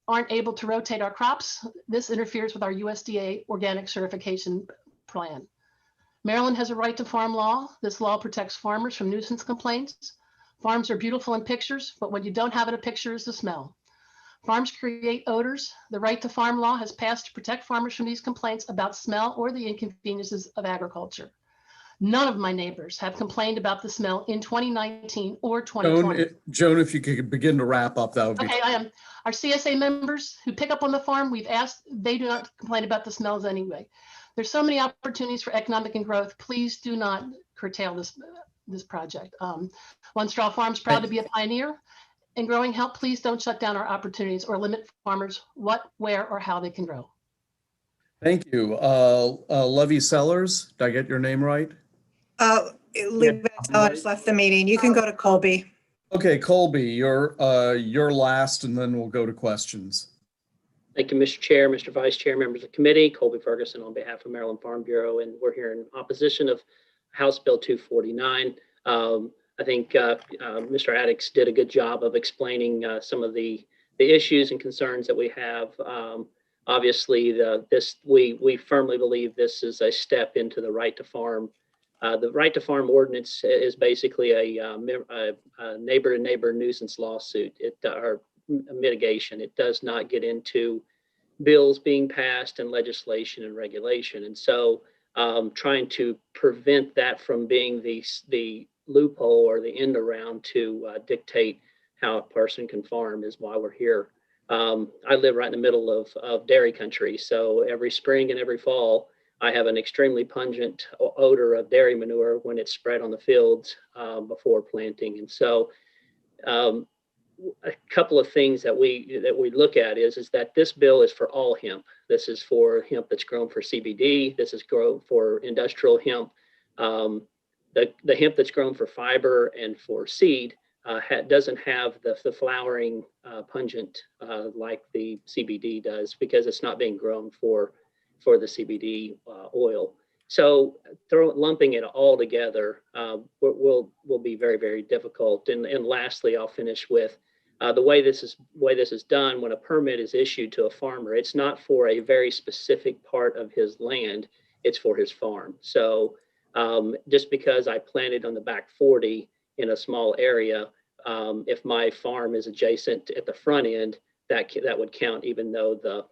aren't able to rotate our crops, this interferes with our USDA organic certification plan. Maryland has a right to farm law. This law protects farmers from nuisance complaints. Farms are beautiful in pictures, but when you don't have it, a picture is the smell. Farms create odors. The right to farm law has passed to protect farmers from these complaints about smell or the inconveniences of agriculture. None of my neighbors have complained about the smell in 2019 or 2020. Joan, if you could begin to wrap up, that would be. Okay, I am. Our CSA members who pick up on the farm, we've asked, they do not complain about the smells anyway. There's so many opportunities for economic and growth. Please do not curtail this project. One Straw Farm's proud to be a pioneer in growing hemp. Please don't shut down our opportunities or limit farmers what, where, or how they can grow. Thank you. Levy Sellers, did I get your name right? Leave it until I just left the meeting. You can go to Colby. Okay, Colby, you're last, and then we'll go to questions. Thank you, Mr. Chair, Mr. Vice Chair, members of the committee. Colby Ferguson on behalf of Maryland Farm Bureau, and we're here in opposition of House Bill 249. I think Mr. Addix did a good job of explaining some of the issues and concerns that we have. Obviously, we firmly believe this is a step into the right to farm. The right to farm ordinance is basically a neighbor-to-neighbor nuisance lawsuit or mitigation. It does not get into bills being passed and legislation and regulation. And so trying to prevent that from being the loophole or the end around to dictate how a person can farm is why we're here. I live right in the middle of dairy country. So every spring and every fall, I have an extremely pungent odor of dairy manure when it's spread on the fields before planting. And so a couple of things that we look at is that this bill is for all hemp. This is for hemp that's grown for CBD. This is grown for industrial hemp. The hemp that's grown for fiber and for seed doesn't have the flowering pungent like the CBD does because it's not being grown for the CBD oil. So lumping it all together will be very, very difficult. And lastly, I'll finish with the way this is done. When a permit is issued to a farmer, it's not for a very specific part of his land, it's for his farm. So just because I planted on the back 40 in a small area, if my farm is adjacent at the front end, that would count, even though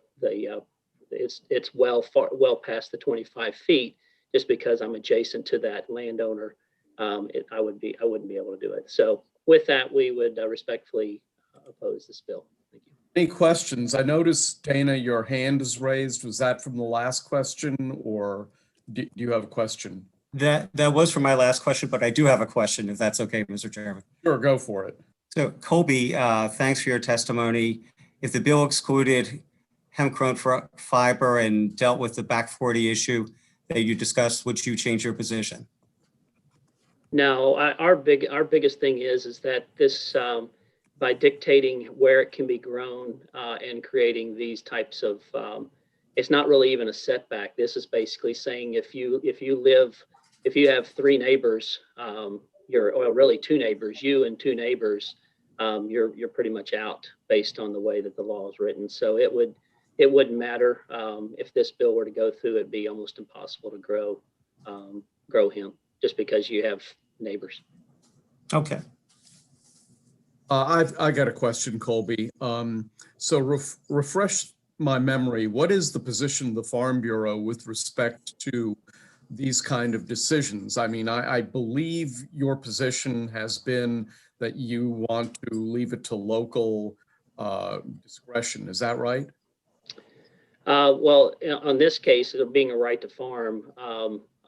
it's well past the 25 feet. Just because I'm adjacent to that landowner, I wouldn't be able to do it. So with that, we would respectfully oppose this bill. Thank you. Any questions? I noticed, Dana, your hand is raised. Was that from the last question, or do you have a question? That was for my last question, but I do have a question, if that's okay, Mr. Chairman. Sure, go for it. So Colby, thanks for your testimony. If the bill excluded hemp-grown fiber and dealt with the back 40 issue that you discussed, would you change your position? No, our biggest thing is that this, by dictating where it can be grown and creating these types of, it's not really even a setback. This is basically saying if you have 3 neighbors, or really 2 neighbors, you and 2 neighbors, you're pretty much out based on the way that the law is written. So it wouldn't matter if this bill were to go through. It'd be almost impossible to grow hemp just because you have neighbors. Okay. I got a question, Colby. So refresh my memory. What is the position of the Farm Bureau with respect to these kind of decisions? I mean, I believe your position has been that you want to leave it to local discretion. Is that right? Well, on this case, it being a right to farm,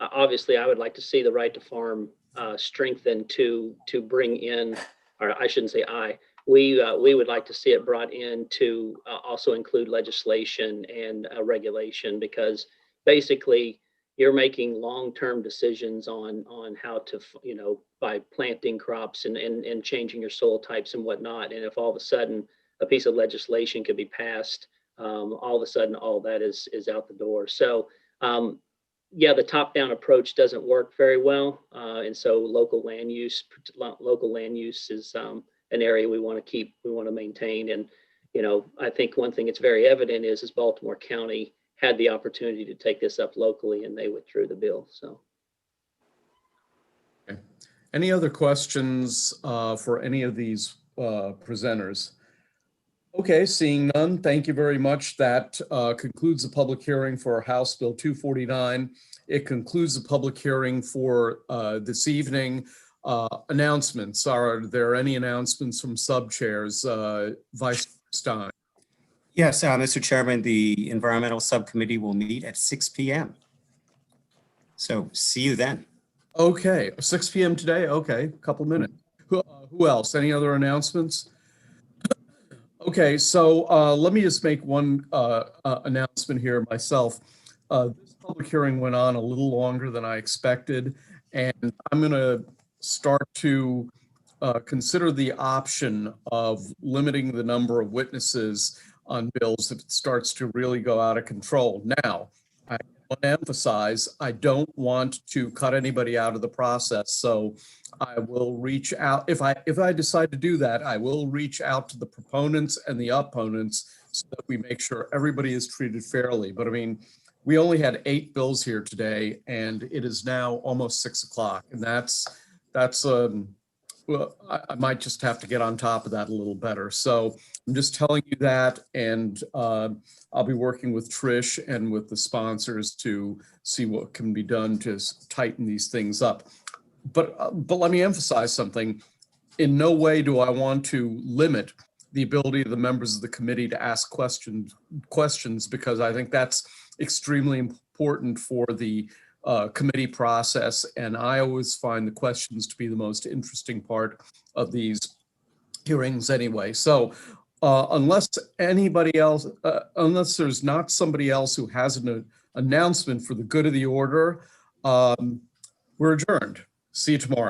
obviously I would like to see the right to farm strengthened to bring in, or I shouldn't say we would like to see it brought in to also include legislation and regulation, because basically you're making long-term decisions on how to, by planting crops and changing your soil types and whatnot. And if all of a sudden a piece of legislation could be passed, all of a sudden all that is out the door. So yeah, the top-down approach doesn't work very well, and so local land use is an area we want to maintain. And I think one thing that's very evident is Baltimore County had the opportunity to take this up locally and they withdrew the bill. So okay. Any other questions for any of these presenters? Okay, seeing none, thank you very much. That concludes the public hearing for House Bill 249. It concludes the public hearing for this evening. Announcements. Are there any announcements from sub-chairs? Vice Stein. Yes, Mr. Chairman, the Environmental Subcommittee will meet at 6 p.m. So see you then. Okay, 6 p.m. today? Okay, a couple minutes. Who else? Any other announcements? Okay, so let me just make one announcement here myself. This public hearing went on a little longer than I expected, and I'm going to start to consider the option of limiting the number of witnesses on bills if it starts to really go out of control. Now, I want to emphasize, I don't want to cut anybody out of the process, so I will reach out. If I decide to do that, I will reach out to the proponents and the opponents so that we make sure everybody is treated fairly. But I mean, we only had 8 bills here today, and it is now almost 6 o'clock, and that's well, I might just have to get on top of that a little better. So I'm just telling you that, and I'll be working with Trish and with the sponsors to see what can be done to tighten these things up. But let me emphasize something. In no way do I want to limit the ability of the members of the committee to ask questions, because I think that's extremely important for the committee process, and I always find the questions to be the most interesting part of these hearings anyway. So unless anybody else, unless there's not somebody else who has an announcement for the good of the order, we're adjourned. See you tomorrow.